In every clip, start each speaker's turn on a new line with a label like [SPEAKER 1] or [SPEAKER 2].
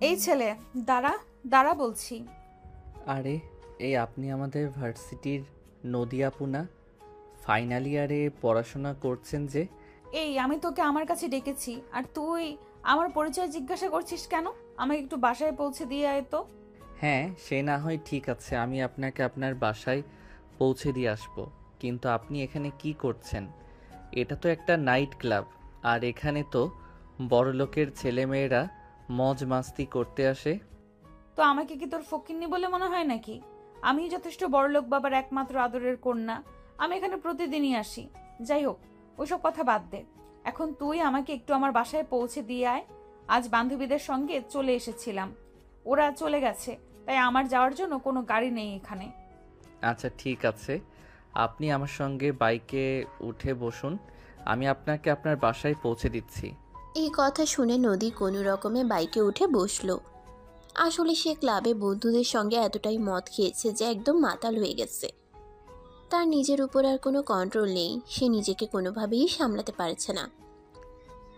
[SPEAKER 1] এই ছেলে, দাঁড়া দাঁড়া বলছি।
[SPEAKER 2] আরে এই আপনি আমাদের ভার্সিটির নদী আপু না? ফাইনাল ইয়ারে পড়াশোনা করছেন যে?
[SPEAKER 1] এই আমি তোকে আমার কাছে ডেকেছি আর তুই আমার পরিচয় জিজ্ঞাসা করছিস কেন? আমাকে একটু বাসায় পৌঁছে দিয়ে আয় তো।
[SPEAKER 2] হ্যাঁ, সে না হয় ঠিক আছে, আমি আপনাকে আপনার বাসায় পৌঁছে দিয়ে আসবো, কিন্তু আপনি এখানে কি করছেন? এটা তো একটা নাইট ক্লাব, আর এখানে তো বড়লোকের ছেলেমেয়েরা মজ মাস্তি করতে আসে।
[SPEAKER 1] তো আমাকে কি তোর ফকিন্নি বলে মনে হয় নাকি? আমি যথেষ্ট বড়লোক বাবার একমাত্র আদরের কন্যা। আমি এখানে প্রতিদিনই আসি। যাই হোক, ওইসব কথা বাদ দে। এখন তুই আমাকে একটু আমার বাসায় পৌঁছে দিয়ে আয়। আজ বান্ধবীদের সঙ্গে চলে এসেছিলাম, ওরা চলে গেছে, তাই আমার যাওয়ার জন্য কোনো গাড়ি নেই এখানে।
[SPEAKER 2] আচ্ছা ঠিক আছে, আপনি আমার সঙ্গে বাইকে উঠে বসুন, আমি আপনাকে আপনার বাসায় পৌঁছে দিচ্ছি।
[SPEAKER 3] এই কথা শুনে নদী কোনো রকমে বাইকে উঠে বসলো। আসলে সে ক্লাবে বন্ধুদের সঙ্গে এতটাই মদ খেয়েছে যে একদম মাতাল হয়ে গেছে। তার নিজের উপর আর কোনো কন্ট্রোল নেই, সে নিজেকে কোনোভাবেই সামলাতে পারছে না।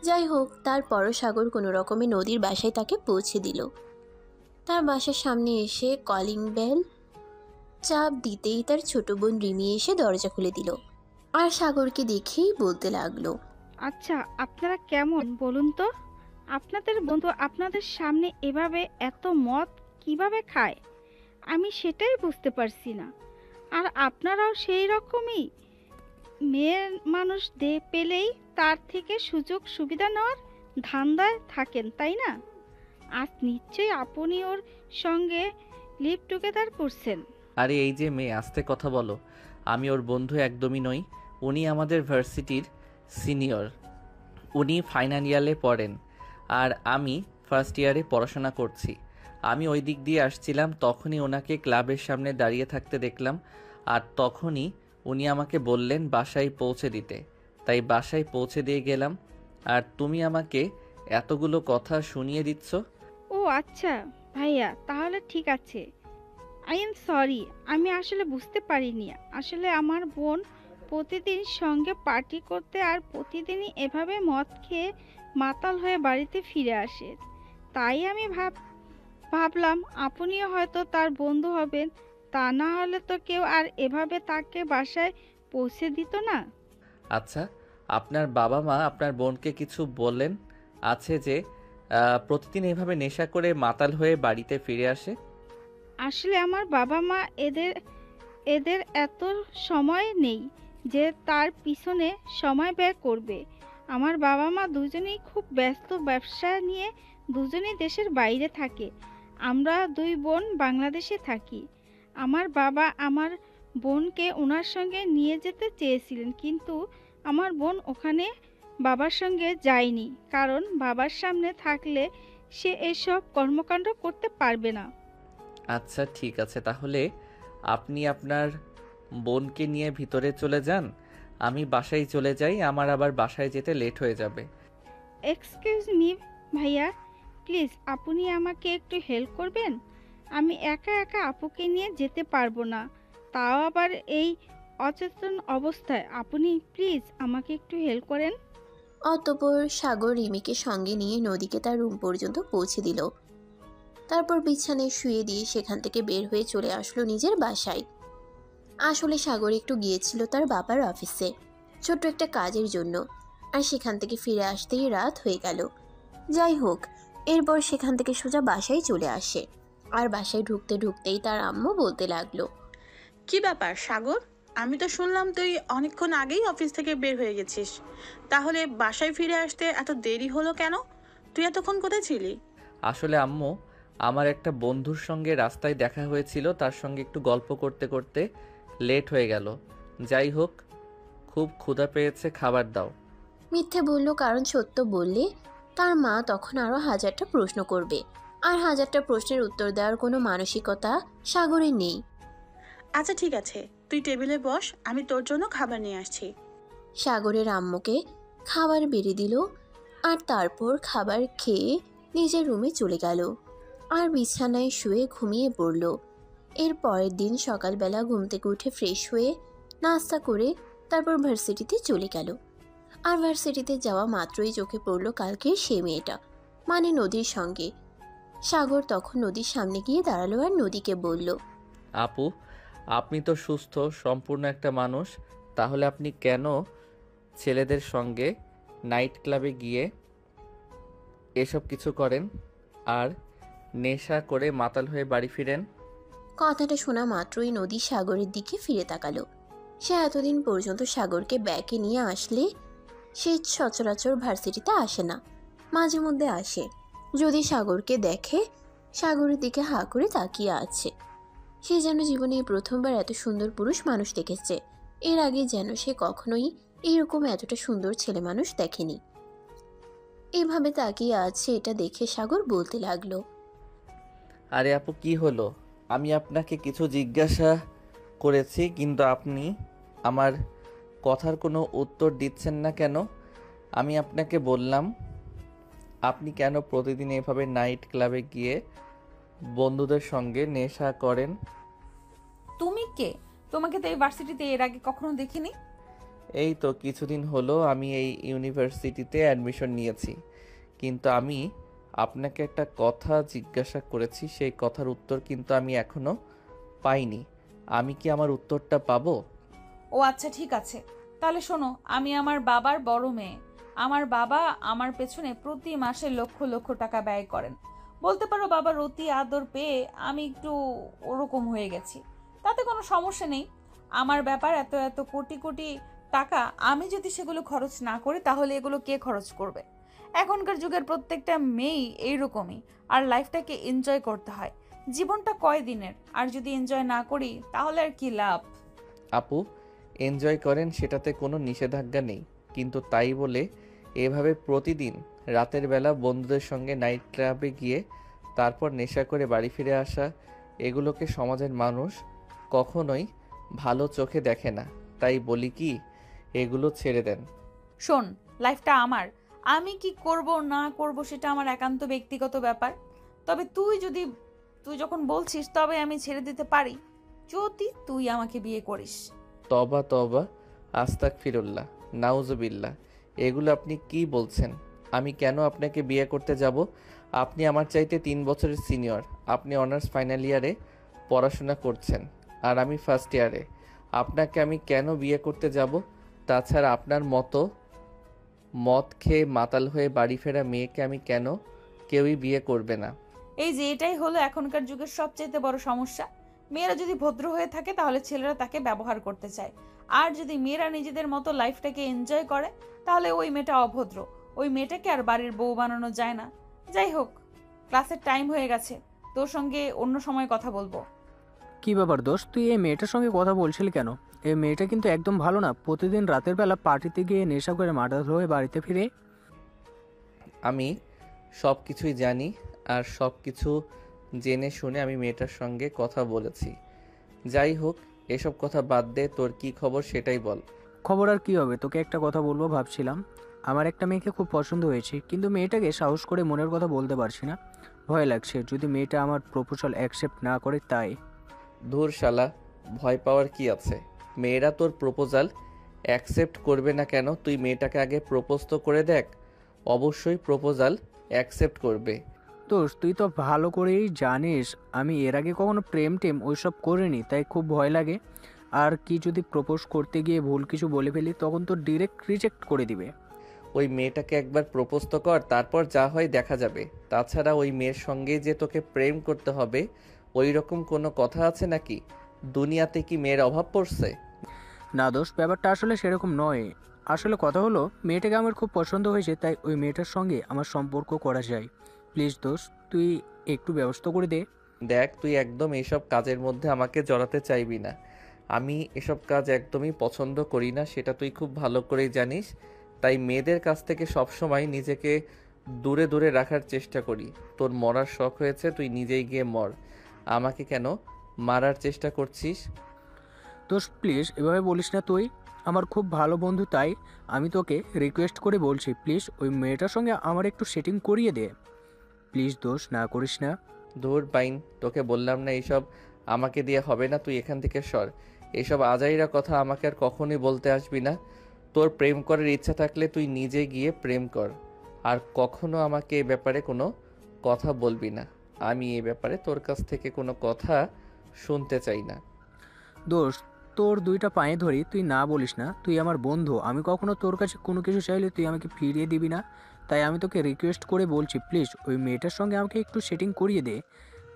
[SPEAKER 3] যাই হোক, তারপরও সাগর কোনো রকমে নদীর বাসায় তাকে পৌঁছে দিল। তার বাসার সামনে এসে কলিং বেল চাপ দিতেই তার ছোট বোন রিমি এসে দরজা খুলে দিল আর সাগরকে দেখেই বলতে লাগলো,
[SPEAKER 4] আচ্ছা, আপনারা কেমন বলুন তো? আপনাদের বন্ধু আপনাদের সামনে এভাবে এত মদ কিভাবে খায়? আমি সেটাই বুঝতে পারছি না। আর আপনারাও সেই রকমই মেয়ের মানুষ পেলেই তার থেকে সুযোগ সুবিধা নেওয়ার ধান্দায় থাকেন, তাই না? আজ নিশ্চয়ই আপনি ওর সঙ্গে লিভ টুগেদার করছেন।
[SPEAKER 2] আরে এই যে মেয়ে, আস্তে কথা বলো। আমি ওর বন্ধু একদমই নই। উনি আমাদের ভার্সিটির সিনিয়র, উনি ফাইনাল ইয়ারে পড়েন, আর আমি ফার্স্ট ইয়ারে পড়াশোনা করছি। আমি ওই দিক দিয়ে আসছিলাম, তখনই ওনাকে ক্লাবের সামনে দাঁড়িয়ে থাকতে দেখলাম, আর তখনই উনি আমাকে বললেন বাসায় পৌঁছে দিতে, তাই বাসায় পৌঁছে দিয়ে গেলাম। আর তুমি আমাকে এতগুলো কথা শুনিয়ে দিচ্ছ।
[SPEAKER 4] ও আচ্ছা ভাইয়া, তাহলে ঠিক আছে। আই এম সরি, আমি আসলে বুঝতে পারিনি। আসলে আমার বোন প্রতিদিন সঙ্গে পার্টি করতে আর প্রতিদিনই এভাবে মদ খেয়ে মাতাল হয়ে বাড়িতে ফিরে আসে, তাই আমি ভাবলাম আপনিও হয়তো তার বন্ধু হবেন। তা না হলে তো কেউ আর এভাবে তাকে বাসায় পৌঁছে দিত না।
[SPEAKER 2] আচ্ছা, আপনার বাবা মা আপনার বোনকে কিছু বললেন আছে যে প্রতিদিন এভাবে নেশা করে মাতাল হয়ে বাড়িতে ফিরে আসে?
[SPEAKER 4] আসলে আমার বাবা মা এদের এদের এত সময় নেই যে তার পিছনে সময় ব্যয় করবে। আমার বাবা মা দুজনেই খুব ব্যস্ত, ব্যবসা নিয়ে দুজনেই দেশের বাইরে থাকে। আমরা দুই বোন বাংলাদেশে থাকি। আমার বাবা আমার বোনকে ওনার সঙ্গে নিয়ে যেতে চেয়েছিলেন, কিন্তু আমার বোন ওখানে বাবার সঙ্গে যায়নি, কারণ বাবার সামনে থাকলে সে এসব কর্মকাণ্ড করতে পারবে না।
[SPEAKER 2] আচ্ছা ঠিক আছে, তাহলে আপনি আপনার বোনকে নিয়ে ভিতরে চলে যান, আমি বাসায় চলে যাই, আমার আবার বাসায় যেতে লেট হয়ে যাবে।
[SPEAKER 4] এক্সকিউজ মি ভাইয়া, প্লিজ আপনি আমাকে একটু হেল্প করবেন? আমি একা একা আপুকে নিয়ে যেতে পারবো না, তাও আবার এই অচেতন অবস্থায়। আপনি প্লিজ আমাকে একটু হেল্প করেন।
[SPEAKER 3] অতঃপর সাগর রিমিকে সঙ্গে নিয়ে নদীকে তার রুম পর্যন্ত পৌঁছে দিল। তারপর বিছানায় শুয়ে দিয়ে সেখান থেকে বের হয়ে চলে আসলো নিজের বাসায়। আসলে সাগর একটু গিয়েছিল তার বাবার অফিসে ছোট্ট একটা কাজের জন্য, আর সেখান থেকে ফিরে আসতেই রাত হয়ে গেল। যাই হোক, এরপর সেখান থেকে সোজা বাসায় চলে আসে, আর বাসায় ঢুকতে ঢুকতেই তার আম্মু বলতে লাগলো,
[SPEAKER 5] কি ব্যাপার সাগর? আমি তো শুনলাম তুই অনেকক্ষণ আগেই অফিস থেকে বের হয়ে গেছিস। তাহলে বাসায় ফিরে আসতে এত দেরি হলো কেন? তুই এতক্ষণ কোথায় ছিলি?
[SPEAKER 2] আসলে আম্মু, আমার একটা বন্ধুর সঙ্গে রাস্তায় দেখা হয়েছিল, তার সঙ্গে একটু গল্প করতে করতে লেট হয়ে গেল। যাই হোক, খুব ক্ষুধা পেয়েছে, খাবার দাও।
[SPEAKER 3] মিথ্যে বলল, কারণ সত্য বললে তার মা তখন আরো হাজারটা প্রশ্ন করবে, আর হাজারটা প্রশ্নের উত্তর দেওয়ার কোনো মানসিকতা সাগরের নেই।
[SPEAKER 5] আচ্ছা ঠিক আছে, তুই টেবিলে বস, আমি তোর জন্য খাবার নিয়ে আসছি।
[SPEAKER 3] সাগরের আম্মুকে খাবার বেড়ে দিল, আর তারপর খাবার খেয়ে নিজের রুমে চলে গেল আর বিছানায় শুয়ে ঘুমিয়ে পড়ল। এর পরের দিন সকালবেলা ঘুম থেকে উঠে ফ্রেশ হয়ে নাস্তা করে তারপর ভার্সিটিতে চলে গেল। আর ভার্সিটিতে যাওয়া মাত্রই চোখে পড়ল কালকে সে মেয়েটা, মানে নদীর সঙ্গে। সাগর তখন নদীর সামনে গিয়ে দাঁড়ালো আর নদীকে বলল,
[SPEAKER 2] আপু, আপনি তো সুস্থ সম্পূর্ণ একটা মানুষ, তাহলে আপনি কেন ছেলেদের সঙ্গে নাইট ক্লাবে গিয়ে এসব কিছু করেন আর নেশা করে মাতাল হয়ে বাড়ি ফিরেন?
[SPEAKER 3] কথাটা শোনা মাত্রই নদী সাগরের দিকে ফিরে তাকালো। সে এতদিন পর্যন্ত সাগরকে ব্যাকে নিয়ে আসলে সে সচরাচর ভার্সিটিতে আসে না, মাঝে মধ্যে আসে। যদি সাগরকে দেখে সাগরের দিকে হাঁ করে তাকিয়ে আছে। সে যেন জীবনে এই প্রথমবার এত সুন্দর পুরুষ মানুষ দেখেছে। এর আগে যেন সে কখনোই এরকম এতটা সুন্দর ছেলে মানুষ দেখেনি। এভাবে তাকিয়ে আছে এটা দেখে সাগর বলতে লাগলো,
[SPEAKER 2] আরে আপু, কি হলো? আমি আপনাকে কিছু জিজ্ঞাসা করেছি, কিন্তু আপনি আমার কথার কোনো উত্তর দিচ্ছেন না কেন? আমি আপনাকে বললাম আপনি কেন প্রতিদিন এভাবে নাইট ক্লাবে গিয়ে বন্ধুদের সঙ্গে নেশা করেন?
[SPEAKER 1] তুমি কে? তোমাকে তো এই ভার্সিটিতে এর আগে কখনো দেখিনি।
[SPEAKER 2] এই তো কিছুদিন হলো আমি এই ইউনিভার্সিটিতে অ্যাডমিশন নিয়েছি, কিন্তু আমি আপনাকে একটা কথা জিজ্ঞাসা করেছি, সেই কথার উত্তর কিন্তু আমি এখনো পাইনি। আমি কি আমার উত্তরটা পাবো?
[SPEAKER 1] ও আচ্ছা, ঠিক আছে। তাহলে শোনো, আমি আমার বাবার বড় মেয়ে। আমার বাবা আমার পেছনে প্রতি মাসে লক্ষ লক্ষ টাকা ব্যয় করেন। বলতে পারো বাবার অতি আদর পেয়ে আমি একটু ওরকম হয়ে গেছি। তাতে কোনো সমস্যা নেই। আমার ব্যাপার, এত এত কোটি কোটি টাকা আমি যদি সেগুলো খরচ না করি তাহলে এগুলো কে খরচ করবে? এখনকার যুগের প্রত্যেকটা মেয়েই এইরকমই। আর লাইফটাকে এনজয় করতে হয়। জীবনটা কয়দিনের, আর যদি এনজয় না করি তাহলে আর কি লাভ?
[SPEAKER 2] আপু, এনজয় করেন সেটাতে কোনো নিষেধাজ্ঞা নেই, কিন্তু তাই বলে এভাবে প্রতিদিন রাতের বেলা বন্ধুদের সঙ্গে নাইট ক্লাবে গিয়ে তারপর নেশা করে বাড়ি ফিরে আসা, এগুলোকে সমাজের মানুষ কখনোই ভালো চোখে দেখে না। তাই বলি কি, এগুলো ছেড়ে দেন।
[SPEAKER 1] শোন, লাইফটা আমার। আমি কি করব না করব সেটা আমার একান্ত ব্যক্তিগত ব্যাপার। তবে তুই যখন বলছিস তবে আমি ছেড়ে দিতে পারি, যদি তুই আমাকে বিয়ে করিস।
[SPEAKER 2] তবা তবা, আস্তাগফিরুল্লাহ, নাউজুবিল্লাহ, এগুলো আপনি কি বলছেন? আমি কেন আপনাকে বিয়ে করতে যাব? আপনি আমার চাইতে 3 বছরের সিনিয়র। আপনি অনার্স ফাইনাল ইয়ারে পড়াশোনা করছেন আর আমি ফার্স্ট ইয়ারে। আপনাকে আমি কেন বিয়ে করতে যাব? তাছাড়া আপনার মতো মদ খেয়ে মাতাল হয়ে বাড়ি ফেরা মেয়েকে আমি কেন, কেউই বিয়ে করবে না।
[SPEAKER 1] এই যে এটাই হলো এখনকার যুগের সবচেয়ে বড় সমস্যা। মেয়েরা যদি ভদ্র হয়ে থাকে তাহলে ছেলেরা তাকে ব্যবহার করতে চায়, আর যদি মেয়েরা নিজেদের মতো লাইফটাকে এনজয় করে তাহলে ওই মেয়েটা অভদ্র। ওই মেয়েটাকে আর বাড়ির বউ বানানো যায় না। যাই হোক, ক্লাসের টাইম হয়ে গেছে, তোর সঙ্গে অন্য সময় কথা বলবো।
[SPEAKER 6] কি ব্যাপার দোস্ত, তুই এই মেয়েটার সঙ্গে কথা বলছিলি কেন? এই মেয়েটা কিন্তু একদম ভালো না। প্রতিদিন রাতের বেলা পার্টিতে গিয়ে নেশা করে মাতাল হয়ে বাড়িতে ফিরে।
[SPEAKER 2] আমি সব কিছুই জানি, আর সব কিছু জেনে শুনে আমি মেয়েটার সঙ্গে কথা বলেছি। যাই হোক, এসব কথা বাদ দে, তোর কি খবর সেটাই বল।
[SPEAKER 6] খবর আর কি হবে, তোকে একটা কথা বলবো ভাবছিলাম। আমার একটা মেয়েকে খুব পছন্দ হয়েছে, কিন্তু মেয়েটাকে সাহস করে মনের কথা বলতে পারছি না। ভয় লাগছে যদি মেয়েটা আমার প্রপোজাল অ্যাকসেপ্ট না করে তাই।
[SPEAKER 2] ধুর শালা, ভয় পাওয়ার কি আছে? মেয়েরা তোর প্রপোজাল অ্যাকসেপ্ট করবে না কেন? তুই মেয়েটাকে আগে প্রপোজ তো করে দেখ, অবশ্যই প্রপোজাল অ্যাকসেপ্ট করবে।
[SPEAKER 6] দোস্ত, তুই তো ভালো করেই জানিস আমি এর আগে কখনো প্রেম টেম ওইসব করিনি, তাই খুব ভয় লাগে। আর কি যদি প্রপোজ করতে গিয়ে ভুল কিছু বলে ফেলি, তখন তো ডিরেক্ট রিজেক্ট করে দিবে।
[SPEAKER 2] ওই মেয়েটাকে একবার প্রপোজ তো কর, তারপর যা হয় দেখা যাবে। তাছাড়া ওই মেয়ের সঙ্গে যে তোকে প্রেম করতে হবে ওই রকম কোনো কথা আছে নাকি? দুনিয়াতে কি মেয়ের অভাব পড়ছে?
[SPEAKER 6] না দোস্ত, ব্যাপারটা আসলে সেরকম নয়। আসলে কথা হলো, মেয়েটাকে আমার খুব পছন্দ হয়েছে, তাই ওই মেয়েটার সঙ্গে আমার সম্পর্ক করা যায়। প্লিজ দোস্ত, তুই একটু ব্যবস্থা করে দে।
[SPEAKER 2] দেখ, তুই একদম এসব কাজের মধ্যে আমাকে জড়াতে চাইবি না। আমি এসব কাজ একদমই পছন্দ করি না, সেটা তুই খুব ভালো করেই জানিস। তাই মেয়েদের কাছ থেকে সবসময় নিজেকে দূরে দূরে রাখার চেষ্টা করি। তোর মরার শখ হয়েছে, তুই নিজেই গিয়ে মর। আমাকে কেন মারার চেষ্টা করছিস?
[SPEAKER 6] দোস্ত প্লিজ এভাবে বলিস না। তুই আমার খুব ভালো বন্ধু, তাই আমি তোকে রিকোয়েস্ট করে বলছি, প্লিজ ওই মেয়েটার সঙ্গে আমার একটু সেটিং করিয়ে দে। প্লিজ দোস্ত, না করিস না।
[SPEAKER 2] ধুর বাইন, তোকে বললাম না এইসব আমাকে দিয়ে হবে না, তুই এখান থেকে সর। এসব আজাইরা কথা আমাকে আর কখনোই বলতে আসবি না। তোর প্রেম করার ইচ্ছা থাকলে তুই নিজে গিয়ে প্রেম কর, আর কখনো আমাকে এ ব্যাপারে কোনো কথা বলবি না। আমি এ ব্যাপারে তোর কাছ থেকে কোনো কথা শুনতে চাই না।
[SPEAKER 6] দোস্ত, তোর দুইটা পায়ে ধরি, তুই না বলিস না। তুই আমার বন্ধু, আমি কখনো তোর কাছে কোনো কিছু চাইলে তুই আমাকে ফিরিয়ে দিবি না। তাই আমি তোকে রিকোয়েস্ট করে বলছি, প্লিজ ওই মেয়েটার সঙ্গে আমাকে একটু সেটিং করিয়ে দে।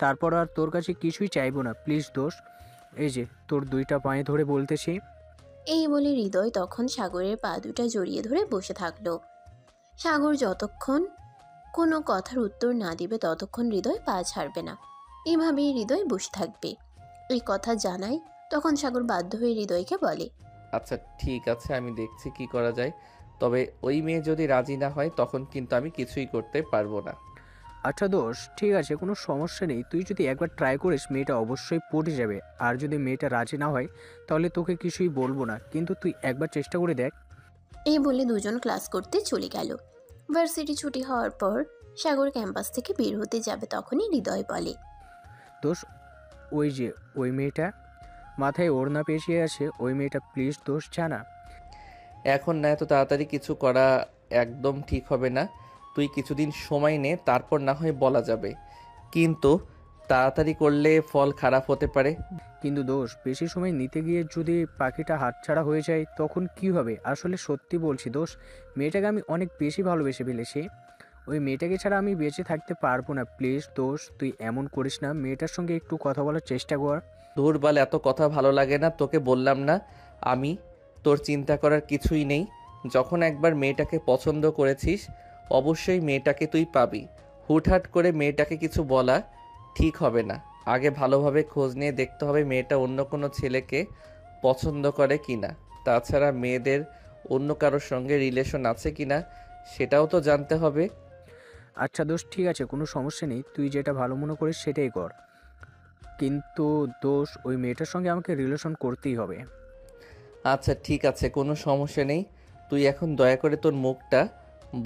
[SPEAKER 6] তারপর আর তোর কাছে কিছুই চাইবো না, প্লিজ দোস্ত। এই যে তোর দুইটা পায়ে ধরে বলতেছি।
[SPEAKER 3] এই বলে হৃদয় তখন সাগরের পা দুটা জড়িয়ে ধরে বসে থাকলো। সাগর যতক্ষণ কোনো কথার উত্তর না দিবে ততক্ষণ হৃদয় পা ছাড়বে না। এভাবেই হৃদয় বসে থাকবে। এই কথা জানায় তখন সাগর বাধ্য হয়ে হৃদয়কে বলে,
[SPEAKER 2] আচ্ছা ঠিক আছে, আমি দেখছি কি করা যায়। তবে ওই মেয়ে যদি রাজি না হয় তখন কিন্তু আমি কিছুই করতে পারবো না।
[SPEAKER 6] আচ্ছা দোস্ত, ঠিক আছে, কোনো সমস্যা নেই। তুই যদি একবার ট্রাই করিস মেয়েটা অবশ্যই পটে যাবে। আর যদি মেয়েটা রাজি না হয় তাহলে তোকে কিছুই বলবো না, কিন্তু তুই একবার চেষ্টা করে দেখ।
[SPEAKER 3] এই বলে দুজন ক্লাস করতে চলে গেল। ভার্সিটি ছুটি হওয়ার পর সাগর ক্যাম্পাস থেকে বের হতে যাবে তখনই হৃদয় বলে,
[SPEAKER 6] দোস্ত, ওই যে ওই মেয়েটা মাথায় ওড়না পেঁচিয়ে আছে, ওই মেয়েটা, প্লিজ দোস্ত জানা।
[SPEAKER 2] এখন না, এত তাড়াতাড়ি কিছু করা একদম ঠিক হবে না। তুই কিছুদিন সময় নে, তারপর না হয় বলা যাবে। কিন্তু তাড়াতাড়ি করলে ফল খারাপ হতে পারে।
[SPEAKER 6] কিন্তু দোস্ত, বেশি সময় নিতে গিয়ে যদি পাখিটা হাতছাড়া হয়ে যায় তখন কি হবে? আসলে সত্যি বলছি দোস্ত, মেয়েটাকে আমি অনেক বেশি ভালোবেসে ফেলেছি। ওই মেয়েটাকে ছাড়া আমি বেঁচে থাকতে পারবো না। প্লিজ দোস্ত, তুই এমন করিস না, মেয়েটার সঙ্গে একটু কথা বলার চেষ্টা কর।
[SPEAKER 2] দূর বাল, এত কথা ভালো লাগে না। তোকে বললাম না আমি? তোর চিন্তা করার কিছুই নেই। যখন একবার মেয়েটাকে পছন্দ করেছিস অবশ্যই মেয়েটাকে তুই পাবি। হুটহাট করে মেয়েটাকে কিছু বলা ঠিক হবে না। আগে ভালোভাবে খোঁজ নিয়ে দেখতে হবে মেয়েটা অন্য কোনো ছেলেকে পছন্দ করে কিনা। তাছাড়া মেয়েদের অন্য কারোর সঙ্গে রিলেশন আছে কিনা সেটাও তো জানতে হবে।
[SPEAKER 6] আচ্ছা দোস্ত, ঠিক আছে, কোনো সমস্যা নেই, তুই যেটা ভালো মনে করিস সেটাই কর। কিন্তু দোস্ত, ওই মেয়েটার সঙ্গে আমাকে রিলেশন করতেই হবে।
[SPEAKER 2] আচ্ছা ঠিক আছে, কোনো সমস্যা নেই। তুই এখন দয়া করে তোর মুখটা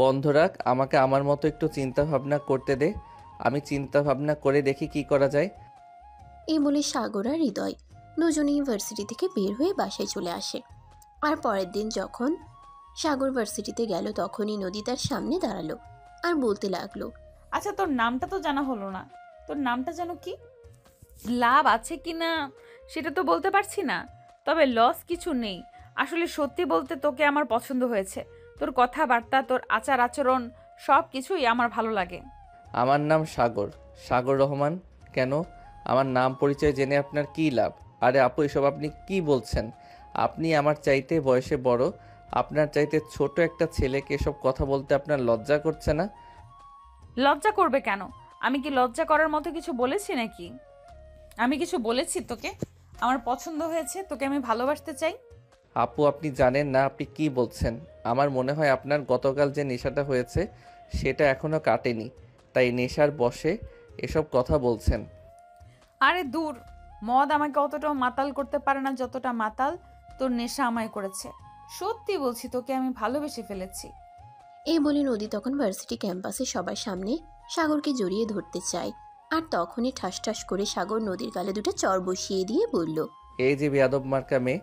[SPEAKER 2] বন্ধ রাখ। আমাকে আমার মতো একটু চিন্তা ভাবনা করতে দে। আমি চিন্তা ভাবনা করে দেখি কি করা যায়।
[SPEAKER 3] এই বলে সাগর আর হৃদয় দুজনেই ভার্সিটি থেকে বের হয়ে বাসায় চলে আসে। আর পরের দিন যখন সাগর ভার্সিটিতে গেল তখনই নদী তার সামনে দাঁড়ালো আর বলতে লাগলো,
[SPEAKER 1] আচ্ছা, তোর নামটা তো জানা হলো না। তোর নামটা যেন কি? লাভ আছে কি না সেটা তো বলতে পারছি না, তবে লস কিছু নেই। আসলে সত্যি বলতে তোকে আমার পছন্দ হয়েছে। তোর কথাবার্তা, তোর আচার আচরণ সব কিছুই আমার ভালো লাগে।
[SPEAKER 2] আমার নাম সাগর, সাগর রহমান। কেন? আমার নাম পরিচয় জেনে আপনার কী লাভ? আরে আপু, এসব আপনি কি বলছেন? আপনি আমার চাইতে বয়সে বড়। আপনার চাইতে ছোট একটা ছেলেকে এসব কথা বলতে আপনার লজ্জা করছে না?
[SPEAKER 1] লজ্জা করবে কেন? আমি কি লজ্জা করার মতো কিছু বলেছি নাকি? আমি কিছু বলেছি তোকে? আমার পছন্দ হয়েছে, তোকে আমি ভালোবাসতে চাই।
[SPEAKER 2] আপু, আপনি জানেন না আপনি কি বলছেন। আমার মনে হয় আপনার গতকাল যে নেশাটা হয়েছে সেটা এখনও কাটেনি, তাই নেশার বশে এসব কথা বলছেন।
[SPEAKER 1] আরে দূর, মদ আমাকে অতটাও মাতাল করতে পারে না যতটা মাতাল তোর নেশা আমায় করেছে। সত্যি বলছি, তোকে আমি ভালোবেসে ফেলেছি।
[SPEAKER 3] এই বলে নদী তখন ভার্সিটি ক্যাম্পাসে সবার সামনে সাগরকে জড়িয়ে ধরতে চায়। আর তখনই ঠাস ঠাস করে সাগর নদীর গালে দুটো চর বসিয়ে দিয়ে বলল,
[SPEAKER 2] এই যে বেয়াদব মার্কা মেয়ে,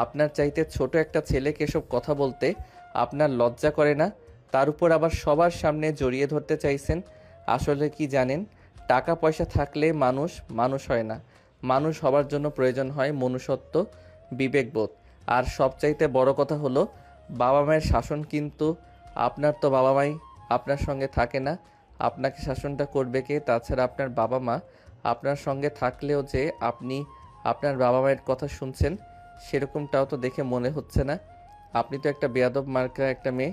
[SPEAKER 2] আপনার চাইতে ছোট একটা ছেলেকে এসব কথা বলতে আপনার লজ্জা করে না? তার উপর আবার সবার সামনে জড়িয়ে ধরতে চাইছেন। আসলে কি জানেন, টাকা পয়সা থাকলে মানুষ মানুষ হয় না। মানুষ হবার জন্য প্রয়োজন হয় মনুষ্যত্ব, বিবেকবোধ। আর সবচাইতে বড় কথা হলো বাবা মায়ের শাসন। কিন্তু আপনার তো বাবা মাই আপনার সঙ্গে থাকে না। আপনাকে শাসনটা করবে কে? তাছাড়া আপনার বাবা মা আপনার সঙ্গে থাকলেও যে আপনি আপনার বাবা মায়ের কথা শুনছেন সেরকমটাও তো দেখে মনে হচ্ছে না। আপনি তো একটা বেয়াদব মার্কা একটা মেয়ে।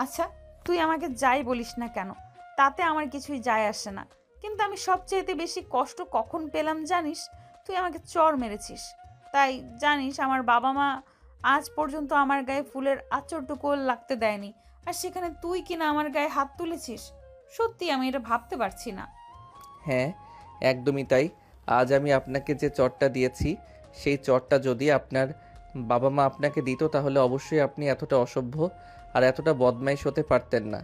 [SPEAKER 1] আচ্ছা, তুই আমাকে যাই বলিস না কেন তাতে আমার কিছুই যায় আসে না, কিন্তু আমি সবচেয়েতে বেশি কষ্ট কখন পেলাম জানিস? তুই আমাকে চর মেরেছিস। তাই জানিস, আমার বাবা মা আজ পর্যন্ত আমার গায়ে ফুলের আঁচড়টুকু লাগতে দেয়নি, আর সেখানে তুই কিনা আমার গায়ে হাত তুলেছিস। সত্যি আমি এটা ভাবতে পারছি না।
[SPEAKER 2] হ্যাঁ, একদমই তাই। আজ আমি আপনাকে যে চটটা দিয়েছি সেই চটটা যদি আপনার বাবা মা আপনাকে দিত তাহলে অবশ্যই আপনি এতটা অসভ্য আর এতটা বদমাইশ হতে পারতেন না।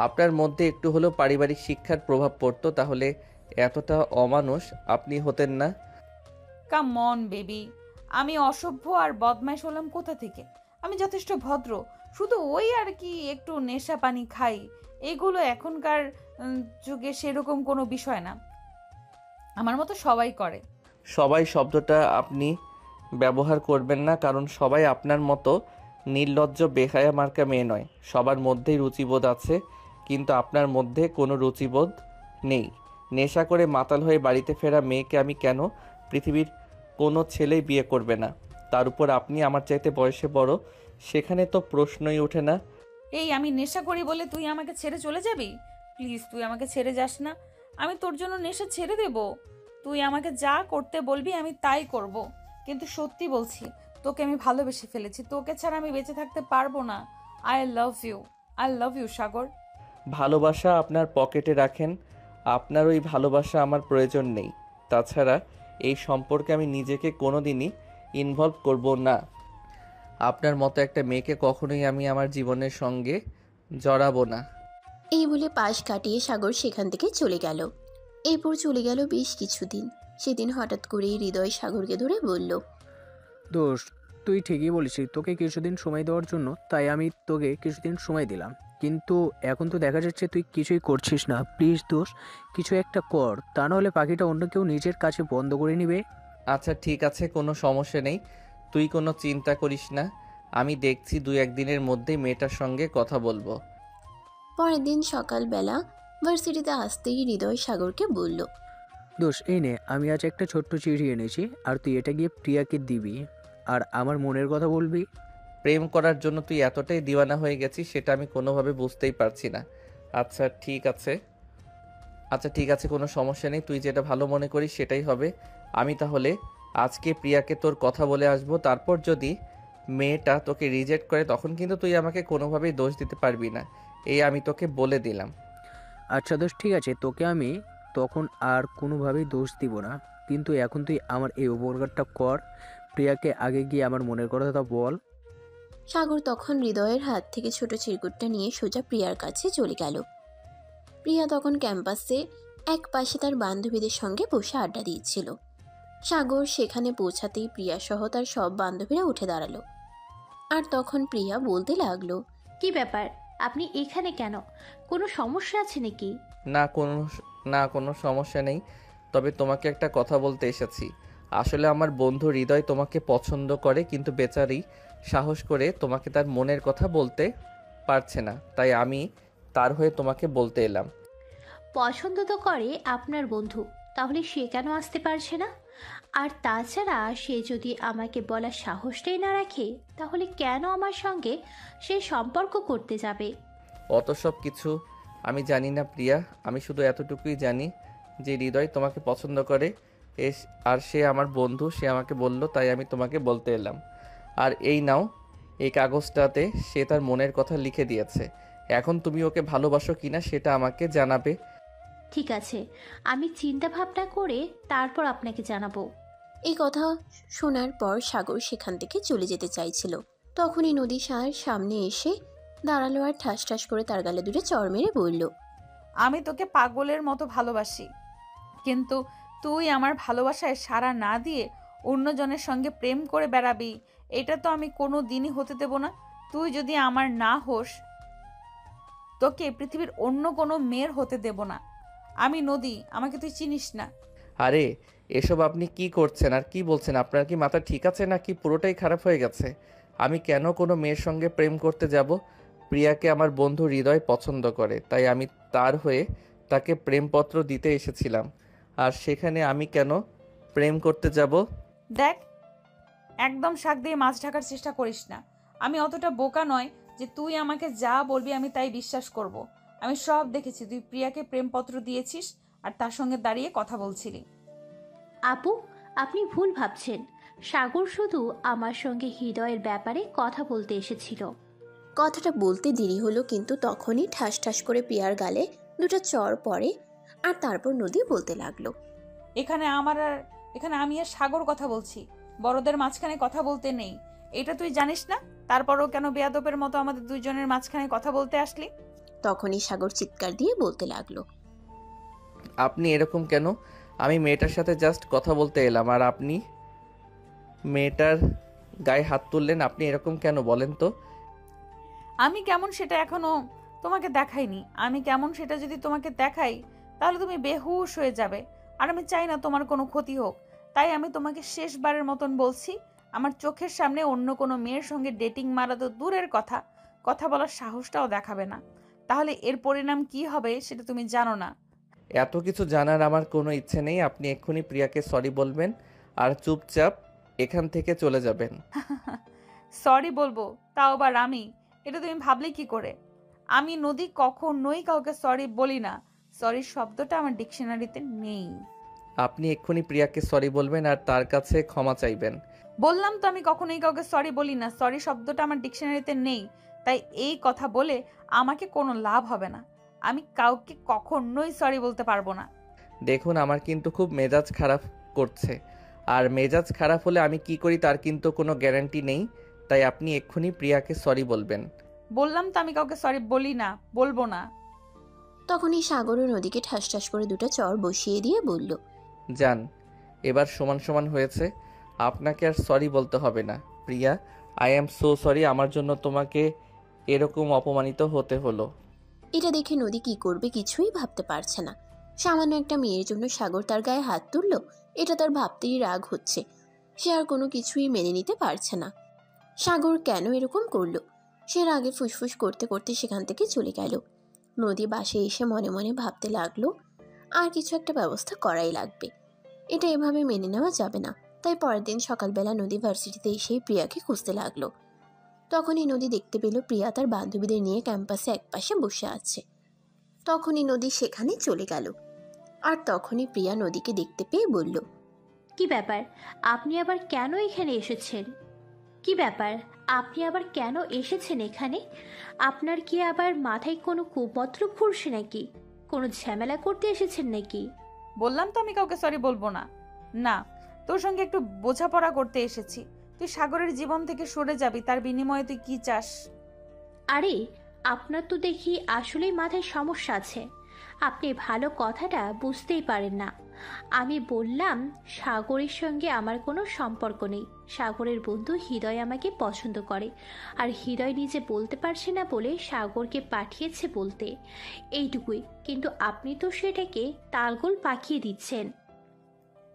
[SPEAKER 2] আপনার মধ্যে একটু হলেও পারিবারিক শিক্ষার প্রভাব পড়তো, তাহলে এতটা অমানুষ আপনি হতেন না।
[SPEAKER 1] কাম অন বেবি, আমি অসভ্য আর বদমাইশ হলাম কোথা থেকে? আমি যথেষ্ট ভদ্র, শুধু ওই আর কি একটু নেশা পানি খাই। এগুলো এখনকার যুগে সেরকম কোনো বিষয় না। আমার মতো সবাই করে।
[SPEAKER 2] সবাই শব্দটা আপনি ব্যবহার করবেন না, কারণ সবাই আপনার মতো নির্লজ্জ বেহায়া মার্কা মেয়ে নয়। সবার মধ্যেই রুচিবোধ আছে, কিন্তু আপনার মধ্যে কোনো রুচিবোধ নেই। নেশা করে মাতাল হয়ে বাড়িতে ফেরা মেয়েকে আমি কেন? পৃথিবীর কোনো ছেলেই বিয়ে করবে না। তার উপর আপনি আমার চাইতে বয়সে বড়, সেখানে তো প্রশ্নই ওঠে না।
[SPEAKER 1] এই আমি নেশা করি বলে তুই আমাকে ছেড়ে চলে যাবি? প্লিজ তুই আমাকে ছেড়ে যাস না। আমি তোর জন্য নেশা ছেড়ে দেব। তুই আমাকে যা করতে বলবি আমি তাই করব। কিন্তু সত্যি বলছি, তোকে আমি ভালোবেসে ফেলেছি। তোকে ছাড়া আমি বেঁচে থাকতে পারবো না। I love you, I love you Sagar.
[SPEAKER 2] ভালোবাসা আপনার পকেটে রাখেন, আপনার ওই ভালোবাসা আমার প্রয়োজন নেই। তাছাড়া এই সম্পর্কে আমি নিজেকে কোনোদিনই ইনভলভ করব না। আপনার মতো একটা মেয়েকে কখনোই আমি আমার জীবনের সঙ্গে জড়াবো না।
[SPEAKER 3] এই বলে পাশ কাটিয়ে সাগর সেখান থেকে চলে গেল। এরপর চলে গেল বেশ কিছুদিন। সেদিন হঠাৎ করেই হৃদয় সাগরকে ধরে বলল,
[SPEAKER 6] দোষ, তুই ঠিকই বলেছিস, তোকে কিছুদিন সময় দেওয়ার জন্য তাই আমি তোকে কিছুদিন সময় দিলাম। কিন্তু এখন তো দেখা যাচ্ছে তুই কিছুই করছিস না। প্লিজ দোষ, কিছু একটা কর, তা নাহলে পাখিটা অন্য কেউ নিজের কাছে বন্ধ করে নিবে।
[SPEAKER 2] আচ্ছা ঠিক আছে, কোনো সমস্যা নেই, তুই কোনো চিন্তা করিস না। আমি দেখছি 2-1 দিনের মধ্যেই মেয়েটার সঙ্গে কথা বলবো।
[SPEAKER 3] পরের দিন সকালবেলা ভার্সিটিতে আসতেই হৃদয় সাগরকে বলল,
[SPEAKER 6] দোষ, এই নে, আমি আজ একটা ছোট্ট চিঠি এনেছি, আর তুই এটা গিয়ে প্রিয়াকে দিবি আর আমার মনের কথা বলবি।
[SPEAKER 2] প্রেম করার জন্য তুই এতটাই দিওয়ানা হয়ে গেছিস সেটা আমি কোনোভাবে বুঝতেই পারছি না। আচ্ছা ঠিক আছে, কোনো সমস্যা নেই, তুই যেটা ভালো মনে করিস সেটাই হবে। আমি তাহলে আজকে প্রিয়াকে তোর কথা বলে আসবো। তারপর যদি মেয়েটা তোকে রিজেক্ট করে তখন কিন্তু তুই আমাকে কোনোভাবেই দোষ দিতে পারবি না, এই আমি তোকে বলে দিলাম।
[SPEAKER 6] আচ্ছা দোষ, ঠিক আছে, তোকে আমি তখন আর কোনোভাবেই দোষ দিব না। কিন্তু এখন তুই আমার এই উপকারটা কর, প্রিয়াকে আগে গিয়ে আমার মনের কথাটা বল।
[SPEAKER 3] সাগর তখন হৃদয়ের হাত থেকে ছোট চিরকুটটা নিয়ে সোজা প্রিয়ার কাছে চলে গেল। প্রিয়া তখন ক্যাম্পাসে এক পাশে তার বান্ধবীদের সঙ্গে বসে আড্ডা দিচ্ছিল। সাগর সেখানে পৌঁছাতেই প্রিয়া সহ তার সব বান্ধবীরা উঠে দাঁড়ালো। আর তখন প্রিয়া বলতে লাগলো,
[SPEAKER 7] কি ব্যাপার, আপনি এখানে কেন? কোনো সমস্যা আছে নাকি?
[SPEAKER 2] না কোনো কোনো সমস্যা নেই, তবে তোমাকে একটা কথা বলতে এসেছি। আসলে আমার বন্ধু হৃদয় তোমাকে পছন্দ করে, কিন্তু বেচারি সাহস করে তোমাকে তার মনের কথা বলতে পারছে না, তাই আমি তার হয়ে তোমাকে বলতে এলাম।
[SPEAKER 7] পছন্দ তো করে আপনার বন্ধু, তাহলে সে কেন আসতে পারছে না? আর তাছাড়া সে যদি আমাকে বলার সাহসটাই না রাখে, তাহলে কেন আমার সঙ্গে সে সম্পর্ক করতে যাবে?
[SPEAKER 2] অত সব কিছু আমি জানি না প্রিয়া, আমি শুধু এতটুকুই জানি যে হৃদয় তোমাকে পছন্দ করে, আর সে আমার বন্ধু, সে আমাকে বলল, তাই আমি তোমাকে বলতে এলাম। আর এই নাও, এই কাগজটাতে সে তার মনের কথা লিখে দিয়েছে। এখন তুমি ওকে ভালোবাসো কিনা সেটা আমাকে জানাবে।
[SPEAKER 7] ঠিক আছে, আমি চিন্তা ভাবনা করে তারপর আপনাকে জানাবো।
[SPEAKER 3] এই কথা শোনার পর সাগর সেখান থেকে চলে যেতে চাইছিল। তখনই নদী সার সামনে এসে দাঁড়ালো আর ঠাস ঠাস করে তার গালে দুটো চড় মেরে বলল,
[SPEAKER 1] আমি তোকে পাগলের মতো ভালোবাসি, কিন্তু তুই আমার ভালোবাসায় সাড়া না দিয়ে অন্যজনের সঙ্গে প্রেম করে বেড়াবি, এটা তো আমি কোনো দিনই হতে দেব না। তুই যদি আমার না হোস, তোকে পৃথিবীর অন্য কোনো মেয়ের হতে দেব না। আমি নদী, আমাকে তুই চিনিস না।
[SPEAKER 2] আরে এসব আপনি কি করছেন আর কি বলছেন? আপনার কি মাথা ঠিক আছে নাকি পুরোটাই খারাপ হয়ে গেছে? আমি কেন কোনো মেয়ের সঙ্গে প্রেম করতে যাব? প্রিয়াকে আমার বন্ধু হৃদয় পছন্দ করে, তাই আমি তার হয়ে তাকে প্রেমপত্র দিতে এসেছিলাম। আর সেখানে আমি কেন প্রেম করতে যাব?
[SPEAKER 1] দেখ, একদম শাক দিয়ে মাছ ঢাকার চেষ্টা করিস না। আমি অতটা বোকা নয় যে তুই আমাকে যা বলবি আমি তাই বিশ্বাস করব। আমি সব দেখেছি, তুই প্রিয়াকে প্রেমপত্র দিয়েছিস আর তার সঙ্গে দাঁড়িয়ে কথা বলছিলি।
[SPEAKER 7] আপু, আপনি ভুল ভাবছেন। সাগর শুধু আমার সঙ্গে হৃদয়ের ব্যাপারে কথা বলতে এসেছিল।
[SPEAKER 3] কথাটা বলতে দেরি হলো, কিন্তু তখনই ঠাস ঠাস করে প্রিয়ার গালে দুটো চড় পড়ে। আর তারপর নদী বলতে লাগলো,
[SPEAKER 1] এখানে আমি আর সাগর কথা বলছি, বড়দের মাঝখানে কথা বলতে নেই, এটা তুই জানিস না? তারপরও কেন বেয়াদবের মতো আমাদের দুইজনের মাঝখানে কথা বলতে আসলি?
[SPEAKER 3] তখনই সাগর চিৎকার দিয়ে বলতে লাগলো,
[SPEAKER 2] আপনি এরকম কেন? আমি মেয়েটার সাথে জাস্ট কথা বলতে এলাম আর আপনি মেয়েটার গায়ে হাত তুললেন। আপনি এরকম কেন বলেন তো?
[SPEAKER 1] আমি কেমন সেটা এখনো তোমাকে দেখাইনি। আমি কেমন সেটা যদি তোমাকে দেখাই তাহলে তুমি বেহুশ হয়ে যাবে, আর আমি চাই না তোমার কোনো ক্ষতি হোক। তাই আমি তোমাকে শেষবারের মতন বলছি, আমার চোখের সামনে অন্য কোনো মেয়ের সঙ্গে ডেটিং মারা তো দূরের কথা, কথা বলার সাহসটাও দেখাবে না। তাহলে এর পরিণাম কি হবে সেটা তুমি জানো না।
[SPEAKER 2] এত কিছু জানার আমার কোনো ইচ্ছে নেই। আপনি এক্ষুনি প্রিয়াকে সরি বলবেন আর চুপচাপ এখান থেকে চলে যাবেন।
[SPEAKER 1] সরি বলবো, তাও আবার আমি? এটা তুমি ভাবলে কি করে? আমি নদী কখনোই কাউকে সরি বলি না। সরি শব্দটা আমার ডিকশনারিতে নেই।
[SPEAKER 2] আপনি এক্ষুনি প্রিয়াকে সরি বলবেন আর তার কাছে ক্ষমা চাইবেন।
[SPEAKER 1] বললাম তো আমি কখনোই কাউকে সরি বলি না। সরি শব্দটা আমার ডিকশনারিতে নেই, তাই এই কথা বলে আমাকে কোনো লাভ হবে না। আমি কাউকে কখনোই সরি বলতে পারবো না।
[SPEAKER 2] দেখুন, আমার কিন্তু খুব মেজাজ খারাপ করছে, আর মেজাজ খারাপ হলে আমি কি করি তার কিন্তু কোনো গ্যারান্টি নেই। তাই আপনি এক্ষুনি প্রিয়াকে সরি বলবেন।
[SPEAKER 1] বললাম তো আমি কাউকে সরি বলি না, বলবো না।
[SPEAKER 3] তখনই সাগর ও নদীকে ঠাস ঠাস করে দুটো চর বসিয়ে দিয়ে বলল,
[SPEAKER 2] যান, এবার সমান সমান হয়েছে, আপনাকে আর সরি বলতে হবে না। প্রিয়া, আই অ্যাম সো সরি, আমার জন্য তোমাকে এরকম অপমানিত হতে হলো।
[SPEAKER 3] এটা দেখে নদী কি করবে কিছুই ভাবতে পারছে না। সামান্য একটা মেয়ের জন্য সাগর তার গায়ে হাত তুলল, এটা তার ভাবতেই রাগ হচ্ছে। সে আর কোনো কিছুই মেনে নিতে পারছে না। সাগর কেন এরকম করলো? সে রাগে ফুসফুস করতে করতে সেখান থেকে চলে গেল। নদী বাসে এসে মনে মনে ভাবতে লাগলো, আর কিছু একটা ব্যবস্থা করাই লাগবে, এটা এভাবে মেনে নেওয়া যাবে না। তাই পরের দিন সকালবেলা নদী ভার্সিটিতে এসেই প্রিয়াকে খুঁজতে লাগলো। তখনই নদী দেখতে পেল প্রিয়া তার বান্ধবীদের নিয়ে ক্যাম্পাসে একপাশে বসে আছে। তখনই নদী সেখানে চলে গেল, আর তখনই প্রিয়া নদীকে দেখতে পেয়ে বলল,
[SPEAKER 7] কি ব্যাপার, আপনি আবার কেন এখানে এসেছেন? কি ব্যাপার, আপনি আবার কেন এসেছেন এখানে? আপনার কি আবার মাথায় কোনো কুমতলব ঘুরছে নাকি? কোনো ঝামেলা করতে এসেছেন নাকি?
[SPEAKER 1] বললাম তো আমি কাউকে সরি বলবো না। না, তোর সঙ্গে একটু বোঝাপড়া করতে এসেছি। তুই সাগরের জীবন থেকে সরে যাবি, তার বিনিময়ে তুই কি চাস?
[SPEAKER 7] আরে, আপনার তো দেখি আসলেই মাথায় সমস্যা আছে। আপনি ভালো কথাটা বুঝতেই পারেন না। আমি বললাম সাগরের সঙ্গে আমার কোনো সম্পর্ক নেই। সাগরের বন্ধু হৃদয় আমাকে পছন্দ করে, আর হৃদয় নিজে বলতে পারছে না বলে সাগরকে পাঠিয়েছে বলতে, এইটুকুই। কিন্তু আপনি তো সেটাকে তালগোল পাকিয়ে দিচ্ছেন।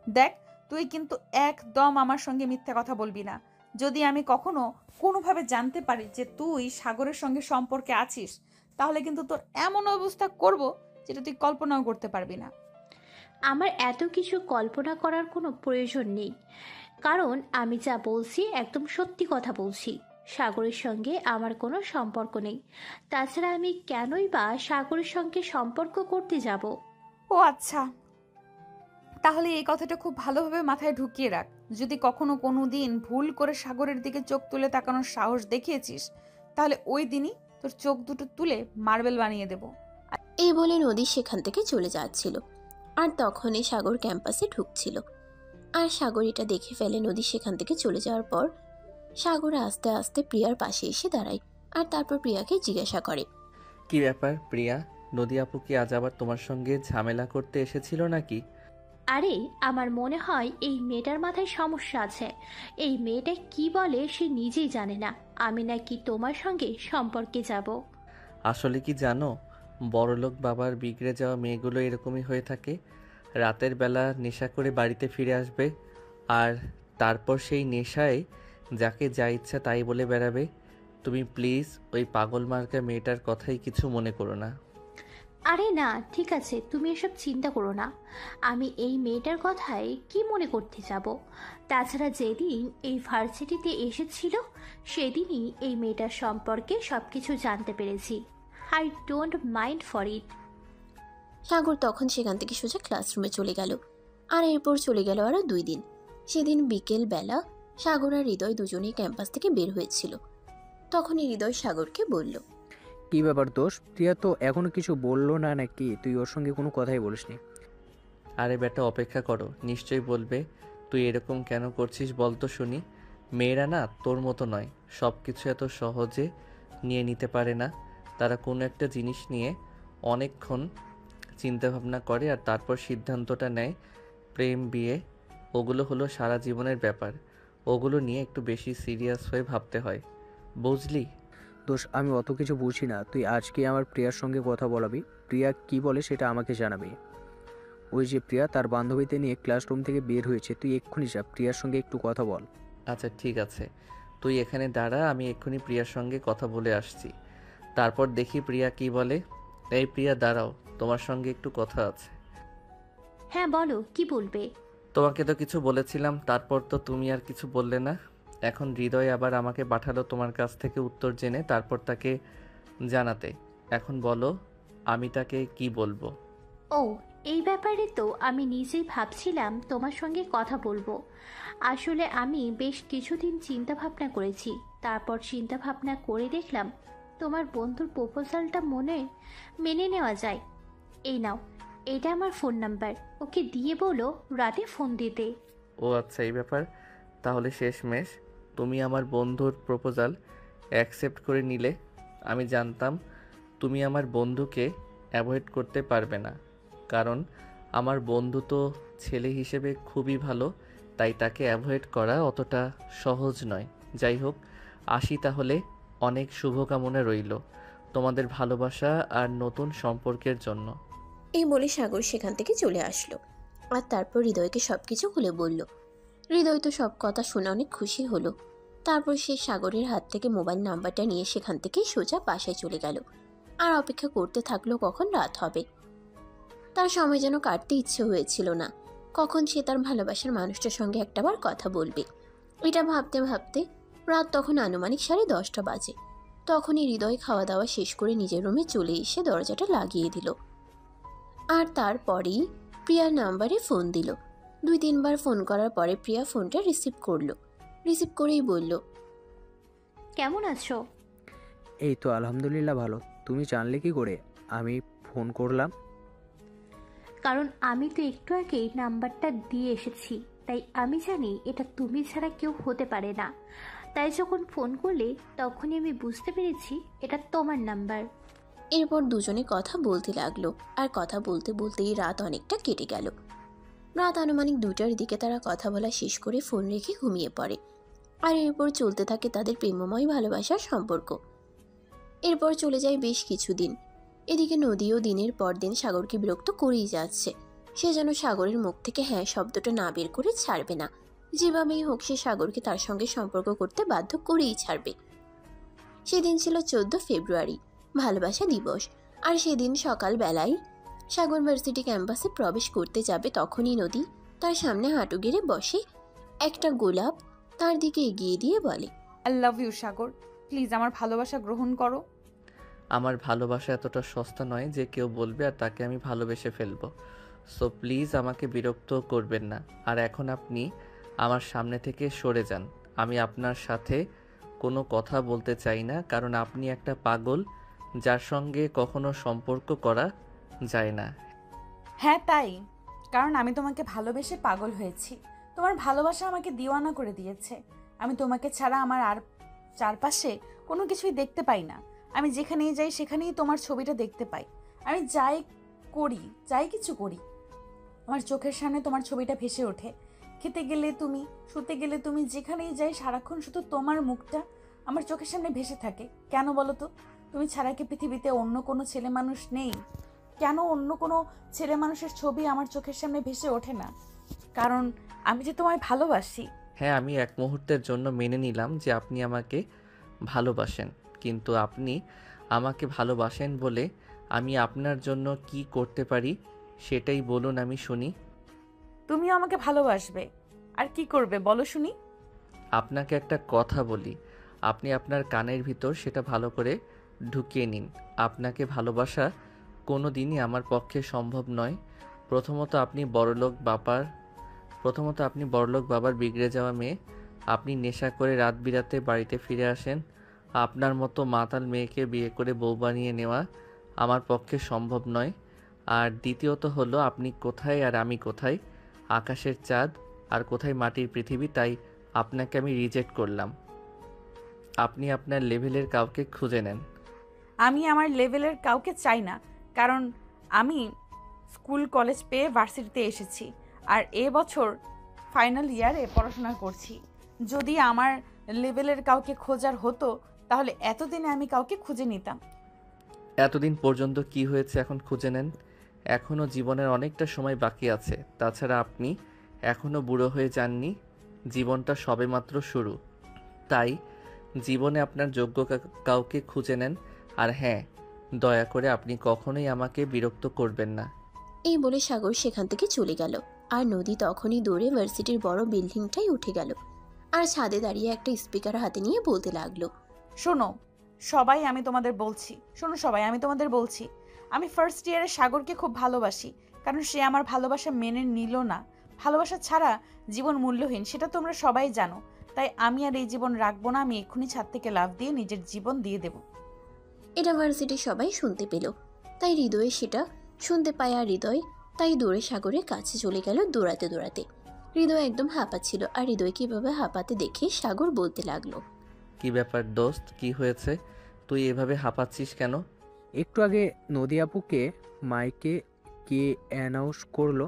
[SPEAKER 1] দেখ, তুই কিন্তু একদম আমার সঙ্গে মিথ্যা কথা বলবি না। যদি আমি কখনো কোনোভাবে জানতে পারি যে তুই সাগরের সঙ্গে সম্পর্কে আছিস, তাহলে কিন্তু তোর এমন অবস্থা করব যেটা তুই কল্পনাও করতে পারবি না।
[SPEAKER 7] আমার এত কিছু কল্পনা করার কোনো প্রয়োজন নেই, কারণ আমি যা বলছি একদম সত্যি কথা বলছি। সাগরের সঙ্গে আমার কোনো সম্পর্ক নেই। তাছাড়া আমি কেনই বা সাগরের সঙ্গে সম্পর্ক করতে যাব?
[SPEAKER 1] ও আচ্ছা, তাহলে এই কথাটা খুব ভালোভাবে মাথায় ঢুকিয়ে রাখ। যদি কখনো কোনো দিন ভুল করে সাগরের দিকে চোখ তুলে তাকানোর সাহস দেখিয়েছিস, তাহলে ওই দিনই তোর চোখ দুটো তুলে মার্বেল বানিয়ে দেব।
[SPEAKER 3] এই বলে নদী সেখান থেকে চলে যাচ্ছিল, আর তখনই সাগর ক্যাম্পাসে ঢুকছিল। আর সাগর এটা দেখে ফেলে নদী সেখান থেকে চলে যাওয়ার পর। সাগর আস্তে আস্তে প্রিয়ার পাশে এসে দাঁড়ায়, আর তারপর প্রিয়াকে জিজ্ঞাসা করে,
[SPEAKER 2] কি ব্যাপার প্রিয়া, নদী আপু কি আজ আবার তোমার সঙ্গে ঝামেলা করতে এসেছিল নাকি?
[SPEAKER 7] আরে, আমার মনে হয় এই মেয়েটার মাথায় সমস্যা আছে। এই মেয়েটা কি বলে সে নিজেই জানে না। আমি নাকি তোমার সঙ্গে সম্পর্কে যাব।
[SPEAKER 2] আসলে কি জানো, বড়লোক বাবার বিগড়ে যাওয়া মেয়েগুলো এরকমই হয়ে থাকে। রাতের বেলা নেশা করে বাড়িতে ফিরে আসবে, আর তারপর সেই নেশায় যাকে যা ইচ্ছা তাই বলে বেড়াবে। তুমি প্লিজ ওই পাগল মার্কা মেয়েটার কথাই কিছু মনে করো না।
[SPEAKER 7] আরে না, ঠিক আছে, তুমি এসব চিন্তা করো না। আমি এই মেয়েটার কথায় কি মনে করতে যাব? তাছাড়া যেদিন এই ভার্সিটিতে এসেছিল সেদিনই এই মেয়েটার সম্পর্কে সব কিছু জানতে পেরেছি। I don't mind for it.
[SPEAKER 3] Sagar তখন সেখান থেকে সোজা ক্লাসরুমে চলে গেল। আর এরপর চলে গেল আরও 2 দিন। সেদিন বিকেল বেলা সাগর আর হৃদয় দুজনেই ক্যাম্পাস থেকে বের হয়েছিল। তখনই হৃদয় সাগরকে বলল,
[SPEAKER 6] কি ব্যাপার দোষ, প্রিয়া তো এখনো কিছু বললো না নাকি? তুই ওর সঙ্গে কোনো কথাই বলিসনি?
[SPEAKER 2] আরে বেটা, অপেক্ষা করো, নিশ্চয়ই বলবে। তুই এরকম কেন করছিস বল তো শুনি। মেয়েরা না তোর মতো নয়, সব কিছু এত সহজে নিয়ে নিতে পারে না। তারা কোনো একটা জিনিস নিয়ে অনেকক্ষণ চিন্তাভাবনা করে আর তারপর সিদ্ধান্তটা নেয়। প্রেম, বিয়ে, ওগুলো হলো সারা জীবনের ব্যাপার। ওগুলো নিয়ে একটু বেশি সিরিয়াস হয়ে ভাবতে হয়, বুঝলি?
[SPEAKER 6] দোষ, আমি অত কিছু বুঝি না। তুই আজকে আমার প্রিয়ার সঙ্গে কথা বলাবি। প্রিয়া কি বলে সেটা আমাকে জানাবি। ওই যে প্রিয়া তার বান্ধবীতে নিয়ে ক্লাসরুম থেকে বের হয়েছে, তুই এক্ষুনি যা, প্রিয়ার সঙ্গে একটু কথা বল।
[SPEAKER 2] আচ্ছা ঠিক আছে, তুই এখানে দাঁড়া, আমি এক্ষুনি প্রিয়ার সঙ্গে কথা বলে আসছি। তারপর দেখি প্রিয়া কি বলে। এই প্রিয়া দাঁড়াও, তোমার সঙ্গে একটু কথা আছে।
[SPEAKER 7] হ্যাঁ বলো, কি বলবে?
[SPEAKER 2] তোমাকে তো কিছু বলেছিলাম, তারপর তো তুমি আর কিছু বললে না। এখন হৃদয় আবার আমাকে পাঠালো তোমার কাছ থেকে উত্তর জেনে, তারপর তাকে জানাতে। এখন বলো আমি তাকে কি বলবো।
[SPEAKER 7] ও, এই ব্যাপারে তো আমি নিজেই ভাবছিলাম তোমার সঙ্গে কথা বলবো। আসলে আমি বেশ কিছুদিন চিন্তা ভাবনা করেছি, তারপর চিন্তা ভাবনা করে দেখলাম তোমার বন্ধুর প্রপোজালটা মেনে নেওয়া যায়। এই নাও, এটা আমার ফোন নাম্বার, ওকে দিয়ে বলো রাতে ফোন দিতে।
[SPEAKER 2] ও আচ্ছা, এই ব্যাপার। তাহলে শেষমেশ তুমি আমার বন্ধুর প্রপোজাল অ্যাকসেপ্ট করে নিলে। আমি জানতাম তুমি আমার বন্ধুকে অ্যাভয়েড করতে পারবে না, কারণ আমার বন্ধু তো ছেলে হিসেবে খুবই ভালো, তাই তাকে অ্যাভয়েড করা অতটা সহজ নয়। যাই হোক, আসি তাহলে। অনেক শুভকামনা রইল তোমাদের ভালোবাসা আর নতুন সম্পর্কের জন্য।
[SPEAKER 3] এই বলে সাগর সেখান থেকে চলে আসলো। আর তারপর হৃদয়কে সবকিছু খুলে বলল। হৃদয় তো সব কথা শুনে অনেক খুশি হলো। তারপর সে সাগরের হাত থেকে মোবাইল নাম্বারটা নিয়ে সেখান থেকে সোজা বাসায় চলে গেল। আর অপেক্ষা করতে থাকলো কখন রাত হবে। তার সময় যেন কাটতে ইচ্ছে হয়েছিল না, কখন সে তার ভালোবাসার মানুষটার সঙ্গে একটাবার কথা বলবে। এটা ভাবতে ভাবতে রাত তখন আনুমানিক 10:30 বাজে। তখনই হৃদয় খাওয়া দাওয়া শেষ করে নিজের রুমে চলে এসে দরজাটা লাগিয়ে দিল। আর তারপরেই প্রিয়ার নাম্বারে ফোন দিল। 2-3 বার ফোন করার পরে প্রিয়া ফোনটা রিসিভ করলো। রিসিভ করেই বলল,
[SPEAKER 7] কেমন আছো?
[SPEAKER 6] এই তো আলহামদুলিল্লাহ ভালো। তুমি জানলে কি করে আমি ফোন করলাম?
[SPEAKER 7] কারণ আমি তো একটু আগেই নাম্বারটা দিয়ে এসেছি, তাই আমি জানি এটা তুমি ছাড়া কেউ হতে পারে না। তাই যখন ফোন করলে তখনই আমি বুঝতে পেরেছি এটা তোমার নাম্বার।
[SPEAKER 3] এরপর দুজনে কথা বলতে লাগলো। আর কথা বলতে বলতেই রাত অনেকটা কেটে গেল। রাত আনুমানিক 2টার দিকে তারা কথা বলা শেষ করে ফোন রেখে ঘুমিয়ে পড়ে। আর এরপর চলতে থাকে তাদের প্রেমময় ভালোবাসার সম্পর্ক। এরপর চলে যায় বেশ কিছুদিন। এদিকে নদীও দিনের পর দিন সাগরকে বিরক্ত করেই যাচ্ছে। সে যেন সাগরের মুখ থেকে হ্যাঁ শব্দটা না বের করে ছাড়বে না। যেভাবেই হোক সে সাগরকে তার সঙ্গে সম্পর্ক করতে বাধ্য করেই ছাড়বে। সেদিন ছিল 14 ফেব্রুয়ারি, ভালোবাসা দিবস। আর সেদিন সকালবেলায় সাগর ভার্সিটি ক্যাম্পাসে প্রবেশ করতে যাবে, তখনই নদী তার সামনে হাঁটু গেড়ে বসে। একটা গোলাপ তার দিকে এগিয়ে দিয়ে বলে,
[SPEAKER 1] I love you Sagar, please আমার ভালোবাসা গ্রহণ করো।
[SPEAKER 2] আমার ভালোবাসা এতটা সস্তা নয় যে কেউ বলবে আর তাকে আমি ভালোবেসে ফেলবো। সো প্লিজ আমাকে বিরক্ত করবেন না। আর এখন আপনি আমার সামনে থেকে সরে যান। আমি আপনার সাথে কোনো কথা বলতে চাই না, কারণ আপনি একটা পাগল যার সঙ্গে কখনো সম্পর্ক করা যায় না।
[SPEAKER 1] হ্যাঁ তাই, কারণ আমি তোমাকে ভালোবেসে পাগল হয়েছি। তোমার ভালোবাসা আমাকে দিওয়ানা করে দিয়েছে। আমি তোমাকে ছাড়া আমার আর চারপাশে কোনো কিছুই দেখতে পাই না। আমি যেখানেই যাই সেখানেই তোমার ছবিটা দেখতে পাই। আমি যাই কিছু করি, আমার চোখের সামনে তোমার ছবিটা ভেসে ওঠে। খেতে গেলে তুমি, শুতে গেলে তুমি, যেখানেই যাই সারাক্ষণ শুধু তোমার মুখটা আমার চোখের সামনে ভেসে থাকে। কেন বলো তো? তুমি ছাড়া কি পৃথিবীতে অন্য কোনো ছেলে মানুষ নেই? কেন অন্য কোনো ছেলে মানুষের ছবি আমার চোখের সামনে ভেসে ওঠে না? কারণ আমি যে তোমায় ভালোবাসি।
[SPEAKER 2] হ্যাঁ, আমি এক মুহূর্তের জন্য মেনে নিলাম যে আপনি আমাকে ভালোবাসেন, কিন্তু আপনি আমাকে ভালোবাসেন বলে আমি আপনার জন্য কি করতে পারি সেটাই বলুন, আমি শুনি।
[SPEAKER 1] তুমিও আমাকে ভালোবাসবে, আর কি করবে বলো শুনি?
[SPEAKER 2] আপনাকে একটা কথা বলি, আপনি আপনার কানের ভিতর সেটা ভালো করে ঢুকিয়ে নিন। আপনাকে ভালোবাসা কোনো দিনই আমার পক্ষে সম্ভব নয়। প্রথমত আপনি বড়লোক বাবার বিগড়ে যাওয়া মেয়ে। আপনি নেশা করে রাত বিরাতে বাড়িতে ফিরে আসেন। আপনার মতো মাতাল মেয়েকে বিয়ে করে বউ বানিয়ে নেওয়া আমার পক্ষে সম্ভব নয়। আর দ্বিতীয়ত হলো, আপনি কোথায় আর আমি কোথায়, আকাশের চাঁদ আর কোথায় মাটির পৃথিবী। তাই আপনাকে আমি রিজেক্ট করলাম। আপনি আপনার লেভেলের কাউকে খুঁজে নেন।
[SPEAKER 1] আমি আমার লেভেলের কাউকে চাই না, কারণ আমি স্কুল কলেজ পেয়ে ভার্সিটিতে এসেছি আর এবছর ফাইনাল ইয়ারে পড়াশোনা করছি। যদি আমার লেভেলের কাউকে খোঁজার হতো তাহলে এতদিনে আমি কাউকে খুঁজে নিতাম।
[SPEAKER 2] এতদিন পর্যন্ত কি হয়েছে এখন খুঁজে নেন। এখনও জীবনের অনেকটা সময় বাকি আছে। তাছাড়া আপনি এখনও বুড়ো হয়ে যাননি। জীবনটা সবেমাত্র শুরু। তাই জীবনে আপনার যোগ্য কাউকে খুঁজে নেন। আর হ্যাঁ, দয়া করে আপনি কখনোই আমাকে বিরক্ত করবেন না।
[SPEAKER 3] এই বলে সাগর সেখান থেকে চলে গেল। আর নদী তখনই দৌড়ে ভার্সিটির বড় বিল্ডিংটাই উঠে গেল। আর ছাদে দাঁড়িয়ে একটা স্পিকার হাতে নিয়ে বলতে লাগলো,
[SPEAKER 1] শোনো সবাই, আমি তোমাদের বলছি, আমি ফার্স্ট ইয়ারে সাগরকে খুব ভালোবাসি, কারণ সে আমার ভালোবাসা মেনে নিল না। ভালোবাসা ছাড়া জীবন মূল্যহীন, সেটা তোমরা সবাই জানো। তাই আমি আর এই জীবন রাখবো না। আমি এক্ষুনি ছাদ থেকে লাফ দিয়ে নিজের জীবন দিয়ে দেব।
[SPEAKER 3] এটা ভার্সিটির সবাই শুনতে পেল। তাই হৃদয়ে সেটা শুনতে পায়। আর হৃদয় তাই দৌড়ে সাগরের কাছে চলে গেল দৌড়াতে দৌড়াতে। হৃদয় একদম হাঁপাচ্ছিল। আর হৃদয় কিভাবে হাঁপাতে দেখে সাগর বলতে লাগলো,
[SPEAKER 2] কি ব্যাপার দোস্ত, কি হয়েছে? তুই এভাবে হাঁপাচ্ছিস কেন?
[SPEAKER 6] একটু আগে নদী আপুকে মাইকে কে অ্যানাউন্স করলো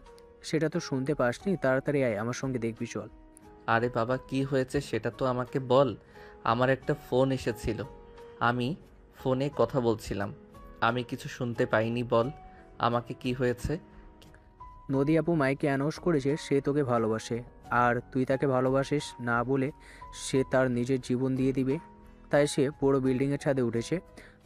[SPEAKER 6] সেটা তো শুনতে পাসনি? তাড়াতাড়ি আয়, আমার সঙ্গে দেখবি চল।
[SPEAKER 2] আরে বাবা, কি হয়েছে সেটা তো আমাকে বল। আমার একটা ফোন এসেছিল, আমি ফোনে কথা বলছিলাম, আমি কিছু শুনতে পাইনি। বল আমাকে কি হয়েছে।
[SPEAKER 6] নদী আপু মাইকে অ্যানাউন্স করেছে সে তোকে ভালোবাসে, আর তুই তাকে ভালোবাসিস না বলে সে তার নিজের জীবন দিয়ে দিবে। তাই সে পুরো বিল্ডিংয়ের ছাদে উঠেছে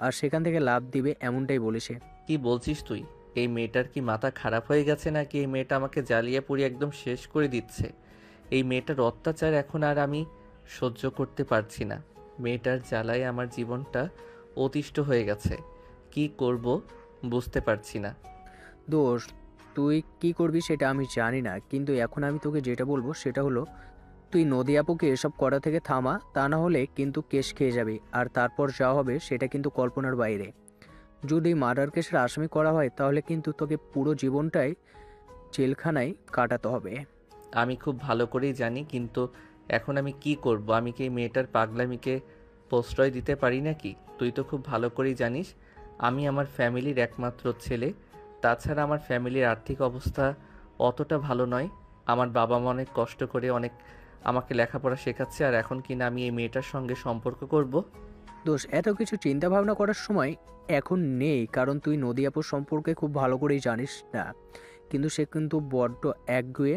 [SPEAKER 6] আর সেখান থেকে লাফ দিবে, এমনটাই বলেছে।
[SPEAKER 2] কি বলছিস তুই? এই মেয়েটার কি মাথা খারাপ হয়ে গেছে নাকি? এই মেয়েটা আমাকে জ্বালিয়ে পুড়িয়ে একদম শেষ করে দিচ্ছে। এই মেয়েটার অত্যাচার এখন আর আমি সহ্য করতে পারছি না। মেয়েটার জ্বালায় আমার জীবনটা অতিষ্ঠ হয়ে গেছে। কি করব বুঝতে পারছি না।
[SPEAKER 6] দোষ, তুই কি করবি সেটা আমি জানি না, কিন্তু এখন আমি তোকে যেটা বলবো সেটা হলো তুই নদী আপুকে এসব করা থেকে থামা, তা না হলে কিন্তু কেস খেয়ে যাবি। আর তারপর যা হবে সেটা কিন্তু কল্পনার বাইরে। যদি মার্ডার কেসের আসামি করা হয় তাহলে কিন্তু তোকে পুরো জীবনটাই জেলখানায় কাটাতে হবে।
[SPEAKER 2] আমি খুব ভালো করেই জানি, কিন্তু এখন আমি কি করব? আমি কি এই মেয়েটার পাগলামিকে প্রশ্রয় দিতে পারি নাকি? তুই তো খুব ভালো করেই জানিস আমি আমার ফ্যামিলির একমাত্র ছেলে। তাছাড়া আমার ফ্যামিলির আর্থিক অবস্থা অতটা ভালো নয়। আমার বাবা মা অনেক কষ্ট করে অনেক আমাকে লেখাপড়া শেখাচ্ছে, আর এখন কিনা আমি এই মেয়েটার সঙ্গে সম্পর্ক করব?
[SPEAKER 6] দোষ, এত কিছু চিন্তা ভাবনা করার সময় এখন নেই, কারণ তুই নদী আপুর সম্পর্কে খুব ভালো করেই জানিস না। কিন্তু সে কিন্তু বড্ড একগুঁয়ে।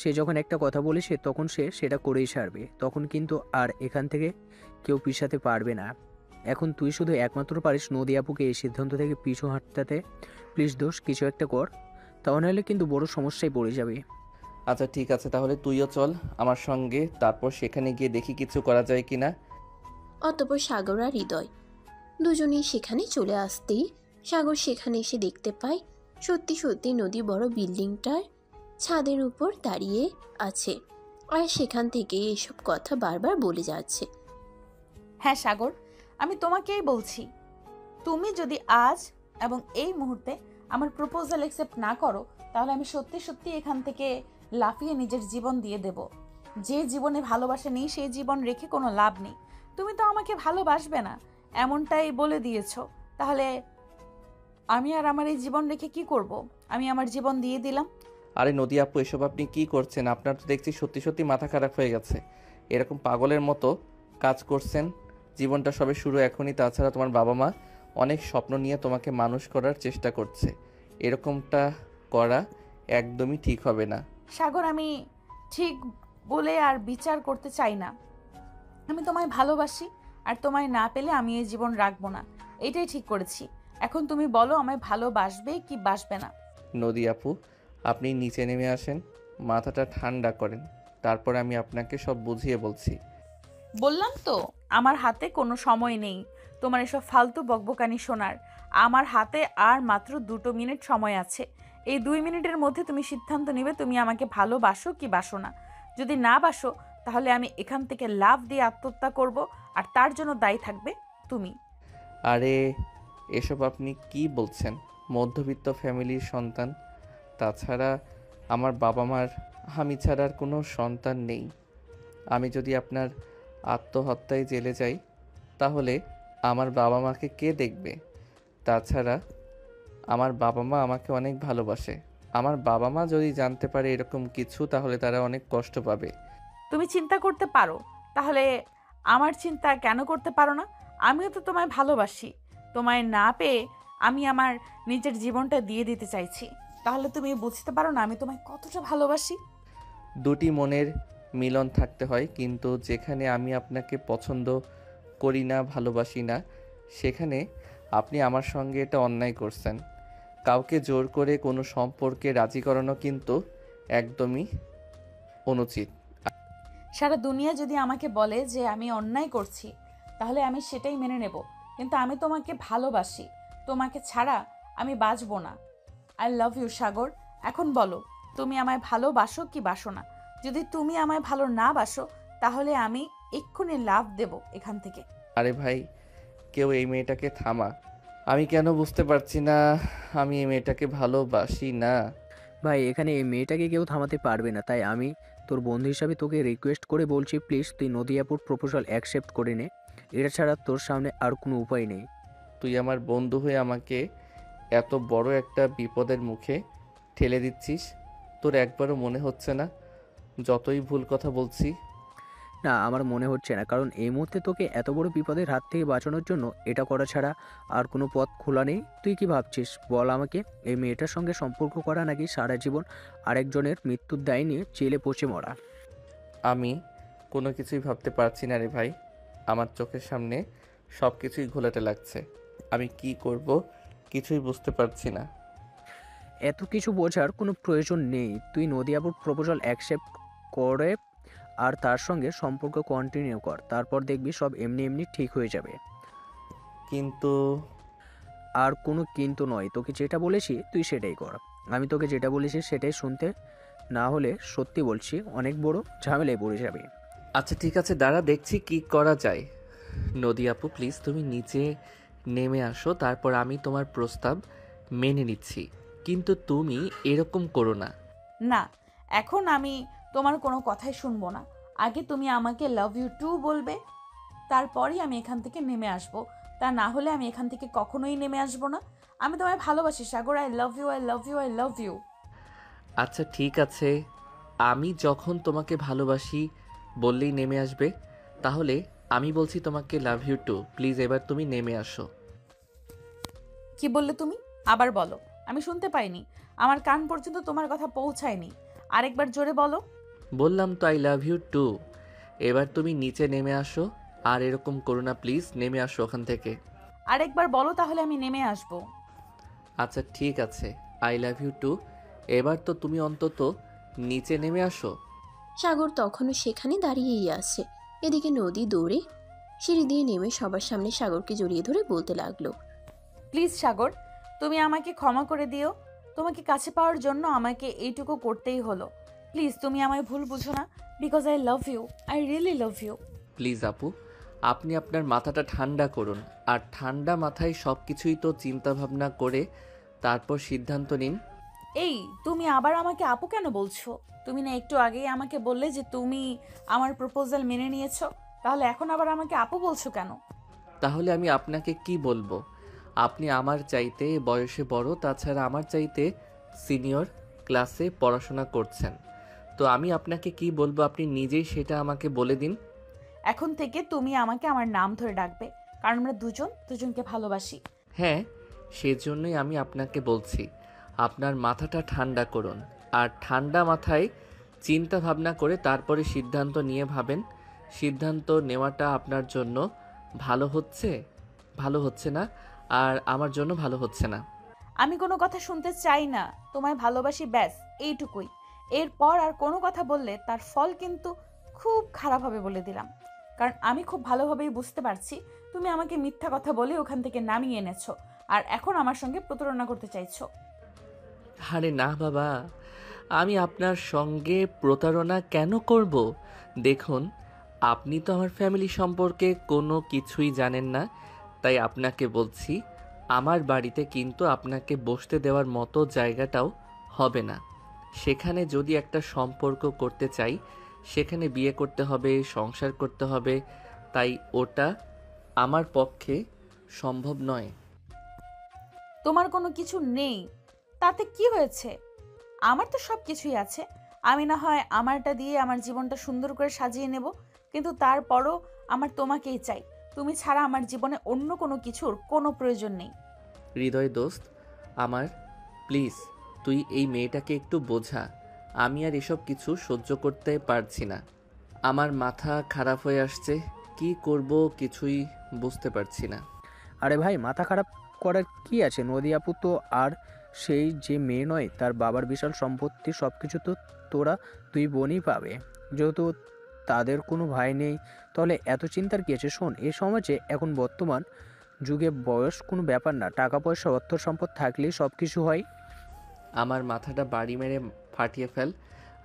[SPEAKER 6] সে যখন একটা কথা বলেছে তখন সে সেটা করেই ছাড়বে, তখন কিন্তু আর এখান থেকে কেউ পিছাতে পারবে না। এখন তুই শুধু একমাত্র পারিস নদী আপুকে এই সিদ্ধান্ত থেকে পিছু হাঁটতে। প্লিজ দোষ, কিছু একটা কর, তা নাহলে কিন্তু বড় সমস্যায় পড়ে যাবে।
[SPEAKER 2] আচ্ছা ঠিক আছে, তাহলে তুইও চল আমার সঙ্গে, তারপর সেখানে গিয়ে দেখি কিছু করা যায় কিনা।
[SPEAKER 3] অতঃপর সাগর আর হৃদয় দুজনেই সেখানে চলে আসতেই সাগর সেখানে এসে দেখতে পায় সত্যি সত্যি নদী বড় বিল্ডিংটার ছাদের উপর দাঁড়িয়ে আছে। আর সেখান থেকে এসব কথা বারবার বলে যাচ্ছে।
[SPEAKER 1] হ্যাঁ সাগর, আমি তোমাকেই বলছি, তুমি যদি আজ এবং এই মুহূর্তে আমার প্রপোজাল অ্যাকসেপ্ট না করো, তাহলে আমি সত্যি সত্যি এখান থেকে লাফিয়ে নিজের জীবন দিয়ে দেব। যে জীবনে ভালোবাসা নেই সেই জীবন রেখে কোনো লাভ নেই। তুমি তো আমাকে ভালোবাসবে না, এমনটাই বলে দিয়েছো। তাহলে আমি আর আমার এই জীবন রেখে কি করব? আমি আমার জীবন দিয়ে দিলাম।
[SPEAKER 2] আরে নদী আপু, এসব আপনি কি করছেন? আপনার তো দেখছি সত্যি সত্যি মাথা খারাপ হয়ে গেছে। এরকম পাগলের মতো কাজ করছেন। জীবনটা সবে শুরু এখনই। তাছাড়া তোমার বাবা মা অনেক স্বপ্ন নিয়ে তোমাকে মানুষ করার চেষ্টা করছে। এরকমটা করা একদমই ঠিক হবে না।
[SPEAKER 1] সাগর, আমি ঠিক বলে আর বিচার করতে চাই না। আমি তোমায় ভালোবাসি, আর তোমায় না পেলে আমি এই জীবন রাখবো না, এটাই ঠিক করেছি। এখন তুমি বলো, আমায় ভালোবাসবে কি বাসবে না?
[SPEAKER 2] নদী আপু, আপনি নিচে নেমে আসেন, মাথাটা ঠান্ডা করেন, তারপর আমি আপনাকে সব বুঝিয়ে বলছি।
[SPEAKER 1] বললাম তো, আমার হাতে কোনো সময় নেই তোমার এসব ফালতু বকবকানি শোনার। আমার হাতে আর মাত্র 2 মিনিট সময় আছে। এই 2 মিনিটের মধ্যে তুমি সিদ্ধান্ত নিবে তুমি আমাকে ভালোবাসো কি বাসো না। যদি না বাসো, তাহলে আমি এখান থেকে লাফ দিয়ে আত্মহত্যা করব, আর তার জন্য দায়ী থাকবে তুমি।
[SPEAKER 2] আরে এসব আপনি কি বলছেন? মধ্যবিত্ত ফ্যামিলির সন্তান। তাছাড়া আমার বাবা মার আমি ছাড়া আর কোনো সন্তান নেই। আমি যদি আপনার আত্মহত্যায় জেলে যাই, তাহলে আমার বাবা মাকে কে দেখবে? তাছাড়া আমার বাবা মা আমাকে অনেক ভালোবাসে। আমার বাবা মা যদি জানতে পারে এরকম কিছু, তাহলে তারা অনেক কষ্ট পাবে।
[SPEAKER 1] তুমি চিন্তা করতে পারো, তাহলে আমার চিন্তা কেন করতে পারো না? আমিও তো তোমায় ভালোবাসি। তোমায় না পেয়ে আমি আমার নিজের জীবনটা দিয়ে দিতে চাইছি। তাহলে তুমি বুঝতে পারো না আমি তোমায় কতটা ভালোবাসি?
[SPEAKER 2] দুটি মনের মিলন থাকতে হয়, কিন্তু যেখানে আমি আপনাকে পছন্দ করি না, ভালোবাসি না, সেখানে আপনি আমার সঙ্গে এটা অন্যায় করছেন। কাউকে জোর করে কোনো সম্পর্কে রাজি করানো কিন্তু একদমই অনুচিত।
[SPEAKER 1] সারা দুনিয়া যদি আমাকে বলে যে আমি অন্যায় করছি, তাহলে আমি সেটাই মেনে নেব। কিন্তু আমি তোমাকে ভালোবাসি। তোমাকে ছাড়া আমি বাঁচবো না। আই লাভ ইউ সাগর। এখন বলো, তুমি আমায় ভালোবাসো কি বাসো না? যদি তুমি আমায় ভালো না বাসো, তাহলে আমি এক্ষুনি লাভ দেব এখান থেকে।
[SPEAKER 2] আরে ভাই, কেউ এই মেয়েটাকে থামা। আমি কেন বুঝতে পারছি না আমি এই মেয়েটাকে ভালোবাসি না।
[SPEAKER 6] ভাই এখানে এই মেয়েটাকে কেউ থামাতে পারবে না, তাই আমি তোর বন্ধু হিসাবে তোকে রিকোয়েস্ট করে বলছি, প্লিজ তুই নদিয়াপুর প্রপোজাল অ্যাকসেপ্ট করে নে। এটা ছাড়া তোর সামনে আর কোনো উপায় নেই।
[SPEAKER 2] তুই আমার বন্ধু হয়ে আমাকে এত বড় একটা বিপদের মুখে ঠেলে দিচ্ছিস। তোর একবারও মনে হচ্ছে না যতই ভুল কথা বলছি?
[SPEAKER 6] না, আমার মনে হচ্ছে না, কারণ এই মুহূর্তে তোকে এত বড় বিপদের হাত থেকে বাঁচানোর জন্য এটা করা ছাড়া আর কোনো পথ খোলা নেই। তুই কি ভাবছিস বল আমাকে? এই মেয়েটার সঙ্গে সম্পর্ক করা নাকি সারা জীবন আরেকজনের মৃত্যুর দায় নিয়ে জেলে পচে মরা?
[SPEAKER 2] আমি কোনো কিছুই ভাবতে পারছি না রে ভাই। আমার চোখের সামনে সব কিছুই ঘোলাটে লাগছে। আমি কি করব কিছুই বুঝতে পারছি না।
[SPEAKER 6] এত কিছু বোঝার কোনো প্রয়োজন নেই। তুই নদিয়াপুর প্রপোজাল অ্যাকসেপ্ট করে আর তার সঙ্গে সম্পর্ক কন্টিনিউ কর, তারপর দেখবি সব এমনি এমনি ঠিক হয়ে যাবে।
[SPEAKER 2] কিন্তু
[SPEAKER 6] আর কোনো কিন্তু নয়, তোকে যেটা বলেছি তুই সেটাই কর। আমি তোকে যেটা বলেছি সেটাই শুনতে, না হলে সত্যি বলছি অনেক বড় ঝামেলায় পড়ে যাবে।
[SPEAKER 2] আচ্ছা ঠিক আছে, দাঁড়া দেখছি কি করা যায়। নদী আপু প্লিজ তুমি নিচে নেমে আসো, তারপর আমি তোমার প্রস্তাব মেনে নিচ্ছি। কিন্তু তুমি এরকম করো না।
[SPEAKER 1] না, এখন আমি তোমার কোনো কথাই শুনবো না। আগে তুমি আমাকে লাভ ইউ টু বলবে, তারপরই আমি এখান থেকে নেমে আসব। তা না হলে আমি এখান থেকে কখনোই নেমে আসবো না। আমি তোমায় ভালোবাসি Sagar. I love you, I love you, I love you.
[SPEAKER 2] আচ্ছা ঠিক আছে, আমি যখন তোমাকে ভালোবাসি বললেই নেমে আসবে, তাহলে আমি বলছি তোমাকে লাভ ইউ টু। প্লিজ এবার তুমি নেমে আসো।
[SPEAKER 1] কি বললে তুমি? আবার বলো, আমি শুনতে পাইনি। আমার কান পর্যন্ত তোমার কথা পৌঁছায়নি। আরেকবার জোরে বলো।
[SPEAKER 2] বললাম তো আই লাভ ইউ টু। এবার তুমি নিচে নেমে আসো, আর এরকম করো না প্লিজ। নেমে আসো ওখান থেকে।
[SPEAKER 1] আরেকবার বলো, তাহলে আমি নেমে আসবো।
[SPEAKER 2] আচ্ছা ঠিক আছে, আই লাভ ইউ টু। এবার তো তুমি অন্তত নিচে নেমে আসো।
[SPEAKER 3] সাগর তখনও সেখানে দাঁড়িয়েই আছে। এদিকে নদী দৌড়ে সিঁড়ি দিয়ে নেমে সবার সামনে সাগরকে জড়িয়ে ধরে বলতে লাগলো,
[SPEAKER 1] প্লিজ সাগর, তুমি আমাকে ক্ষমা করে দিও। তোমাকে কাছে পাওয়ার জন্য আমাকে এইটুকু করতেই হলো। প্লিজ তুমি আমায় ভুল বুঝো না। Because I love you, I really love you.
[SPEAKER 2] Please আপু, আপনি আপনার মাথাটা ঠান্ডা করুন, আর ঠান্ডা মাথায় সব কিছুই তো চিন্তা ভাবনা করে তারপর সিদ্ধান্ত নিন।
[SPEAKER 1] এই তুমি আবার আমাকে আপু কেন বলছো? তুমি না একটু আগেই আমাকে বললে যে তুমি আমার প্রপোজাল মেনে নিয়েছো, তাহলে এখন আবার আমাকে আপু বলছো কেন?
[SPEAKER 2] তাহলে আমি আপনাকে কি বলবো? আপনি আমার চাইতে বয়সে বড়, তাছাড়া আমার চাইতে সিনিয়র ক্লাসে পড়াশোনা করছেন। তো আমি আপনাকে কি বলবো আপনি নিজেই সেটা আমাকে বলে দিন।
[SPEAKER 1] এখন থেকে তুমি আমাকে আমার নাম ধরে ডাকবে, কারণ আমরা দুজন দুজনকে ভালোবাসি।
[SPEAKER 2] হ্যাঁ, সেজন্যই আমি আপনাকে বলছি আপনার মাথাটা ঠান্ডা করুন, আর ঠান্ডা মাথায় চিন্তা ভাবনা করে তারপরে সিদ্ধান্ত নিয়ে ভাবেন সিদ্ধান্ত নেওয়াটা আপনার জন্য ভালো হচ্ছে, ভালো হচ্ছে না, আর আমার জন্য ভালো হচ্ছে না।
[SPEAKER 1] আমি কোনো কথা শুনতে চাই না। তোমায় ভালোবাসি, ব্যাস এইটুকুই। এরপর আর কোনো কথা বললে তার ফল কিন্তু খুব খারাপ হবে বলে দিলাম। কারণ আমি খুব ভালোভাবেই বুঝতে পারছি তুমি আমাকে মিথ্যা কথা বলে ওখান থেকে নামিয়ে এনেছো, আর এখন আমার সঙ্গে প্রতারণা করতে চাইছো।
[SPEAKER 2] আরে না বাবা, আমি আপনার সঙ্গে প্রতারণা কেন করব? দেখুন, আপনি তো আমার ফ্যামিলি সম্পর্কে কোনো কিছুই জানেন না, তাই আপনাকে বলছি আমার বাড়িতে কিন্তু আপনাকে বসতে দেওয়ার মতো জায়গাটাও হবে না। সেখানে যদি একটা সম্পর্ক করতে চাই, সেখানে বিয়ে করতে হবে, সংসার করতে হবে, তাই ওটা আমার পক্ষে সম্ভব নয়।
[SPEAKER 1] তোমার কোনো কিছু নেই, তাতে কি হয়েছে? আমার তো সব কিছুই আছে। আমি না হয় আমারটা দিয়ে আমার জীবনটা সুন্দর করে সাজিয়ে নেব, কিন্তু তারপরও আমার তোমাকেই চাই। তুমি ছাড়া আমার জীবনে অন্য কোনো কিছুর কোনো প্রয়োজন নেই।
[SPEAKER 2] হৃদয় দোস্ত আমার, প্লিজ তুই এই মেয়েটাকে একটু বোঝা। আমি আর এসব কিছু সহ্য করতে পারছি না। আমার মাথা খারাপ হয়ে আসছে, কি করব কিছুই বুঝতে পারছি না।
[SPEAKER 6] আরে ভাই, মাথা খারাপ করার কি আছে? নদী আপু তো আর সেই যে মেয়ে নয়, তার বাবার বিশাল সম্পত্তি, সব কিছু তো তোরা দুই বোনই পাবে। যেহেতু তাদের কোনো ভাই নেই, তাহলে এত চিন্তার কি আছে? শোন, এই সমাজে এখন বর্তমান যুগে বয়স কোনো ব্যাপার না, টাকা পয়সা অর্থ সম্পদ থাকলেই সব কিছু হয়।
[SPEAKER 2] আমার মাথাটা বাড়ি মেরে ফাটিয়ে ফেল,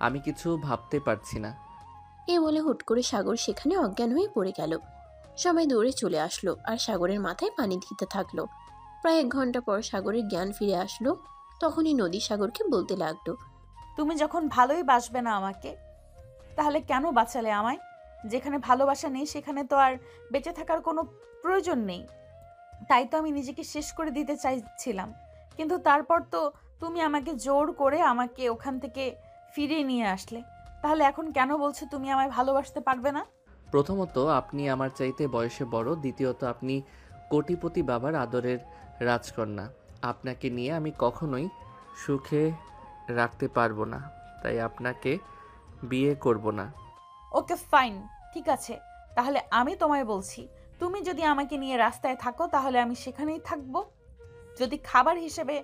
[SPEAKER 2] আমি কিছু ভাবতে পারছি না।
[SPEAKER 3] এই বলে হুট করে সাগর সেখানে অজ্ঞান হয়ে পড়ে গেল। সবাই দৌড়ে চলে আসলো আর সাগরের মাথায় পানি দিতে থাকলো। প্রায় 1 ঘন্টা পর সাগরের জ্ঞান ফিরে আসলো। তখনই নদী সাগরকে বলতে লাগলো,
[SPEAKER 1] তুমি যখন ভালোই বাসবে না আমাকে, তাহলে কেন বাঁচালে আমায়? যেখানে ভালোবাসা নেই সেখানে তো আর বেঁচে থাকার কোনো প্রয়োজন নেই। তাই তো আমি নিজেকে শেষ করে দিতে চাইছিলাম, কিন্তু তারপর তো তুমি আমাকে জোর করে আমাকে ওখান থেকে ফিরিয়ে নিয়ে আসলে। তাহলে এখন কেন বলছো তুমি আমায় ভালোবাসতে পারবে না?
[SPEAKER 2] প্রথমত আপনি আমার চাইতে বয়সে বড়, দ্বিতীয়ত আপনি কোটিপতি বাবার আদরের রাজকন্যা। আপনাকে নিয়ে আমি কখনোই সুখে রাখতে পারবো না, তাই আপনাকে বিয়ে করব না।
[SPEAKER 1] ওকে ফাইন, ঠিক আছে। তাহলে আমি তোমায় বলছি, তুমি যদি আমাকে নিয়ে রাস্তায় থাকো তাহলে আমি সেখানেই থাকবো। যদি খাবার হিসেবে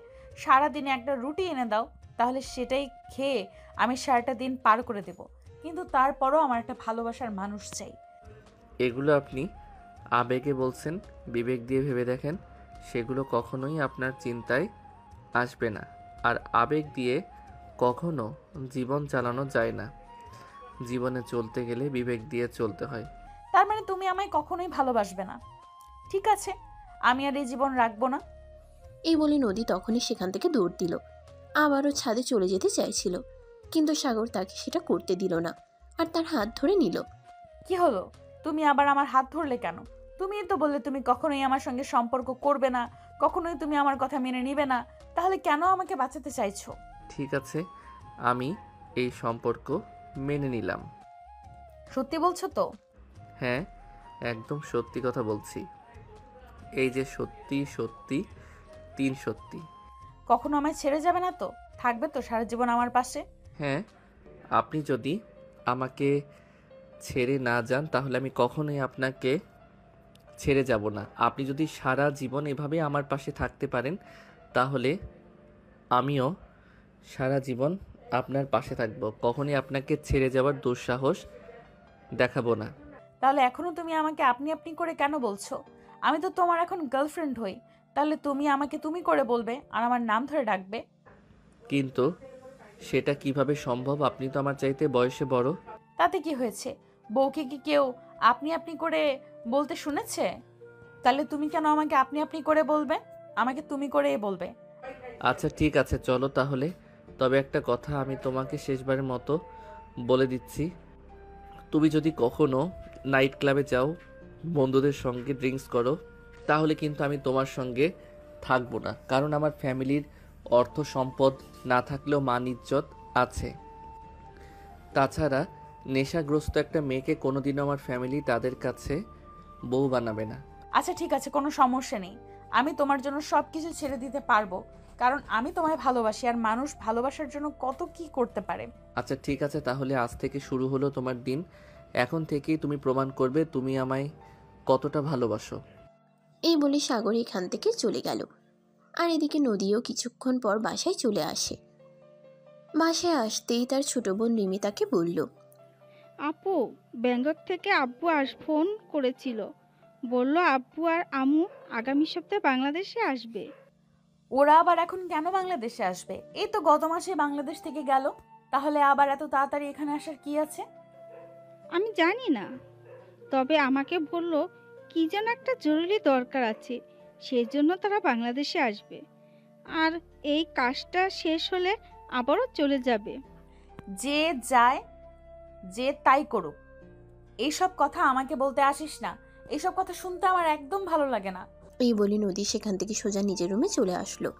[SPEAKER 1] সারাদিনে একটা রুটি এনে দাও তাহলে সেটাই খেয়ে আমি সারাটা দিন পার করে দেব, কিন্তু তারপরও আমার একটা ভালোবাসার মানুষ চাই।
[SPEAKER 2] এগুলো আপনি আবেগে বলছেন, বিবেক দিয়ে ভেবে দেখেন, সেগুলো কখনোই আপনার চিন্তায় আসবে না। আর আবেগ দিয়ে কখনো জীবন চালানো যায় না। জীবনে চলতে গেলে বিবেক দিয়ে চলতে হয়।
[SPEAKER 1] তার মানে তুমি আমায় কখনোই ভালোবাসবে না? ঠিক আছে, আমি আর এই জীবন রাখবো না।
[SPEAKER 3] এই বলে নদী তখনই সেখান থেকে দৌড় দিল। আবারও ছাদে চলে যেতে চাইছিল, কিন্তু সাগর তাকে সেটা করতে দিল না আর তার হাত ধরে নিল।
[SPEAKER 1] কি হলো? তুমি আবার আমার হাত ধরলে কেন? তুমিই তো বললে তুমি কখনোই আমার সঙ্গে সম্পর্ক করবে না, কখনোই তুমি আমার কথা মেনে নিবে না। তাহলে কেন আমাকে বাঁচাতে চাইছো?
[SPEAKER 2] ঠিক আছে, আমি এই সম্পর্ক মেনে নিলাম।
[SPEAKER 1] সত্যি বলছো তো?
[SPEAKER 2] হ্যাঁ, একদম সত্যি কথা বলছি। এই যে সত্যি সত্যি 3 সত্যি।
[SPEAKER 1] কখনো আমায় ছেড়ে যাবে না তো? থাকবে তো সারা জীবন আমার পাশে?
[SPEAKER 2] হ্যাঁ, আপনি যদি আমাকে ছেড়ে না যান তাহলে আমি কখনোই আপনাকে ছেড়ে যাব না। আপনি যদি সারা জীবন এভাবে আমার পাশে থাকতে পারেন তাহলে আমিও সারা জীবন আপনার পাশে থাকব। কখনোই আপনাকে ছেড়ে যাওয়ার দুঃসাহস দেখাবো না।
[SPEAKER 1] তাহলে এখনো তুমি আমাকে আপনি আপনি করে কেন বলছো? আমি তো তোমার এখন গার্লফ্রেন্ড হই, তাহলে তুমি আমাকে তুমি করে বলবে আর আমার নাম ধরে ডাকবে।
[SPEAKER 2] কিন্তু সেটা কিভাবে সম্ভব? আপনি তো আমার চাইতে বয়সে বড়।
[SPEAKER 1] তাতে কি হয়েছে? বউকে কি কেউ আপনি আপনি করে বলতে শুনেছে? তাহলে তুমি কেন আমাকে আপনি আপনি করে বলবে? আমাকে তুমি করেই বলবে।
[SPEAKER 2] আচ্ছা ঠিক আছে, চলো তাহলে। তবে একটা কথা আমি তোমাকে শেষবারের মতো বলে দিচ্ছি, তুমি যদি কখনো নাইট ক্লাবে যাও, বন্ধুদের সঙ্গে ড্রিঙ্কস করো, তাহলে কিন্তু আমি তোমার সঙ্গে থাকবো না। কারণ আমার ফ্যামিলির অর্থ সম্পদ না থাকলেও মান ইজ্জত আছে। তাছাড়া নেশাগ্রস্ত একটা মেয়েকে কোনোদিনও আমার ফ্যামিলি তাদের কাছে বউ বানাবে না।
[SPEAKER 1] আচ্ছা ঠিক আছে, কোনো সমস্যা নেই। আমি তোমার জন্য সব কিছু ছেড়ে দিতে পারবো, কারণ আমি তোমায় ভালোবাসি, আর মানুষ ভালোবাসার জন্য কত কি করতে পারে।
[SPEAKER 2] আচ্ছা ঠিক আছে, তাহলে আজ থেকে শুরু হলো তোমার দিন। এখন থেকেই তুমি প্রমাণ করবে তুমি আমায় কতটা ভালোবাসো।
[SPEAKER 3] এই বলে সাগর এখান থেকে চলে গেল। আর এদিকে নদীও কিছুক্ষণ পর বাসায় চলে আসে। বাসায় আসতেই তার ছোট বোন রিমি তাকে বলল,
[SPEAKER 4] আপু, ব্যাংকক থেকে আব্বু ফোন করেছিল, বলল আব্বু আর আম্মু আগামী সপ্তাহে বাংলাদেশে আসবে।
[SPEAKER 1] ওরা আবার এখন কেন বাংলাদেশে আসবে? এই তো গত মাসে বাংলাদেশ থেকে গেল, তাহলে আবার এত তাড়াতাড়ি এখানে আসার কি আছে?
[SPEAKER 4] আমি জানি না, তবে আমাকে বলল কি যেন একটা জরুরি দরকার আছে, সেই জন্য তারা বাংলাদেশে আসবে। আর এই কাজটা শেষ হলে আবারও চলে যাবে।
[SPEAKER 1] যে যায় যে তাই করুক, এইসব কথা আমাকে বলতে আসিস না। এইসব কথা শুনতে আমার একদম ভালো লাগে না।
[SPEAKER 3] এই বলে নদী সেখান থেকে সোজা নিজের রুমে চলে আসলো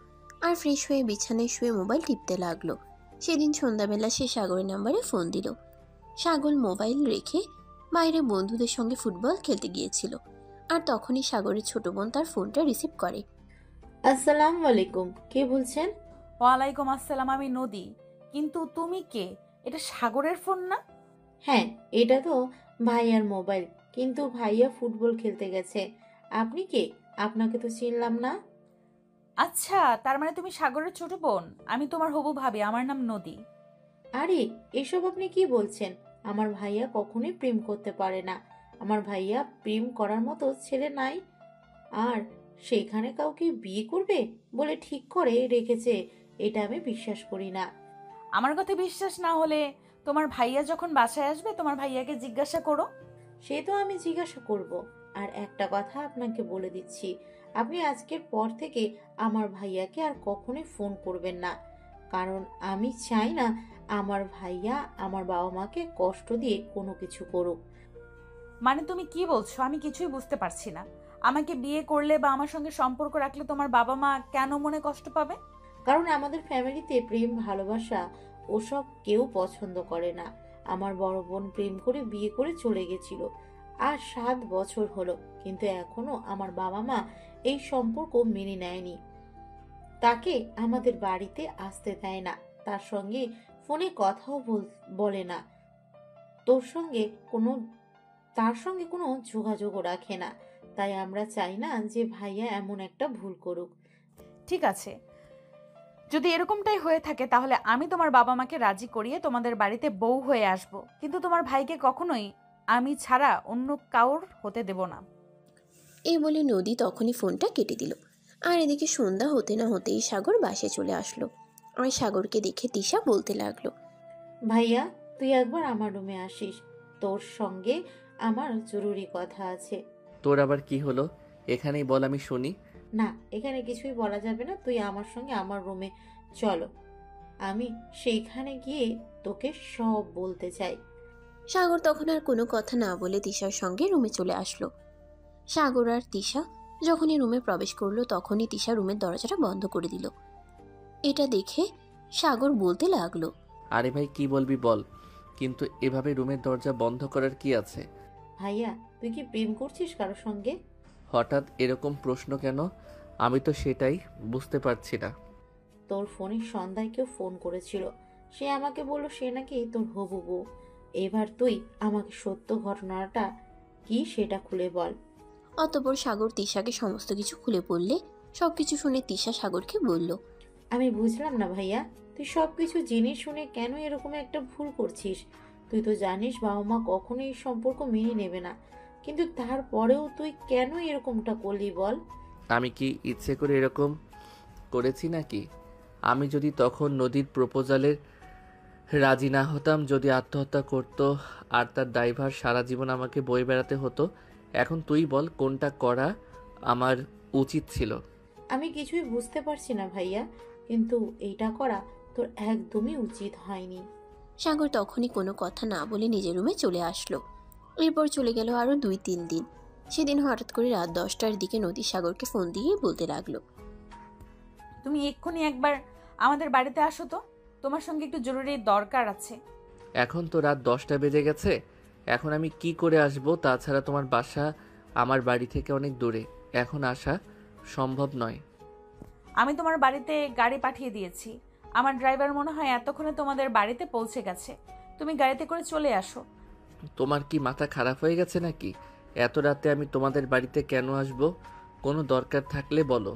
[SPEAKER 3] আর ফ্রেশ হয়ে বিছানায় শুয়ে মোবাইল টিপতে লাগলো। সেদিন সন্ধ্যাবেলা সে সাগরের নাম্বারে ফোন দিল। সাগর মোবাইল রেখে বাইরে বন্ধুদের সঙ্গে ফুটবল খেলতে গিয়েছিল। আর তখনই সাগরের ছোট বোন তার ফোনটা রিসিভ করে।
[SPEAKER 8] আসসালামু আলাইকুম, কে বলছেন?
[SPEAKER 1] ওয়ালাইকুম আসসালাম, আমি নদী। কিন্তু তুমি কে? এটা সাগরের ফোন না?
[SPEAKER 8] হ্যাঁ, এটা তো ভাইয়ার মোবাইল, কিন্তু ভাইয়া ফুটবল খেলতে গেছে। আপনি কে? আপনাকে তো চিনলাম না।
[SPEAKER 1] আচ্ছা, তার মানে তুমি সাগরের ছোট বোন। আমি তোমার হবু ভাবি, আমার নাম নদী।
[SPEAKER 8] আরে, এসব আপনি কি বলছেন? আমার ভাইয়া কখনোই প্রেম করতে পারে না। আমার ভাইয়া প্রেম করার মতো ছেলে নাই। আর সেখানে কাউকে বিয়ে করবে বলে ঠিক করে রেখেছে, এটা আমি বিশ্বাস করি না।
[SPEAKER 1] আমার কথা বিশ্বাস না হলে তোমার ভাইয়া যখন বাসায় আসবে তোমার ভাইয়াকে জিজ্ঞাসা করো।
[SPEAKER 8] সে তো আমি জিজ্ঞাসা করব। আর একটা কথা আপনাকে বলে দিচ্ছি, আপনি আজকের পর থেকে আমার ভাইয়াকে আর কখনোই ফোন করবেন না, কারণ আমি চাই না আমার ভাইয়া আমার বাবা মাকে কষ্ট দিয়ে কোনো কিছু করুক।
[SPEAKER 1] মানে তুমি কি বলছো? আমি কিছুই বুঝতে পারছি না। আমাকে বিয়ে করলে বা আমার সঙ্গে সম্পর্ক রাখলে তোমার বাবা মা কেন মনে কষ্ট পাবে?
[SPEAKER 8] কারণ আমাদের ফ্যামিলিতে প্রেম ভালোবাসা ওসব কেউ পছন্দ করে না। আমার বড় বোন প্রেম করে বিয়ে করে চলে গেছিল, আর 7 বছর হলো, কিন্তু এখনো আমার বাবা মা এই সম্পর্ক মেনে নেয়নি। তাকে আমাদের বাড়িতে আসতে দেয় না, তার সঙ্গে ফোনে কথাও বলে না, তোর সঙ্গে কোনো তার সঙ্গে কোনো যোগাযোগও রাখে না। তাই আমরা চাই না যে ভাইয়া এমন একটা ভুল করুক।
[SPEAKER 1] ঠিক আছে, যদি এরকমটাই হয়ে থাকে তাহলে আমি তোমার বাবা মাকে রাজি করিয়ে তোমাদের বাড়িতে বউ হয়ে আসব, কিন্তু তোমার ভাইকে কখনোই আমি ছাড়া অন্য কাউর হতে দেব না।
[SPEAKER 3] এই বলে নদী তখনই ফোনটা কেটে দিল। আর এদিকে সন্ধ্যা হতে না হতেই সাগর বাসায় চলে আসলো। আর সাগরকে দেখে তিশা বলতে লাগলো,
[SPEAKER 8] ভাইয়া, তুই একবার আমার রুমে আসিস, তোর সঙ্গে আমার জরুরি কথা আছে।
[SPEAKER 2] তোর আবার কি হলো? এখানেই বল, আমি শুনি।
[SPEAKER 8] না, এখানে কিছুই বলা যাবে না, তুই আমার সঙ্গে আমার রুমে চলো, আমি সেইখানে গিয়ে তোকে সব বলতে চাই।
[SPEAKER 3] সাগর তখন আর কোনো কথা না বলে তিশার সঙ্গে রুমে চলে আসলো। সাগর আর তিশা যখনই রুমে প্রবেশ করলো তখনই তিশা রুমের দরজাটা বন্ধ করে দিল। এটা দেখে সাগর বলতে লাগলো,
[SPEAKER 2] আরে ভাই, কি বলবি বল, কিন্তু এভাবে রুমের দরজা বন্ধ করার কি আছে?
[SPEAKER 8] ভাইয়া, তুই কি প্রেম করছিস কারোর সঙ্গে?
[SPEAKER 2] হঠাৎ এরকম প্রশ্ন কেন? আমি তো সেটাই বুঝতে পারছি না।
[SPEAKER 8] তোর ফোনে সন্ধ্যায় কেউ ফোন করেছিল, সে আমাকে বলল সে নাকি তোর হবু বউ। এবার তুই আমাকে সত্য ঘটনাটা কি সেটা খুলে বল।
[SPEAKER 3] অতঃপর সাগর তিশাকে সমস্ত কিছু খুলে বললে সবকিছু শুনে তিশা সাগরকে বলল,
[SPEAKER 8] আমি বুঝলাম না ভাইয়া, তুই সবকিছু জেনে শুনে কেন এরকম একটা ভুল করছিস? তুই তো জানিস বাবা মা কখনো এই সম্পর্ক মেনে নেবে না, কিন্তু তারপরেও তুই কেন এরকমটা করলি বল?
[SPEAKER 2] আমি কি ইচ্ছে করে এরকম করেছি নাকি? আমি যদি তখন নদীর প্রপোজালের রাজি না হতাম, যদি আত্মহত্যা করত আর তার ড্রাইভার সারা জীবন আমাকে বয়ে বেড়াতে হতো, এখন তুই বল কোনটা করা আমার উচিত ছিল?
[SPEAKER 8] আমি কিছুই বুঝতে পারছি না ভাইয়া, কিন্তু এইটা করা তোর একদমই উচিত হয়নি।
[SPEAKER 3] সাগর তখনই কোনো কথা না বলে নিজের রুমে চলে আসলো। এরপর চলে গেল আরো 2-3 দিন। সেদিন হঠাৎ করে রাত 10টার দিকে নদী সাগরকে ফোন দিয়ে বলতে লাগলো,
[SPEAKER 1] তুমি এক্ষুনি একবার আমাদের বাড়িতে আসো তো, তোমার সঙ্গে একটু জরুরি দরকার আছে।
[SPEAKER 2] এখন তো রাত 10টা বেজে গেছে, এখন আমি কি করে আসব? তাছাড়া তোমার বাসা আমার বাড়ি থেকে অনেক দূরে, এখন আসা সম্ভব নয়।
[SPEAKER 1] আমি তোমার বাড়িতে গাড়ি পাঠিয়ে দিয়েছি, আমার ড্রাইভার মনে হয় এতক্ষণে তোমাদের বাড়িতে পৌঁছে গেছে। তুমি গাড়িতে করে চলে আসো।
[SPEAKER 2] তোমার কি মাথা খারাপ হয়ে গেছে নাকি? এত রাতে আমি তোমাদের বাড়িতে কেন আসব? কোনো দরকার থাকলে বলো,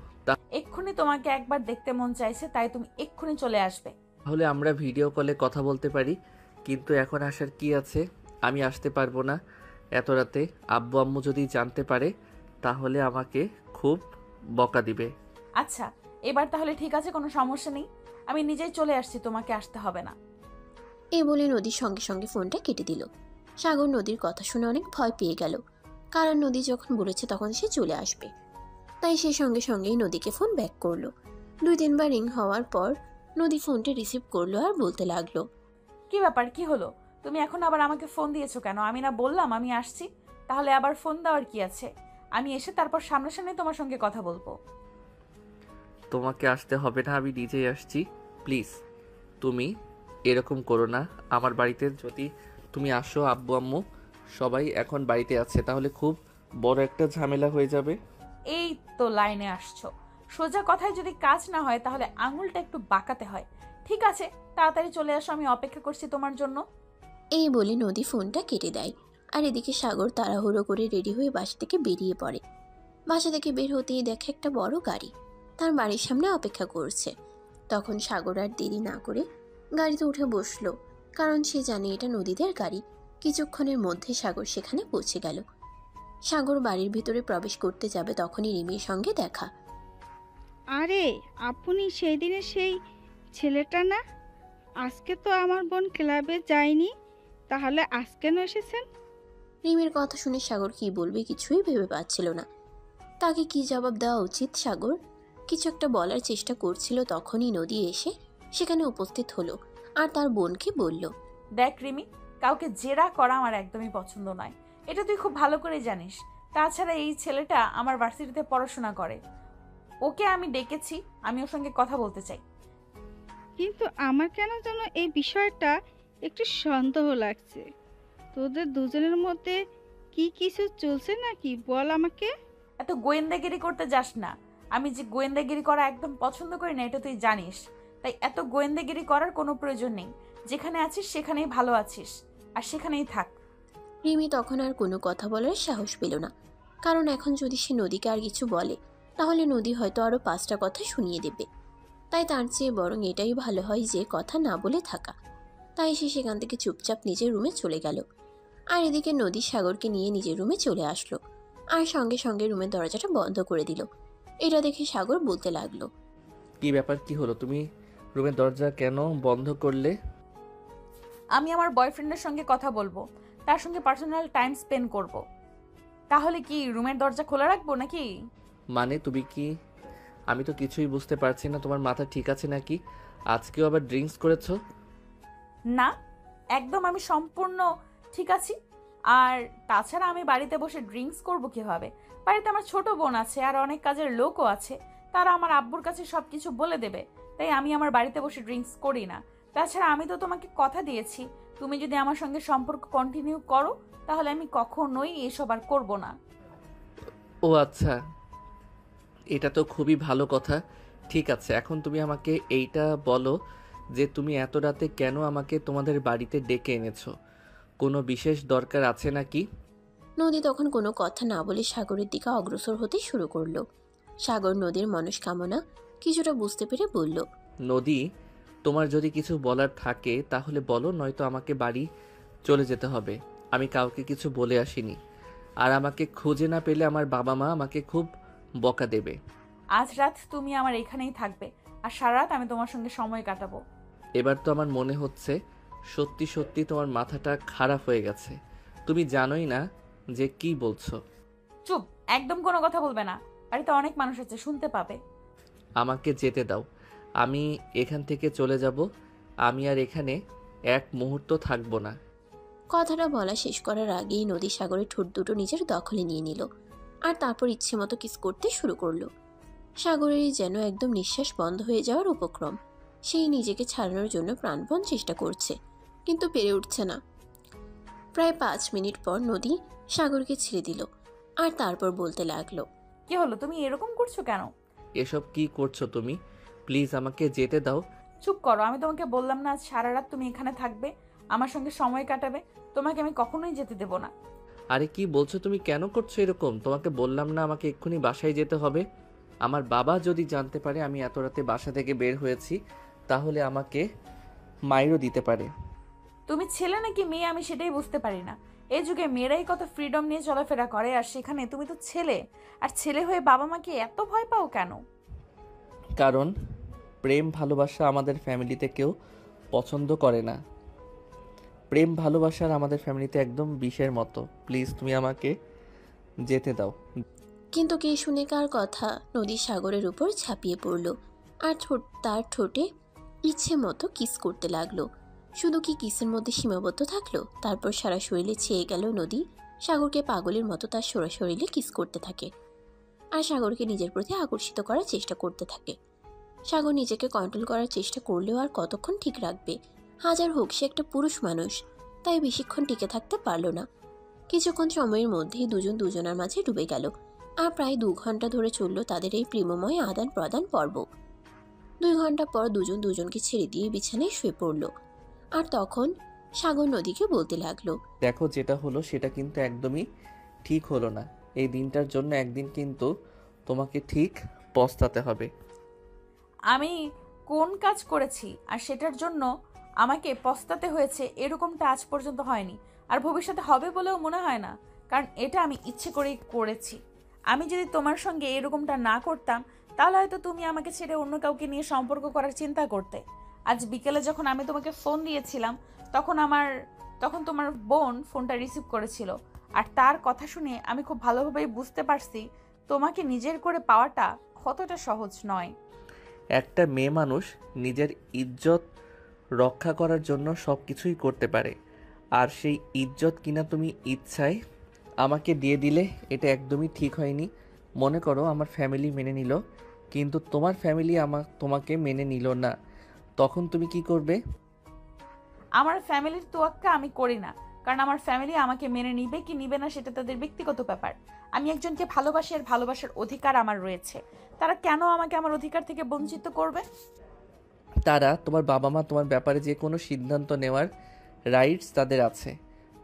[SPEAKER 1] এক্ষুনি তোমাকে একবার দেখতে মন চাইছে, তাই তুমি এক্ষুনি চলে আসবে।
[SPEAKER 2] তাহলে আমরা ভিডিও কলে কথা বলতে পারি, কিন্তু এখন আসার কি আছে? আমি আসতে পারবো না এত রাতে। আব্বু আম্মু যদি জানতে পারে তাহলে আমাকে খুব বকা দিবে।
[SPEAKER 1] আচ্ছা, এবার তাহলে ঠিক আছে, কোনো সমস্যা নেই, আমি নিজেই চলে আসছি, তোমাকে আসতে হবে না।
[SPEAKER 3] এই বলে নদীর সঙ্গে সঙ্গে ফোনটা কেটে দিল। সাগর নদীর কথা শুনে অনেক ভয় পেয়ে গেল, কারণ নদী যখন বলেছে তখন সে চলে আসবে। তাই সে সঙ্গে সঙ্গেই নদীকে ফোন ব্যাক করলো। 2-3 বার রিং হওয়ার পর নদী ফোনটা রিসিভ করলো আর বলতে লাগলো,
[SPEAKER 1] কি ব্যাপার, কি হলো? তুমি এখন আবার আমাকে ফোন দিয়েছো কেন? আমি না বললাম আমি আসছি? তাহলে আবার ফোন দেওয়ার কি আছে? আমি এসে তারপর সামনাসামনি তোমার সঙ্গে কথা বলবো।
[SPEAKER 2] তোমাকে আসতে হবে না, আমি নিজেই আসছি। প্লিজ তুমি এরকম করো না। আমার বাড়িতে যদি তুমি আসো, আব্বু আম্মু সবাই এখন বাড়িতে আছে, তাহলে খুব বড় একটা ঝামেলা হয়ে যাবে।
[SPEAKER 1] এই তো লাইনে আসছো। সোজা কথায় যদি কাজ না হয় তাহলে আঙুলটা একটু বাঁকাতে হয়। ঠিক আছে, তাড়াতাড়ি চলে আসো, আমি অপেক্ষা করছি তোমার জন্য।
[SPEAKER 3] এই বলে নদী ফোনটা কেটে দেয়। আর এদিকে সাগর তাড়াহুড়ো করে রেডি হয়ে বাসা থেকে বেরিয়ে পড়ে। বাসা থেকে বের হতেই দেখে একটা বড় গাড়ি তার বাড়ির সামনে অপেক্ষা করছে। তখন সাগর আর দেরি না করে গাড়িতে উঠে বসলো, কারণ সে জানে এটা নদীদের গাড়ি। কিছুক্ষণের মধ্যে সাগর সেখানে পৌঁছে গেল। সাগর বাড়ির ভিতরে প্রবেশ করতে যাবে তখনই রিমির সঙ্গে দেখা।
[SPEAKER 4] আরে আপনি সেই দিনে সেই ছেলেটা না? আজকে তো আমার বোন ক্লাবে যায়নি, তাহলে আজ কেন এসেছেন?
[SPEAKER 3] রিমির কথা শুনে সাগর কি বলবে কিছুই ভেবে পাচ্ছিল না। তাকে কি জবাব দেওয়া উচিত। সাগর কিছু একটা বলার চেষ্টা করছিল, তখনই নদী এসে সেখানে উপস্থিত হলো আর তার বোনকে বলল,
[SPEAKER 1] দেখ রিমি, কাউকে জেরা করা আমার একদমই পছন্দ নয়, এটা তুই খুব ভালো করে জানিস। তাছাড়া এই ছেলেটা আমার ভার্সিটিতে পড়াশোনা করে, ওকে আমি ডেকেছি, আমি ওর সঙ্গে কথা বলতে চাই।
[SPEAKER 4] কিন্তু আমার কেন যেন এই বিষয়টা একটু সন্দেহ লাগছে। তোদের দুজনের মধ্যে কি কিছু চলছে নাকি? বল আমাকে।
[SPEAKER 1] এত গোয়েন্দাগিরি করতে যাস না। আমি যে গোয়েন্দাগিরি করা একদম পছন্দ করি না এটা তুই জানিস, তাই এত গোয়েন্দাগিরি করার কোনো প্রয়োজন নেই। যেখানে আছিস সেখানেই ভালো আছিস, আর সেখানেই থাক।
[SPEAKER 3] রিমি তখন আর কোনো কথা বলার সাহস পেল না, কারণ এখন যদি সে নদীকে আর কিছু বলে তাহলে নদী হয়তো আরও 5টা কথা শুনিয়ে দেবে। তাই তার চেয়ে বরং এটাই ভালো হয় যে কথা না বলে থাকা। তাই সে সেখান থেকে চুপচাপ নিজের রুমে চলে গেল। আর এদিকে নদী সাগরকে নিয়ে নিজের রুমে চলে আসলো আর সঙ্গে সঙ্গে রুমের দরজাটা বন্ধ করে দিল। এটা দেখে সাগর বলতে লাগলো,
[SPEAKER 2] কি ব্যাপার, কি হলো? তুমি রুমের দরজা কেন বন্ধ করলে?
[SPEAKER 1] আমি আমার বয়ফ্রেন্ডের সঙ্গে কথা বলবো, তার সঙ্গে পার্সোনাল টাইম স্পেন্ড করব। তাহলে কি রুমের দরজা খোলা রাখবো নাকি?
[SPEAKER 2] মানে তুমি কি? আমি তো কিছুই বুঝতে পারছি না। তোমার মাথা ঠিক আছে নাকি? আজকেও আবার ড্রিঙ্কস করেছো?
[SPEAKER 1] না, একদম আমি সম্পূর্ণ ঠিক আছি। আর তাছাড়া আমি বাড়িতে বসে ড্রিঙ্কস করব কিভাবে? বাড়িতে আমার ছোট বোন আছে আর অনেক কাজের লোকও আছে, তারা আমার আব্বুর কাছে সব কিছু বলে দেবে। তাই আমি আমার বাড়িতে বসে ড্রিঙ্কস করি না। তাছাড়া আমি তো তোমাকে কথা দিয়েছি, তুমি যদি আমার সঙ্গে সম্পর্ক কন্টিনিউ করো তাহলে আমি কখনোই এসব আর করব না।
[SPEAKER 2] ও আচ্ছা, এটা তো খুবই ভালো কথা। ঠিক আছে, এখন তুমি আমাকে এইটা বলো যে তুমি এত রাতে কেন আমাকে তোমাদের বাড়িতে ডেকে এনেছো? কোনো বিশেষ দরকার আছে নাকি?
[SPEAKER 3] নদী তখন কোনো কথা না বলে সাগরের দিকে অগ্রসর হতে শুরু করলো। সাগর নদীর মনস্কামনা কিছুটা বুঝতে পেরে বলল,
[SPEAKER 2] নদী, তোমার যদি কিছু বলার থাকে তাহলে বলো, নয়তো আমাকে বাড়ি চলে যেতে হবে। আমি কাউকে কিছু বলে আসিনি, আর আমাকে খুঁজে না পেলে আমার বাবা মা আমাকে খুব বকা দেবে।
[SPEAKER 1] আজ রাত তুমি আমার এখানেই থাকবে, আর সারা রাত আমি তোমার সঙ্গে সময় কাটাবো।
[SPEAKER 2] এবার তো আমার মনে হচ্ছে সত্যি সত্যি তোমার মাথাটা খারাপ হয়ে গেছে। তুমি জানোই না যে কি বলছো।
[SPEAKER 1] চুপ, একদম কোনো কথা বলবে না, বাড়িতে অনেক মানুষ আছে, শুনতে পাবে।
[SPEAKER 2] আমাকে যেতে দাও, আমি এখান থেকে চলে যাব। আমি আর এখানে এক মুহূর্ত থাকবো না।
[SPEAKER 3] কথাটা বলা শেষ করার আগেই নদী সাগরের ঠোঁট দুটো নিজের দখলে নিয়ে নিল আর তারপর ইচ্ছে মতো কিস করতে শুরু করলো। সাগরেরই যেন একদম নিঃশ্বাস বন্ধ হয়ে যাওয়ার উপক্রম। সেই নিজেকে ছাড়ানোর জন্য প্রাণপণ চেষ্টা করছে, কিন্তু পেরে উঠছে না। প্রায় 5 মিনিট পর নদী সাগরকে ছেড়ে দিল আর তারপর বলতে লাগলো,
[SPEAKER 1] কি হলো, তুমি এরকম করছো কেন?
[SPEAKER 2] এসব কি করছো তুমি? প্লিজ আমাকে যেতে দাও।
[SPEAKER 1] চুপ করো, আমি তোমাকে বললাম না আজ সারা রাত তুমি এখানে থাকবে, আমার সঙ্গে সময় কাটাবে। তোমাকে আমি কখনোই যেতে দেব না।
[SPEAKER 2] আরে কি বলছো তুমি? কেন করছো এরকম? তোমাকে বললাম না আমাকে এক্ষুনি বাসায় যেতে হবে? আমার বাবা যদি জানতে পারে আমি এত রাতে বাসা থেকে বের হয়েছি তাহলে আমাকে মাইরও দিতে পারে।
[SPEAKER 1] তুমি ছেলে নাকি মেয়ে আমি সেটাই বুঝতে পারি না। এই যুগে মেয়েরাই কত ফ্রিডম নিয়ে চলাফেরা করে, আর সেখানে তুমি তো ছেলে, আর ছেলে হয়ে বাবা মাকে এত ভয় পাও কেন?
[SPEAKER 2] কারণ প্রেম ভালোবাসা আমাদের ফ্যামিলিতে কেউ পছন্দ করে না। প্রেম ভালোবাসার আমাদের ফ্যামিলিতে একদম বিষের মতো। প্লিজ তুমি আমাকে যেতে দাও।
[SPEAKER 3] কিন্তু কে শুনে কার কথা নদী সাগরের উপর ঝাঁপিয়ে পড়ল আর তার ঠোঁটে ইচ্ছে মতো কিস করতে লাগলো। শুধু কি কিসের মধ্যে সীমাবদ্ধ থাকলো, তারপর সারা শরীরে ছেয়ে গেল নদী সাগরকে পাগলের মতো তার সোরা শরীরে কিস করতে থাকে আর সাগরকে নিজের প্রতি আকর্ষিত করার চেষ্টা করতে থাকে। সাগর নিজেকে কন্ট্রোল করার চেষ্টা করলেও আর কতক্ষণ ঠিক রাখবে? হাজার হোক সে একটা পুরুষ মানুষ, তাই বেশিক্ষণ টিকে থাকতে পারল না। কিছুক্ষণ সময়ের মধ্যেই দুজন দুজনার মাঝে ডুবে গেল। আর প্রায় 2 ঘন্টা ধরে চলল তাদের এই প্রেমময় আদান প্রদান পর্ব। 2 ঘন্টা পর দুজন দুজনকে ছেড়ে দিয়ে বিছানায় শুয়ে পড়ল। আর তখন সাগর নদীকে বলতে লাগলো,
[SPEAKER 2] দেখো, যেটা হলো সেটা কিন্তু একদমই ঠিক হলো না। এই দিনটার জন্য একদিন কিন্তু তোমাকে ঠিক পস্তাতে হবে।
[SPEAKER 1] আমি কোন কাজ করেছি আর সেটার জন্য আমাকে পস্তাতে হয়েছে এরকমটা আজ পর্যন্ত হয়নি, আর ভবিষ্যতে হবে বলেও মনে হয় না, কারণ এটা আমি ইচ্ছে করেই করেছি। আমি যদি তোমার সঙ্গে এরকমটা না করতাম তাহলে হয়তো তুমি আমাকে ছেড়ে অন্য কাউকে নিয়ে সম্পর্ক করার চিন্তা করতে। আজ বিকেলে যখন আমি তোমাকে ফোন দিয়েছিলাম তখন তোমার বোন ফোনটা রিসিভ করেছিল, আর তার কথা শুনে আমি খুব ভালোভাবেই বুঝতে পারছি তোমাকে নিজের করে পাওয়াটা কতটা সহজ নয়।
[SPEAKER 2] একটা মেয়ে মানুষ নিজের ইজ্জত রক্ষা করার জন্য সব কিছুই করতে পারে, আর সেই ইজ্জত কিনা তুমি ইচ্ছায় আমাকে দিয়ে দিলে, এটা একদমই ঠিক হয়নি। মনে করো আমার ফ্যামিলি মেনে নিল, কিন্তু তোমার ফ্যামিলি তোমাকে মেনে নিল না, তখন তুমি কি করবে?
[SPEAKER 1] আমার ফ্যামিলির তোয়াক্কা আমি করি না, কারণ আমার ফ্যামিলি আমাকে মেনে নিবে কি নিবে না সেটা তাদের ব্যক্তিগত ব্যাপার। আমি একজনকে ভালোবাসি আর ভালোবাসার অধিকার আমার রয়েছে। তারা কেন আমাকে আমার অধিকার থেকে বঞ্চিত করবে?
[SPEAKER 2] তারা, তোমার বাবা মা তোমার ব্যাপারে যে কোনো সিদ্ধান্ত নেওয়ার রাইটস তাদের আছে।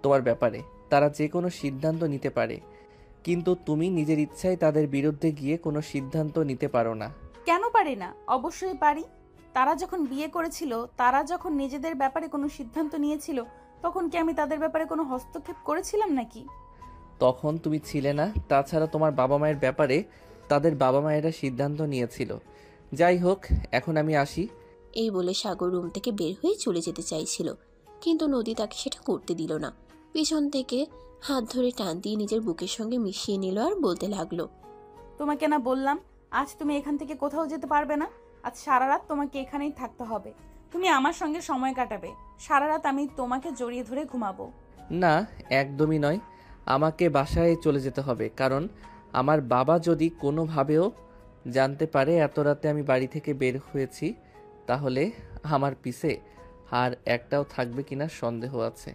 [SPEAKER 2] তোমার ব্যাপারে তারা যে কোনো সিদ্ধান্ত নিতে পারে, কিন্তু তুমি নিজের ইচ্ছায় তাদের বিরুদ্ধে গিয়ে কোনো সিদ্ধান্ত নিতে পারো না।
[SPEAKER 1] কেন পারি না? অবশ্যই পারি। তারা যখন বিয়ে করেছিল, তারা যখন নিজেদের ব্যাপারে কোনো সিদ্ধান্ত নিয়েছিল, তখন কি আমি তাদের ব্যাপারে কোনো হস্তক্ষেপ করেছিলাম নাকি?
[SPEAKER 2] তখন তুমি ছিলে না। তাছাড়া তোমার বাবা মায়ের ব্যাপারে তাদের বাবা মায়েরা সিদ্ধান্ত নিয়েছিল। যাই হোক, এখন আমি আসি।
[SPEAKER 3] এই বলে সাগর রুম থেকে বের হয়ে চলে যেতে চাইছিল, কিন্তু নদী তাকে সেটা করতে দিল না। পিছন থেকে হাত ধরে টান দিয়ে নিজের বুকের সঙ্গে মিশিয়ে নিল আর বলতে লাগলো,
[SPEAKER 1] তোমাকে না বললাম আজ তুমি এখান থেকে কোথাও যেতে পারবে না? আজ সারা রাত তোমাকে এখানেই থাকতে হবে। তুমি আমার সঙ্গে সময় কাটাবে। সারা রাত আমি তোমাকে জড়িয়ে ধরে ঘুমাবো।
[SPEAKER 2] না, একদমই নয়। আমাকে বাসায় চলে যেতে হবে, কারণ আমার বাবা যদি কোনোভাবেও জানতে পারে এত রাতে আমি বাড়ি থেকে বের হয়েছি, তাহলে আমার পিছে আর একটাও থাকবে কিনা সন্দেহ আছে।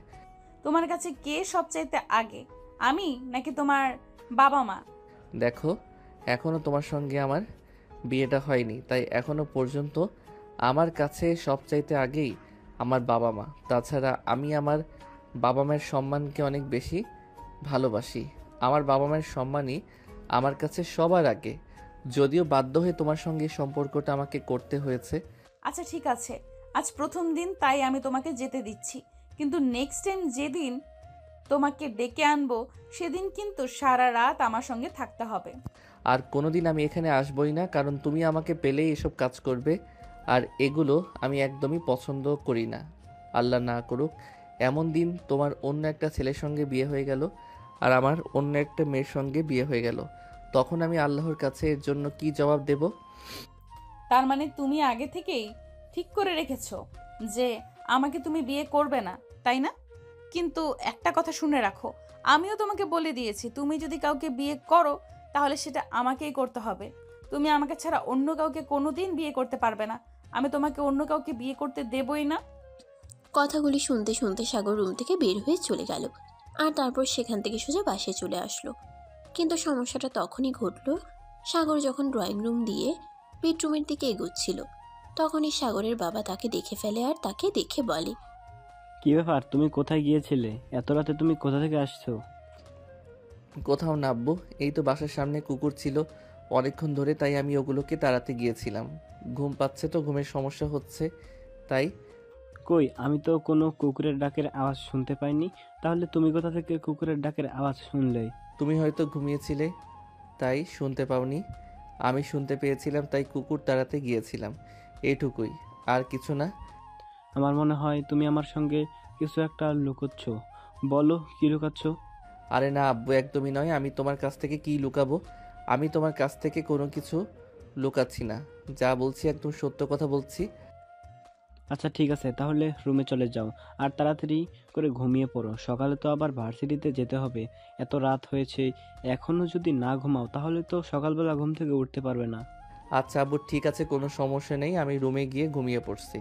[SPEAKER 1] তোমার কাছে কে সবচাইতে আগে, আমি নাকি তোমার বাবা মা?
[SPEAKER 2] দেখো, এখনও তোমার সঙ্গে আমার বিয়েটা হয়নি, তাই এখনও পর্যন্ত আমার কাছে সবচাইতে আগেই আমার বাবা মা। তাছাড়া আমি আমার বাবা মায়ের সম্মানকে অনেক বেশি ভালোবাসি। আমার বাবা মায়ের সম্মানই আমার কাছে সবার আগে, যদিও বাধ্য হয়ে তোমার সঙ্গে এই সম্পর্কটা আমাকে করতে হয়েছে।
[SPEAKER 1] আচ্ছা ঠিক আছে, আজ প্রথম দিন তাই আমি তোমাকে যেতে দিচ্ছি, কিন্তু নেক্সট টাইম যেদিন তোমাকে ডেকে আনবো সেদিন কিন্তু সারা রাত আমার সঙ্গে থাকতে হবে।
[SPEAKER 2] আর কোনোদিন আমি এখানে আসবই না, কারণ তুমি আমাকে পেলেই এসব কাজ করবে, আর এগুলো আমি একদমই পছন্দ করি না। আল্লাহ না করুক এমন দিন তোমার অন্য একটা ছেলের সঙ্গে বিয়ে হয়ে গেল আর আমার অন্য একটা মেয়ের সঙ্গে বিয়ে হয়ে গেল, তখন আমি আল্লাহর কাছে এর জন্য কি জবাব দেব?
[SPEAKER 1] তার মানে তুমি আগে থেকেই ঠিক করে রেখেছো যে আমাকে তুমি বিয়ে করবে না, তাই না? কিন্তু একটা কথা শুনে রাখো, আমিও তোমাকে বলে দিয়েছি তুমি যদি কাউকে বিয়ে করো তাহলে সেটা আমাকেই করতে হবে। তুমি আমাকে ছাড়া অন্য কাউকে কোনোদিন বিয়ে করতে পারবে না। আমি তোমাকে অন্য কাউকে বিয়ে করতে দেবই না।
[SPEAKER 3] কথাগুলি শুনতে শুনতে সাগর রুম থেকে বের হয়ে চলে গেল, আর তারপর সেখান থেকে সোজা বাসায় চলে আসলো। কিন্তু সমস্যাটা তখনই ঘটল সাগর যখন ড্রয়িং রুম দিয়ে বেডরুমের দিকে এগোচ্ছিল। তখনই সাগরের বাবা তাকে দেখে ফেলে আর তাকে দেখে বলে,
[SPEAKER 6] কি ব্যাপার, তুমি কোথায় গিয়েছিলে? এত রাতে তুমি কোথা থেকে আসছো?
[SPEAKER 2] কোথাও নামবো, এই তো বাসার সামনে কুকুর ছিল অনেকক্ষণ ধরে, তাই আমি ওগুলোকে তাড়াতে গিয়েছিলাম। ঘুম পাচ্ছে তো, ঘুমের সমস্যা হচ্ছে তাই।
[SPEAKER 6] কই, আমি তো কোনো কুকুরের ডাকের আওয়াজ শুনতে পাইনি। তাহলে তুমি কোথা থেকে কুকুরের ডাকের আওয়াজ শুনলে?
[SPEAKER 2] তুমি হয়তো ঘুমিয়েছিলে তাই শুনতে পাওনি, আমি শুনতে পেয়েছিলাম তাই কুকুর তাড়াতে গিয়েছিলাম, এইটুকুই, আর কিছু না।
[SPEAKER 6] আমার মনে হয় তুমি আমার সঙ্গে কিছু একটা লুকোচ্ছ। বলো, কি লুকাচ্ছ?
[SPEAKER 2] আরে না আব্বু, একদমই নয়। আমি তোমার কাছ থেকে কি লুকাবো? আমি তোমার কাছ থেকে কোনো কিছু লুকাচ্ছি না, যা বলছি একদম সত্য কথা বলছি।
[SPEAKER 6] আচ্ছা ঠিক আছে, তাহলে রুমে চলে যাও আর তাড়াতাড়ি করে ঘুমিয়ে পড়ো। সকালে তো আবার ভার্সিটিতে যেতে হবে। এত রাত হয়েছে, এখনও যদি না ঘুমাও তাহলে তো সকালবেলা ঘুম থেকে উঠতে পারবে না।
[SPEAKER 2] আচ্ছা আব্বু, ঠিক আছে, কোনো সমস্যা নেই, আমি রুমে গিয়ে ঘুমিয়ে পড়ছি।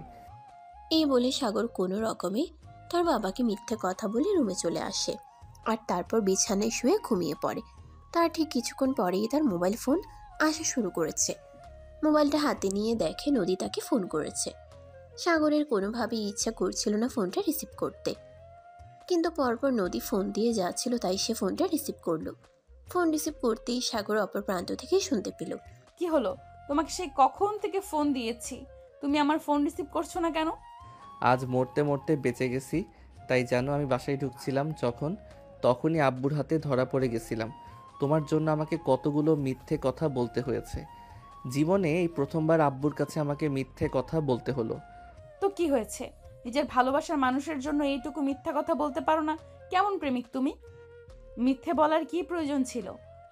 [SPEAKER 3] এই বলে সাগর কোনো রকমে তার বাবাকে মিথ্যে কথা বলে রুমে চলে আসে। আর তারপর বিছানায় শুয়ে ঘুমিয়ে পড়ে। তার ঠিক কিছুক্ষণ পরেই তার মোবাইল ফোন আসা শুরু করেছে। মোবাইলটা হাতে নিয়ে দেখে নদী তাকে ফোন করেছে। সাগরের কোনোভাবেই ইচ্ছা করছিল না ফোনটা রিসিভ করতে, কিন্তু পরপর নদী ফোন দিয়ে যাচ্ছিল, তাই সে ফোনটা রিসিভ করলো। ফোন রিসিভ করতেই সাগর অপর প্রান্ত থেকেই শুনতে পেল।
[SPEAKER 1] কি হলো? তোমাকে সেই কখন থেকে ফোন দিয়েছি, তুমি আমার ফোন রিসিভ করছো না কেন?
[SPEAKER 2] আজ মরতে মরতে বেঁচে গেছি, তাই জানো আমি বাসায় ঢুকছিলাম তখনই আব্বুর হাতে ধরা পড়ে গেছিলাম। তোমার জন্য আমাকে কতগুলো মিথ্যে কথা বলতে হয়েছে। জীবনে এই প্রথমবার আব্বুর কাছে আমাকে মিথ্যে কথা বলতে হলো।
[SPEAKER 1] তো কি হয়েছে? নিজের ভালোবাসার মানুষের জন্য এইটুকু মিথ্যা কথা বলতে পারো না? কেমন প্রেমিক তুমি? মিথ্যে বলার কি প্রয়োজন ছিল?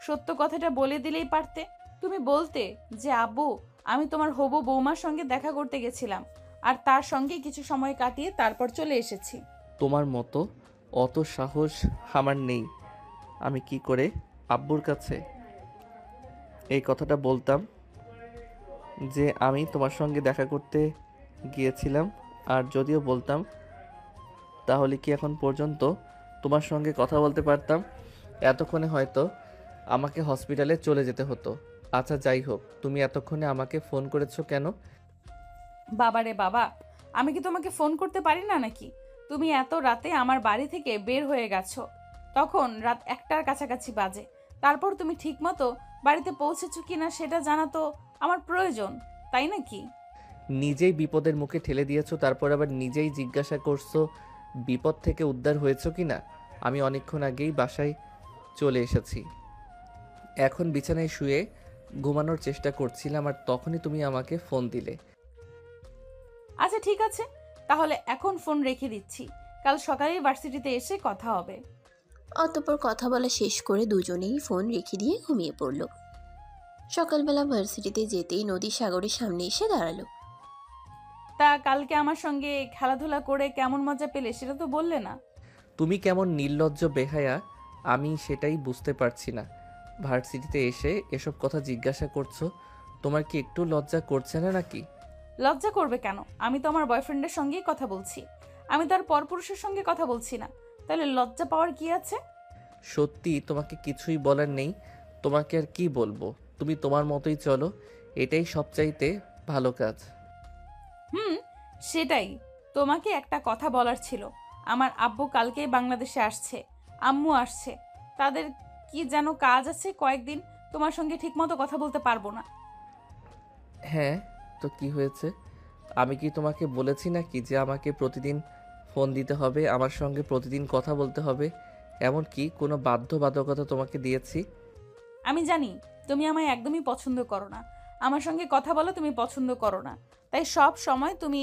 [SPEAKER 1] সত্য কথাটা বলে দিলেই পারতে। তুমি বলতে যে আব্বু, আমি তোমার হবু বৌমার সঙ্গে দেখা করতে গেছিলাম, আর তার সঙ্গে কিছু সময় কাটিয়ে তারপর চলে এসেছি।
[SPEAKER 2] তোমার মতো অত সাহস আমার নেই। আমি কি করে আব্বুর কাছে এই কথাটা বলতাম যে আমি তোমার সঙ্গে দেখা করতে গিয়েছিলাম? আর যদিও বলতাম, তাহলে কি এখন পর্যন্ত তোমার সঙ্গে কথা বলতে পারতাম? এতক্ষণে হয়তো আমাকে হসপিটালে চলে যেতে হতো। আচ্ছা যাই হোক, তুমি এতক্ষণে আমাকে ফোন করেছো কেন?
[SPEAKER 1] বাবারে বাবা, আমি কি তোমাকে ফোন করতে পারি না নাকি? তুমি এত রাতে আমার বাড়ি থেকে বের হয়ে গেছো, তখন রাত 1টার কাছাকাছি বাজে। তারপর তুমি ঠিকমতো বাড়িতে পৌঁছেছো কিনা সেটা জানা তো আমার প্রয়োজন, তাই নাকি?
[SPEAKER 2] নিজেই বিপদের মুখে ঠেলে দিয়েছো, তারপর আবার নিজেই জিজ্ঞাসা করছো বিপদ থেকে উদ্ধার হয়েছো কিনা। আমি অনেকক্ষণ আগেই বাসায় চলে এসেছি, এখন বিছানায় শুয়ে ঘুমানোর চেষ্টা করছিলাম, আর তখনই তুমি আমাকে ফোন দিলে।
[SPEAKER 1] আচ্ছা ঠিক আছে, তাহলে এখন ফোন রেখে দিচ্ছি, কাল সকালেই ভার্সিটিতে এসে কথা হবে।
[SPEAKER 3] অতঃপর কথা বলা শেষ করে দুজনেই ফোন রেখে দিয়ে ঘুমিয়ে পড়ল। সকালবেলা ভার্সিটিতে যেতেই নদী সাগরের সামনে এসে দাঁড়ালো।
[SPEAKER 1] তা কালকে আমার সঙ্গে খেলাধুলা করে কেমন মজা পেলে সেটা তো বললে না।
[SPEAKER 2] তুমি কেমন নির্লজ্জ বেহায়া, আমি সেটাই বুঝতে পারছি না। ভার্সিটিতে এসে এসব কথা জিজ্ঞাসা করছো, তোমার কি একটু লজ্জা করছে না নাকি?
[SPEAKER 1] লজ্জা করবে কেন? আমি তো আমার বয়ফ্রেন্ডের সঙ্গেই কথা বলছি, আমি তার পরপুরুষের সঙ্গে কথা বলছি না, তাহলে লজ্জা পাওয়ার কি আছে?
[SPEAKER 2] সত্যি তোমাকে কিছুই বলার নেই, তোমাকে আর কি বলবো। তুমি তোমার মতোই চলো, এটাই সবচাইতে ভালো কাজ।
[SPEAKER 1] সেটাই। তোমাকে একটা কথা বলার ছিল। আমার আব্বু কালকেই বাংলাদেশে আসছে, আম্মু আসছে, তাদের কি যেন কাজ আছে কয়েকদিন, তোমার সঙ্গে ঠিকমতো কথা বলতে পারবো না।
[SPEAKER 2] হ্যাঁ, তো কি হয়েছে? আমি কি তোমাকে বলেছি নাকি যে আমাকে প্রতিদিন ফোন দিতে হবে, আমার সঙ্গে প্রতিদিন কথা বলতে হবে? এমন কি কোনো বাধ্যবাধকতা তোমাকে দিয়েছি?
[SPEAKER 1] আমি জানি তুমি আমায় একদমই পছন্দ করো না, আমার সঙ্গে কথা বলো তুমি পছন্দ করো না, তাই সব সময় তুমি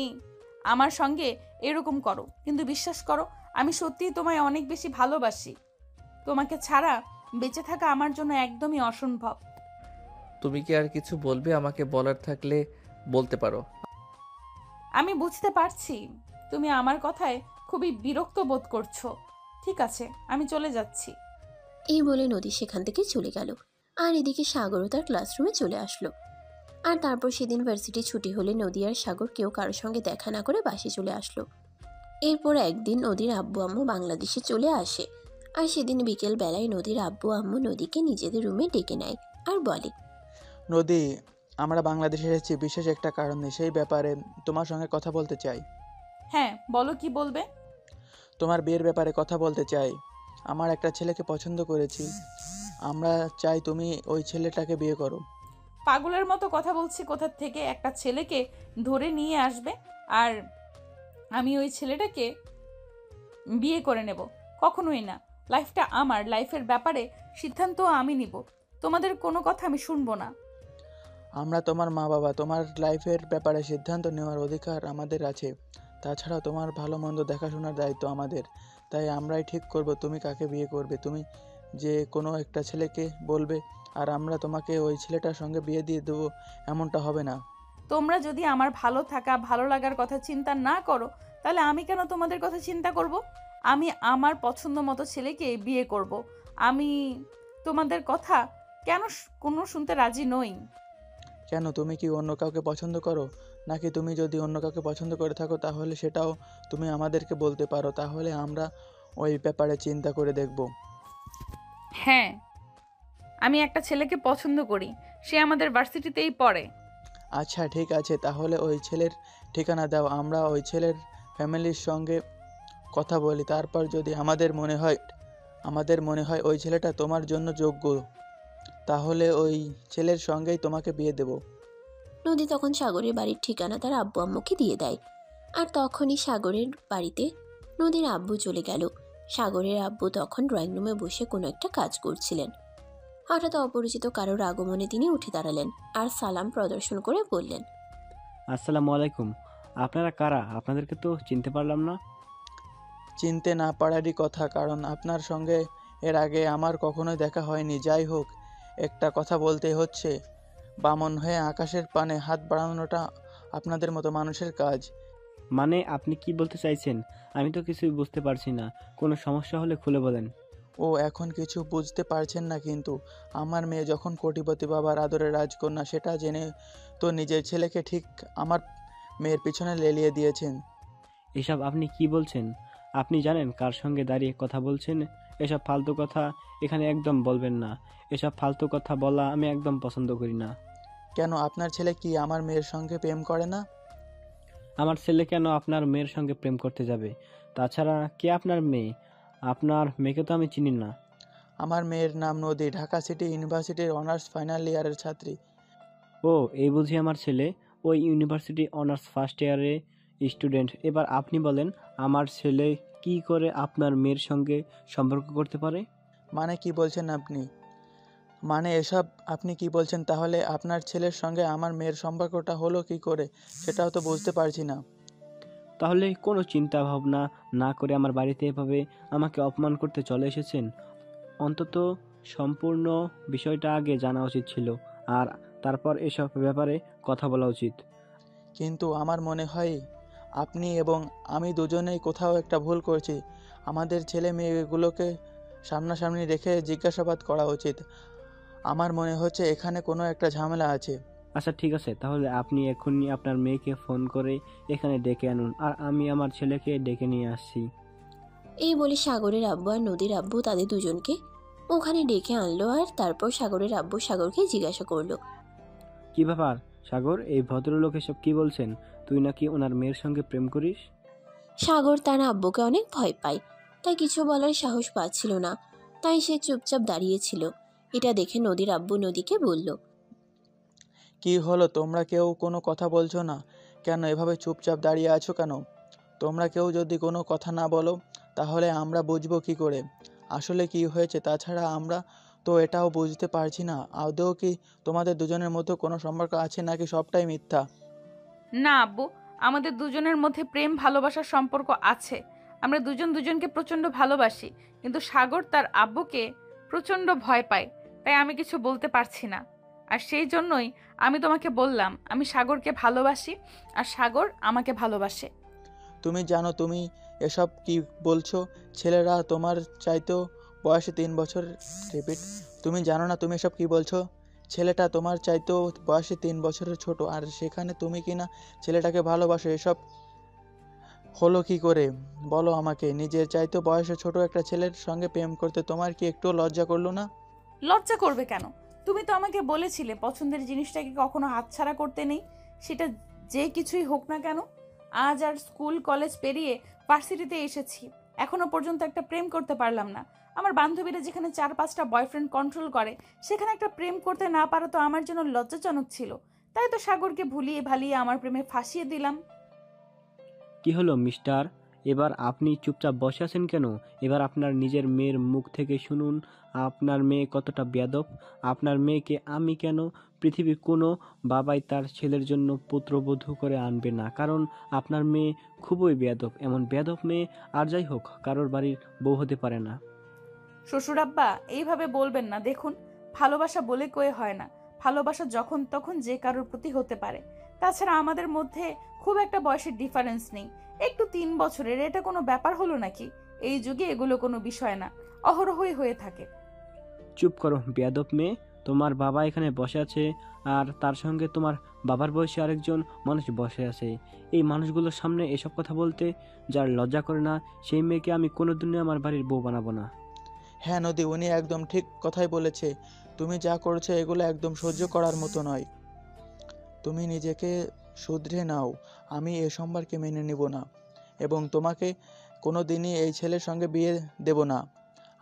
[SPEAKER 1] আমার সঙ্গে এরকম করো। কিন্তু বিশ্বাস করো, আমি সত্যিই তোমায় অনেক বেশি ভালোবাসি। তোমাকে ছাড়া বেঁচে থাকা আমার জন্য একদমই অসম্ভব।
[SPEAKER 2] তুমি কি আর কিছু বলবে? আমাকে বলার থাকলে বলতে পারো।
[SPEAKER 1] আমি বুঝতে পারছি তুমি আমার কথায় খুবই বিরক্ত বোধ করছো। ঠিক আছে, আমি চলে যাচ্ছি।
[SPEAKER 3] এই বলে নদী সেখান থেকে চলে গেল। আর এদিকে সাগরও তার ক্লাসরুমে চলে আসলো। আর তারপর সেদিন ভার্সিটি ছুটি হলে নদী আর সাগর কেউ কারোর সঙ্গে দেখা না করে বাসে চলে আসলো। এরপর একদিন নদীর আব্বু আম্মু বাংলাদেশে চলে আসে। আর সেদিন বিকেল বেলায় নদীর আব্বু আম্মু নদীকে নিজেদের রুমে ডেকে নেয় আর বলে,
[SPEAKER 9] নদী, আমরা বাংলাদেশে এসেছি বিশেষ একটা কারণে, সেই ব্যাপারে তোমার সঙ্গে কথা বলতে চাই।
[SPEAKER 1] হ্যাঁ বলো, কি বলবে?
[SPEAKER 9] তোমার বিয়ের ব্যাপারে কথা বলতে চাই। আমার একটা ছেলেকে পছন্দ করেছি, আমরা চাই তুমি ওই ছেলেটাকে বিয়ে করো।
[SPEAKER 1] পাগলের মতো কথা বলছি কোথা থেকে? একটা ছেলেকে ধরে নিয়ে আসবে আর আমি ওই ছেলেটাকে বিয়ে করে নেব? কখনোই না। লাইফটা আমার, লাইফের ব্যাপারে সিদ্ধান্ত আমি নিব, তোমাদের কোনো কথা আমি শুনবো না।
[SPEAKER 9] আমরা তোমার মা বাবা, তোমার লাইফের ব্যাপারে সিদ্ধান্ত নেওয়ার অধিকার আমাদের আছে। তাছাড়াও তোমার ভালো মন্দ দেখাশোনার দায়িত্ব আমাদের। তাই আমরাই ঠিক করব তুমি কাকে বিয়ে করবে। তুমি যে কোনো একটা ছেলেকে বলবে আর আমরা তোমাকে ওই ছেলেটার সঙ্গে বিয়ে দিয়ে দেবো, এমনটা হবে না।
[SPEAKER 1] তোমরা যদি আমার ভালো থাকা, ভালো লাগার কথা চিন্তা না করো, তাহলে আমি কেন তোমাদের কথা চিন্তা করব? আমি আমার পছন্দ মতো ছেলেকে বিয়ে করব। আমি তোমাদের কথা কেন কোনো শুনতে রাজি নই।
[SPEAKER 9] কেন, তুমি কি অন্য কাউকে পছন্দ করো? নাকি তুমি যদি অন্য কাউকে পছন্দ করে থাকো তাহলে সেটাও তুমি আমাদেরকে বলতে পারো, তাহলে আমরা ওই ব্যাপারে চিন্তা করে দেখব।
[SPEAKER 1] হ্যাঁ, আমি একটা ছেলেকে পছন্দ করি, সে আমাদের ভার্সিটিতেই পড়ে।
[SPEAKER 9] আচ্ছা ঠিক আছে, তাহলে ওই ছেলের ঠিকানা দাও, আমরা ওই ছেলের ফ্যামিলির সঙ্গে কথা বলি। তারপর যদি আমাদের মনে হয় ওই ছেলেটা তোমার জন্য যোগ্য, তাহলে ওই ছেলের সঙ্গেই তোমাকে বিয়ে দেব।
[SPEAKER 3] নদী তখন সাগরের বাড়ির ঠিকানা তার আব্বু আম্মুকে দিয়ে দেয়। আর তখনই সাগরের বাড়িতে নদীর আব্বু চলে গেল। সাগরের আব্বু তখন ড্রয়িং রুমে বসে কোনো একটা কাজ করছিলেন। হঠাৎ অপরিচিত কারোর আগমনে তিনি উঠে দাঁড়ালেন আর সালাম প্রদর্শন করে বললেন,
[SPEAKER 10] আসসালামু আলাইকুম। আপনারা কারা? আপনাদেরকে তো চিনতে পারলাম না।
[SPEAKER 9] চিনতে না পারারই কথা, কারণ আপনার সঙ্গে এর আগে আমার কখনোই দেখা হয়নি। যাই হোক, একটা কথা বলতে হচ্ছে, বামন হয়ে আকাশের পানে হাত বাড়ানোটা আপনাদের মতো মানুষের কাজ।
[SPEAKER 10] মানে আপনি কি বলতে চাইছেন? আমি তো কিছুই বুঝতে পারছি না। কোনো সমস্যা হলে খুলে বলেন।
[SPEAKER 9] ও এখন কিছু বুঝতে পারছেন না, কিন্তু আমার মেয়ে যখন কোটিপতি বাবার আদরের রাজকন্যা, সেটা জেনে তো নিজের ছেলেকে ঠিক আমার মেয়ের পিছনে লেলিয়ে দিয়েছেন।
[SPEAKER 10] এসব আপনি কি বলছেন? আপনি জানেন কার সঙ্গে দাঁড়িয়ে কথা বলছেন? এসব ফালতু কথা এখানে একদম বলবেন না। এসব ফালতু কথা বলা আমি একদম পছন্দ করি না।
[SPEAKER 9] কেন, আপনার ছেলে কি আমার মেয়ের সঙ্গে প্রেম করে না?
[SPEAKER 10] আমার ছেলে কেন আপনার মেয়ের সঙ্গে প্রেম করতে যাবে? তাছাড়া কে আপনার মেয়ে? আপনার মেয়েকে তো আমি চিনি না।
[SPEAKER 9] আমার মেয়ের নাম নদী, ঢাকা সিটি ইউনিভার্সিটির অনার্স ফাইনাল ইয়ারের ছাত্রী।
[SPEAKER 10] ও, এই বুঝি আমার ছেলে? ওই ইউনিভার্সিটি অনার্স ফার্স্ট ইয়ারে স্টুডেন্ট। এবার আপনি বলেন, আমার ছেলে কি করে আপনার মেয়ের সঙ্গে সম্পর্ক করতে পারে?
[SPEAKER 9] মানে কি বলছেন আপনি? মানে এসব আপনি কি বলছেন? তাহলে আপনার ছেলের সঙ্গে আমার মেয়ের সম্পর্কটা হলো কি করে, সেটাও তো বুঝতে পারছি না।
[SPEAKER 10] তাহলে কোনো চিন্তা ভাবনা না করে আমার বাড়িতে এভাবে আমাকে অপমান করতে চলে এসেছেন? অন্তত সম্পূর্ণ বিষয়টা আগে জানা উচিত ছিল, আর তারপর এসব ব্যাপারে কথা বলা উচিত।
[SPEAKER 9] কিন্তু আমার মনে হয় আপনি এবং আমি দুজনেই কোথাও একটা ভুল করছি। আমাদের ছেলে মেয়েগুলোকে সামনাসামনি রেখে জিজ্ঞাসাবাদ করা উচিত। আমার মনে হচ্ছে এখানে কোনো একটা ঝামেলা আছে।
[SPEAKER 10] আচ্ছা ঠিক আছে, তাহলে আপনি এখনই আপনার মেয়েকে ফোন করে এখানে ডেকে আনুন, আর আমি আমার ছেলেকে ডেকে নিয়ে আসছি।
[SPEAKER 3] এই বলে সাগরের আব্বু আর নদীর আব্বু তাদের দুজনকে ওখানে ডেকে আনলো। আর তারপর সাগরের আব্বু সাগরকে জিজ্ঞাসা করলো,
[SPEAKER 10] কি ব্যাপার সাগর, এই ভদ্রলোক এসব কি বলছেন? তুই নাকি ওনার মেয়ের সঙ্গে প্রেম করিস?
[SPEAKER 3] সাগর তার আব্বুকে অনেক ভয় পায়, তাই কিছু বলার সাহস পাচ্ছিল না, তাই সে চুপচাপ দাঁড়িয়েছিল। এটা দেখে নদীর আব্বু নদীকে বলল,
[SPEAKER 9] কি হলো, তোমরা কেউ কোনো কথা বলছো না কেন? এভাবে চুপচাপ দাঁড়িয়ে আছো কেন? তোমরা কেউ যদি কোনো কথা না বলো তাহলে আমরা বুঝবো কি করে আসলে কি হয়েছে? তাছাড়া আমরা তো এটাও বুঝতে পারছি না আদৌ কি তোমাদের দুজনের মধ্যে কোনো সম্পর্ক আছে নাকি সবটাই মিথ্যা।
[SPEAKER 1] না আব্বু, আমাদের দুজনের মধ্যে প্রেম ভালোবাসার সম্পর্ক আছে। আমরা দুজন দুজনকে প্রচণ্ড ভালোবাসি, কিন্তু সাগর তার আব্বুকে প্রচণ্ড ভয় পায়, তাই আমি কিছু বলতে পারছি না। আর সেই জন্যই আমি তোমাকে বললাম আমি সাগরকে ভালোবাসি আর সাগর আমাকে ভালোবাসে।
[SPEAKER 9] তুমি জানো তুমি এসব কি বলছো? ছেলেরা তোমার চাইতেও বয়সে 3 বছর, রিপিট, তুমি জানো না তুমি এসব কি বলছো? ছেলেটা তোমার চাইতেও বয়সে 3 বছরের ছোট, আর সেখানে তুমি কিনা ছেলেটাকে ভালোবাসো। এসব হলো কি করে বলো আমাকে? নিজের চাইতেও বয়সে ছোট একটা ছেলের সঙ্গে প্রেম করতে তোমার কি একটু লজ্জা করলো না?
[SPEAKER 1] লজ্জা করবে কেন? তুমি তো আমাকে বলেছিলে পছন্দের জিনিসটাকে কখনো হাতছাড়া করতে নেই, সেটা যে কিছুই হোক না কেন। আজ আর স্কুল কলেজ পেরিয়ে ভার্সিটিতে এসেছি, এখনো পর্যন্ত একটা প্রেম করতে পারলাম না। আমার বান্ধবীরা যেখানে 4-5টা বয়ফ্রেন্ড কন্ট্রোল করে, সেখানে একটা প্রেম করতে না পারা তো আমার জন্য লজ্জাজনক ছিল। তাই তো সাগরকে ভুলিয়ে ভালিয়ে আমার প্রেমে ফাঁসিয়ে দিলাম।
[SPEAKER 10] কি হলো মিস্টার, এবার আপনি চুপচাপ বসে আছেন কেন? এবার আপনার নিজের মেয়ের মুখ থেকে শুনুন আপনার মেয়ে কতটা বেয়াদব। আপনার মেয়েকে আমি কেন, পৃথিবীর কোনো বাবাই তার ছেলের জন্য পুত্রবধূ করে আনবে না, কারণ আপনার মেয়ে খুবই বেয়াদব। এমন বেয়াদব মেয়ে আর যাই হোক কারোর বাড়ির বউ হতে পারে না।
[SPEAKER 1] শ্বশুর আব্বা, এইভাবে বলবেন না। দেখুন, ভালোবাসা বলে কয়ে হয় না। ভালোবাসা যখন তখন যে কারোর প্রতি হতে পারে। তাছাড়া আমাদের মধ্যে খুব একটা বয়সের ডিফারেন্স নেই, একটু 3 বছরের, এটা কোনো ব্যাপার হলো নাকি? এই যুগে এগুলো কোনো বিষয় না, অহরহই হয়ে থাকে।
[SPEAKER 10] চুপ করো বেয়াদব মেয়ে, তোমার বাবা এখানে বসে আছে আর তার সঙ্গে তোমার বাবার বয়সী আরেকজন মানুষ বসে আছে। এই মানুষগুলোর সামনে এসব কথা বলতে যার লজ্জা করে না, সেই মেয়েকে আমি কোনোদিনই আমার বাড়ির বউ বানাবো না।
[SPEAKER 9] হ্যাঁ নদী, উনি একদম ঠিক কথাই বলেছে। তুমি যা করছো এগুলো একদম সহ্য করার মতো নয়। তুমি নিজেকে শুধরে নাও। আমি এ সম্পর্কে মেনে নিব না এবং তোমাকে কোনো দিনই এই ছেলের সঙ্গে বিয়ে দেব না।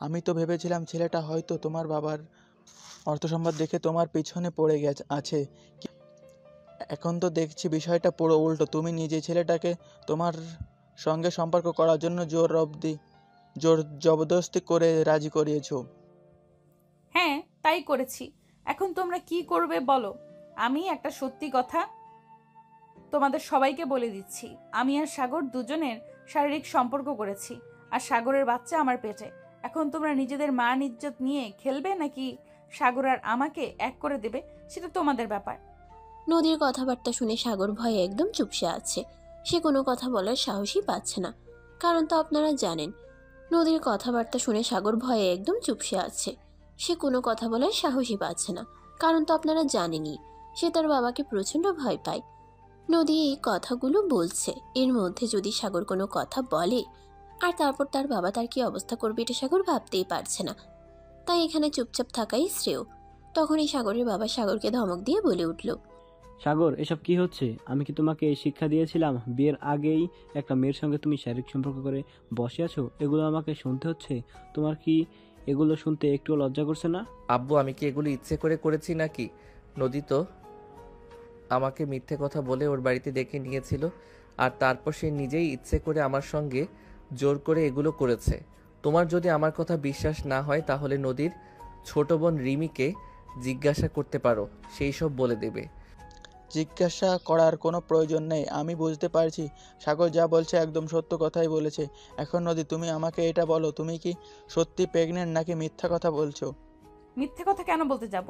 [SPEAKER 9] আমি তো ভেবেছিলাম ছেলেটা হয়তো তোমার বাবার অর্থ সম্পদ দেখে তোমার পিছনে পড়ে আছে। এখন তো দেখছি বিষয়টা পুরো উল্টো। তুমি নিজে ছেলেটাকে তোমার সঙ্গে সম্পর্ক করার জন্য জোর জবরদস্তি করে রাজি করিয়েছো।
[SPEAKER 1] হ্যাঁ, তাই করেছি। এখন তোমরা কি করবে বলো। আমি একটা সত্যি কথা তোমাদের সবাইকে বলে দিচ্ছি, আমি আর সাগর দুজনের শারীরিক সম্পর্ক করেছি, আর সাগরের বাচ্চা আমার পেটে। এখন তোমরা নিজেদের মান ইজ্জত নিয়ে খেলবে নাকি সাগর আর আমাকে এক করে দেবে, সেটা তোমাদের ব্যাপার।
[SPEAKER 3] নদীর কথাবার্তা শুনে সাগর ভয়ে একদম চুপসে আছে। সে কোনো কথা বলার সাহসই পাচ্ছে না। কারণ তো আপনারা জানেন, নদীর কথাবার্তা শুনে সাগর ভয়ে একদম চুপসে আছে। সে কোনো কথা বলার সাহসই পাচ্ছে না। কারণ তো আপনারা জানেনই, সে তার বাবাকে প্রচণ্ড ভয় পায়। নদী এই কথাগুলো বলছে, এর মধ্যে যদি সাগর কোনো কথা বলে আর তারপর তার বাবা তার কি অবস্থা করবে এটা সাগর ভাবতেই পারছে না। তাই এখানে চুপচাপ থাকাই শ্রেয়। তখনই সাগরের বাবা সাগরকে ধমক দিয়ে বলে উঠল,
[SPEAKER 10] সাগর, এসব কি হচ্ছে? আমি কি তোমাকে এই শিক্ষা দিয়েছিলাম বিয়ের আগেই একটা মেয়ের সঙ্গে তুমি শারীরিক সম্পর্ক করে বসে আছো? এগুলো আমাকে শুনতে হচ্ছে। তোমার কি এগুলো শুনতে একটু লজ্জা করছে না?
[SPEAKER 2] আব্বু, আমি কি এগুলো ইচ্ছে করে করেছি নাকি? নদী তো আমাকে মিথ্যে কথা বলে ওর বাড়িতে ডেকে নিয়েছিল, আর তারপর সে নিজেই ইচ্ছে করে আমার সঙ্গে জোর করে এগুলো করেছে। তোমার যদি আমার কথা বিশ্বাস না হয় তাহলে নদীর ছোট বোন রিমিকে জিজ্ঞাসা করতে পারো, সেই সব বলে দেবে।
[SPEAKER 9] জিজ্ঞাসা করার কোনো প্রয়োজন নেই। আমি বুঝতে পারছি সাগর যা বলছে একদম সত্য কথাই বলেছে। এখন নদী, তুমি আমাকে এটা বলো, তুমি কি সত্যি প্রেগনেন্ট নাকি মিথ্যা কথা বলছো?
[SPEAKER 1] মিথ্যে কথা কেন বলতে যাব?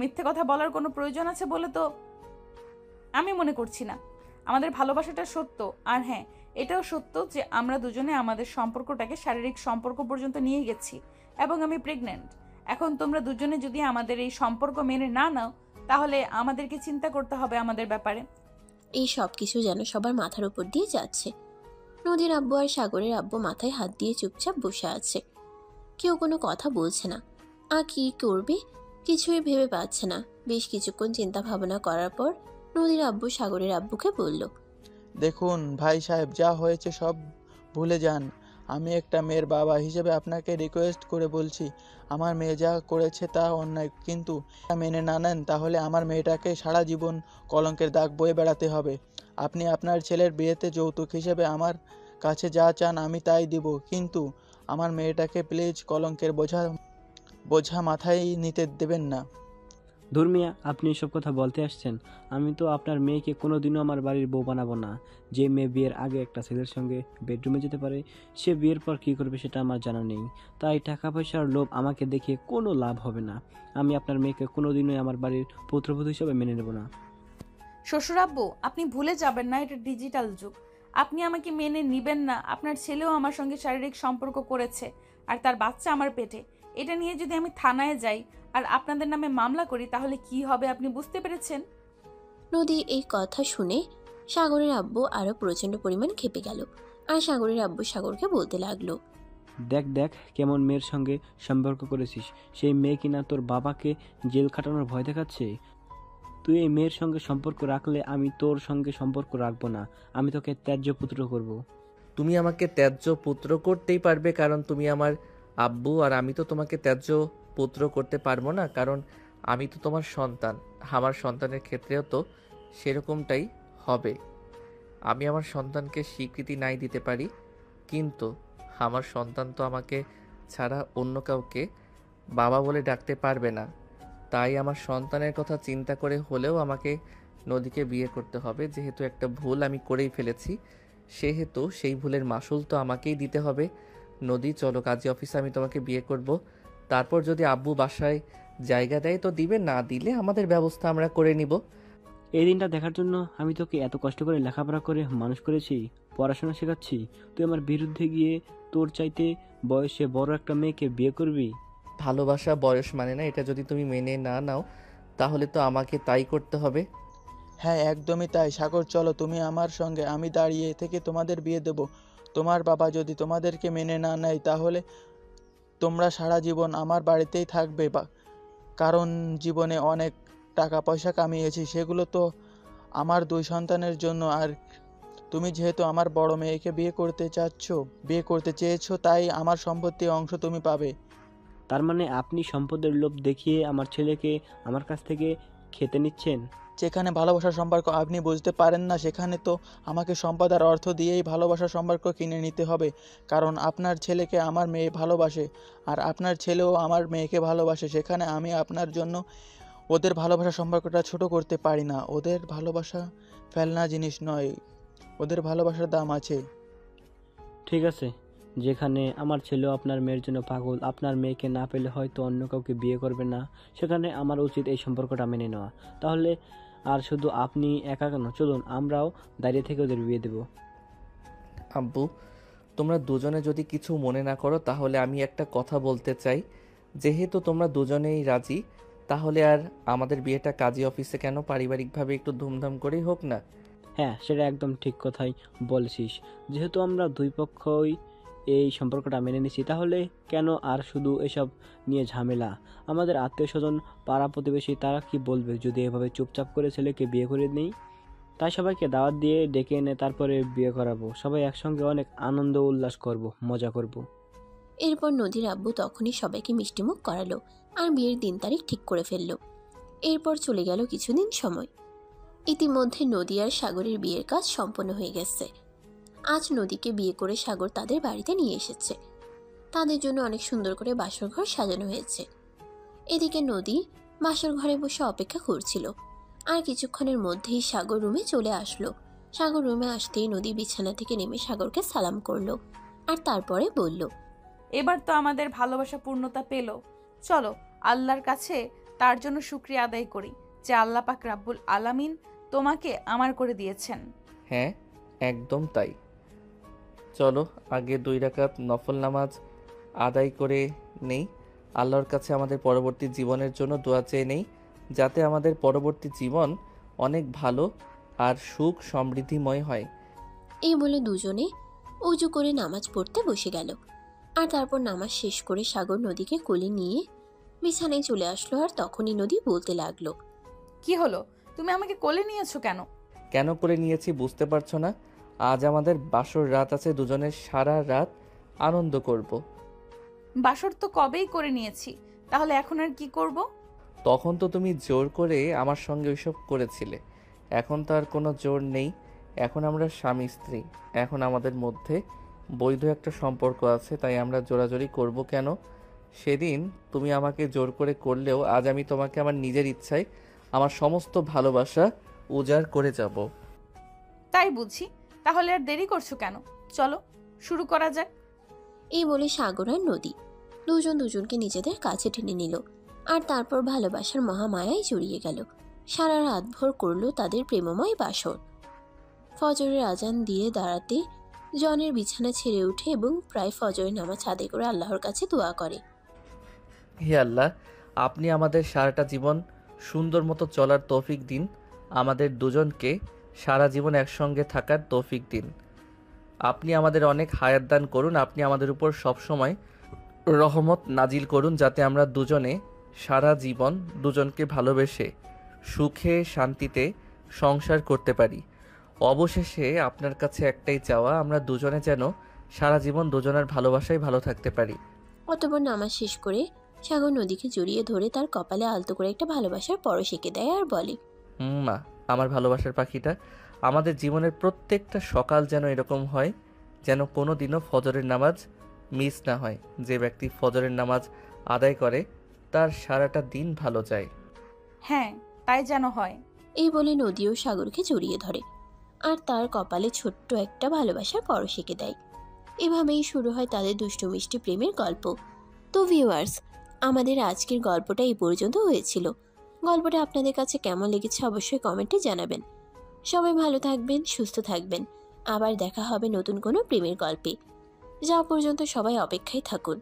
[SPEAKER 1] মিথ্যে কথা বলার কোনো প্রয়োজন আছে বলে তো আমি মনে করছি না। আমাদের ভালোবাসাটা সত্য, আর হ্যাঁ, এটাও সত্য যে আমরা দুজনে আমাদের সম্পর্কটাকে শারীরিক সম্পর্ক পর্যন্ত নিয়ে গেছি এবং আমি প্রেগন্যান্ট। এখন তোমরা দুজনে যদি আমাদের এই সম্পর্ক মেনে না নাও তাহলে আমাদেরকে চিন্তা করতে হবে আমাদের ব্যাপারে।
[SPEAKER 3] এই সব কিছু যেন সবার মাথার উপর দিয়ে যাচ্ছে। নদীর আব্বু আর সাগরের আব্বু মাথায় হাত দিয়ে চুপচাপ বসে আছে। কেউ কোনো কথা বলছে না। আর কি করবে কিছুই ভেবে পাচ্ছে না। বেশ কিছুক্ষণ চিন্তা ভাবনা করার পর নদীর আব্বু সাগরের আব্বুকে বলল,
[SPEAKER 9] দেখুন ভাই সাহেব, যা হয়েছে সব ভুলে যান। আমি একটা মেয়ের বাবা হিসেবে আপনাকে রিকোয়েস্ট করে বলছি, আমার মেয়ে যা করেছে তা অন্যায়, কিন্তু মেনে না নেন তাহলে আমার মেয়েটাকে সারা জীবন কলঙ্কের দাগ বয়ে বেড়াতে হবে। আপনি আপনার ছেলের বিয়েতে যৌতুক হিসেবে আমার কাছে যা চান আমি তাই দিব, কিন্তু আমার মেয়েটাকে প্লিজ কলঙ্কের বোঝা মাথায় নিতে দেবেন না।
[SPEAKER 10] ধর্মিয়া, আপনি এসব কথা বলতে আসছেন? আমি তো আপনার মেয়েকে কোনোদিনও আমার বাড়ির বউ বানাবো না। যে মেয়ে বিয়ের আগে একটা ছেলের সঙ্গে বেডরুমে যেতে পারে, সে বিয়ের পর কী করবে সেটা আমার জানা নেই। তাই টাকা পয়সার লোভ আমাকে দেখিয়ে কোনো লাভ হবে না। আমি আপনার মেয়েকে কোনোদিনই আমার বাড়ির পুত্রবধূ হিসেবে মেনে নেব না।
[SPEAKER 1] শ্বশুরাব্বু, আপনি ভুলে যাবেন না এটা ডিজিটাল যুগ। আপনি আমাকে মেনে নিবেন না। আপনার ছেলেও আমার সঙ্গে শারীরিক সম্পর্ক করেছে আর তার বাচ্চা আমার পেটে। এটা নিয়ে যদি আমি থানায় যাই আর আপনাদের নামে মামলা করি তাহলে কি হবে আপনি বুঝতে পেরেছেন?
[SPEAKER 3] নদী এই কথা শুনে সাগরের আব্বু আরো প্রচন্ড পরিমাণ ক্ষেপে গেল। আর সাগরের আব্বু সাগরকে বলতে লাগলো,
[SPEAKER 10] দেখ দেখ কেমন মেয়ের সঙ্গে সম্পর্ক করেছিস। সেই মেয়ে কিনা তোর বাবাকে জেল খাটানোর ভয় দেখাচ্ছে। তুই এই মেয়ের সঙ্গে সম্পর্ক রাখলে আমি তোর সঙ্গে সম্পর্ক রাখবো না। আমি তোকে ত্যায্য পুত্র করব।
[SPEAKER 2] তুমি আমাকে ত্যায্য পুত্র করতেই পারবে কারণ তুমি আমার আব্বু, আর আমি তো তোমাকে ত্যায্য পুত্র করতে পারবো না কারণ আমি তো তোমার সন্তান। আমার সন্তানের ক্ষেত্রেও তো সেরকমটাই হবে। আমি আমার সন্তানকে স্বীকৃতি নাই দিতে পারি, কিন্তু আমার সন্তান তো আমাকে ছাড়া অন্য কাউকে বাবা বলে ডাকতে পারবে না। তাই আমার সন্তানের কথা চিন্তা করে হলেও আমাকে নদীকে বিয়ে করতে হবে। যেহেতু একটা ভুল আমি করেই ফেলেছি, সেহেতু সেই ভুলের মাসুল তো আমাকেই দিতে হবে। নদী, চলো কাজী অফিসে, আমি তোমাকে বিয়ে করব। তারপর যদি আব্বু বাসায় জায়গা দেয় তো দিবে, না দিলে আমাদের ব্যবস্থা আমরা করে নিব।
[SPEAKER 10] এই দিনটা দেখার জন্য আমি তোকে এত কষ্ট করে লেখাপড়া করে মানুষ করেছি, পড়াশোনা শেখাচ্ছি। তুই আমার বিরুদ্ধে গিয়ে তোর চাইতে বয়সে বড় একটা মেয়েকে বিয়ে করবি?
[SPEAKER 2] ভালোবাসা বয়স মানে না, এটা যদি তুমি মেনে না নাও তাহলে তো আমাকে তাই করতে হবে।
[SPEAKER 9] হ্যাঁ, একদমই তাই। সাগর, চলো তুমি আমার সঙ্গে, আমি দাঁড়িয়ে থেকে তোমাদের বিয়ে দেব। তোমার বাবা যদি তোমাদেরকে মেনে না নেয় তাহলে তোমরা সারা জীবন আমার বাড়িতেই থাকবে, কারণ জীবনে অনেক টাকা পয়সা কামিয়েছি, সেগুলো তো আমার 2 সন্তানের জন্য। আর তুমি যেহেতু আমার বড় মেয়েকে বিয়ে করতে চেয়েছো, তাই আমার সম্পত্তির অংশ তুমি পাবে।
[SPEAKER 10] তার মানে আপনি সম্পদের লোভ দেখিয়ে আমার ছেলেকে আমার কাছ থেকে খেতে নিচ্ছেন?
[SPEAKER 9] যেখানে ভালোবাসার সম্পর্ক আপনি বুঝতে পারেন না, সেখানে তো আমাকে সম্পদ আর অর্থ দিয়েই ভালোবাসার সম্পর্ক কিনে নিতে হবে। কারণ আপনার ছেলেকে আমার মেয়ে ভালোবাসে, আর আপনার ছেলেও আমার মেয়েকে ভালোবাসে। সেখানে আমি আপনার জন্য ওদের ভালোবাসার সম্পর্কটা ছোট করতে পারি না। ওদের ভালোবাসা ফেলনা জিনিস নয়, ওদের ভালোবাসার দাম আছে।
[SPEAKER 10] ঠিক আছে, যেখানে আমার ছেলেও আপনার মেয়ের জন্য পাগল, আপনার মেয়েকে না পেলে হয়তো অন্য কাউকে বিয়ে করবে না, সেখানে আমার উচিত এই সম্পর্কটা মেনে নেওয়া। তাহলে আর শুধু আপনি একা কেন, চলুন আমরাও দাঁড়িয়ে থেকে ওদের বিয়ে দেব।
[SPEAKER 2] আব্বু, তোমরা দুজনে যদি কিছু মনে না করো তাহলে আমি একটা কথা বলতে চাই। যেহেতু তোমরা দুজনেই রাজি, তাহলে আর আমাদের বিয়েটা কাজী অফিসে কেন, পারিবারিকভাবে একটু ধুমধাম করেই হোক না।
[SPEAKER 10] হ্যাঁ, সেটা একদম ঠিক কথাই বলছিস। যেহেতু আমরা দুই পক্ষই এই সম্পর্কটা মেনে নিছি, তাহলে কেন আর শুধু এসব নিয়ে ঝামেলা? আমাদের আত্মীয় স্বজন, পাড়া প্রতিবেশী, তারা কি বলবে যদি এভাবে চুপচাপ করে ছেলেকে বিয়ে করে নেই? তাই সবাইকে দাওয়াত দিয়ে ডেকে এনে তারপরে বিয়ে করাবো। সবাই একসঙ্গে অনেক আনন্দ উল্লাস করব, মজা করব।
[SPEAKER 3] এরপর নদীর আব্বু তখনই সবাইকে মিষ্টিমুখ করালো আর বিয়ের দিন তারিখ ঠিক করে ফেললো। এরপর চলে গেল কিছুদিন সময়। ইতিমধ্যে নদী আর সাগরের বিয়ের কাজ সম্পন্ন হয়ে গেছে। আজ নদীকে বিয়ে করে সাগর তাদের বাড়িতে নিয়ে এসেছে। তাদের জন্য অনেক সুন্দর করে বাসর ঘর সাজানো হয়েছে। এদিকে নদী বাসর ঘরে বসে অপেক্ষা করছিল। আর কিছুক্ষণের মধ্যেই সাগর রুমে চলে আসলো। সাগর রুমে আসতেই নদী বিছানা থেকে নেমে সাগরকে সালাম করলো আর তারপরে বলল,
[SPEAKER 1] এবার তো আমাদের ভালোবাসা পূর্ণতা পেল। চলো আল্লাহর কাছে তার জন্য শুকরিয়া আদায় করি যে আল্লাহ পাক রাব্বুল আলামিন তোমাকে আমার করে দিয়েছেন।
[SPEAKER 2] হ্যাঁ, একদম তাই। চলো আগে 2 রাকাত নফল নামাজ আদায় করে নেই। আল্লাহর কাছে আমাদের পরবর্তী জীবনের জন্য দোয়া চেয়ে নেই, যাতে আমাদের পরবর্তী জীবন অনেক ভালো আর সুখ সমৃদ্ধিময় হয়।
[SPEAKER 3] এই বলে দুজনে উজু করে নামাজ পড়তে বসে গেল। আর তারপর নামাজ শেষ করে সাগর নদীকে কোলে নিয়ে বিছানায় চলে আসলো। আর তখনই নদী বলতে লাগলো,
[SPEAKER 1] কি হলো, তুমি আমাকে কোলে নিয়েছো কেন?
[SPEAKER 2] কেন করে নিয়েছি বুঝতে পারছো না? আজ আমাদের বাসর রাত আছে, দুজনের সারা রাত আনন্দ করব।
[SPEAKER 1] বাসর তো কবেই করে নিয়েছি, তাহলে এখন আর কি করব?
[SPEAKER 2] তখন তো তুমি জোর করে আমার সঙ্গে ওইসব করেছিলে, এখন তো আর কোনো জোর নেই। এখন আমরা স্বামী স্ত্রী, এখন আমাদের মধ্যে বৈধ একটা সম্পর্ক আছে, তাই আমরা জোরাজোরি করব কেন? সেদিন তুমি আমাকে জোর করে করলেও আজ আমি তোমাকে আমার নিজের ইচ্ছায় আমার সমস্ত ভালোবাসা উজাড় করে যাব।
[SPEAKER 1] তাই বুঝি, তাহলে আর দেরি করছো কেন? চলো শুরু করা যাক।
[SPEAKER 3] এই বলে সাগর আর নদী দুজন দুজনকে নিজেদের কাছে টেনে নিল। আর তারপর ভালোবাসার মহামায়ায় জড়িয়ে গেল। সারা রাত ভোর করলো তাদের প্রেমময় বাসর। ফজরের আজান দিয়ে দাঁড়াতে জনের বিছানা ছেড়ে উঠে এবং প্রায় ফজরের নামাজ আদায় করে আল্লাহর কাছে দোয়া করে,
[SPEAKER 2] হে আল্লাহ, আপনি আমাদের সারাটা জীবন সুন্দর মতো চলার তৌফিক দিন, আমাদের দুজনকে সারা জীবন একসঙ্গে থাকার তৌফিক দিন। আপনি আমাদের অনেক হায়াত দান করুন, আপনি আমাদের উপর সবসময় রহমত নাজিল করুন, যাতে আমরা দুজনে সারা জীবন দুজনকে ভালোবেসে সুখে শান্তিতে সংসার করতে পারি। অবশেষে আপনার কাছে একটাই চাওয়া, আমরা দুজনে যেন সারা জীবন দুজনের ভালোবাসায় ভালো থাকতে পারি।
[SPEAKER 3] অতঃপর নামাজ শেষ করে সাগর নদীকে জড়িয়ে ধরে তার কপালে আলতো করে একটা ভালোবাসার পরশ এঁকে দেয় আর বলে,
[SPEAKER 2] মা, আমার ভালোবাসার পাখিটা, আমাদের জীবনের প্রত্যেকটা সকাল যেন এরকম হয়, যেন কোনো দিনও ফজরের নামাজ মিস না হয়। যে ব্যক্তি ফজরের নামাজ আদায় করে তার সারাটা দিন ভালো যায়।
[SPEAKER 1] হ্যাঁ, তাই যেন হয়।
[SPEAKER 3] এই বলে নদীও সাগরকে জড়িয়ে ধরে আর তার কপালে ছোট্ট একটা ভালোবাসার পরশ এঁকে দেয়। এভাবেই শুরু হয় তাদের দুষ্টু মিষ্টি প্রেমের গল্প। তো ভিউয়ার্স, আমাদের আজকের গল্পটা এই পর্যন্ত হয়েছিল। গল্পটা আপনাদের কাছে কেমন লেগেছে অবশ্যই কমেন্টে জানাবেন। সবাই ভালো থাকবেন, সুস্থ থাকবেন। আবার দেখা হবে নতুন কোনো প্রেমের গল্পে। যা পর্যন্ত সবাই অপেক্ষায় থাকুন।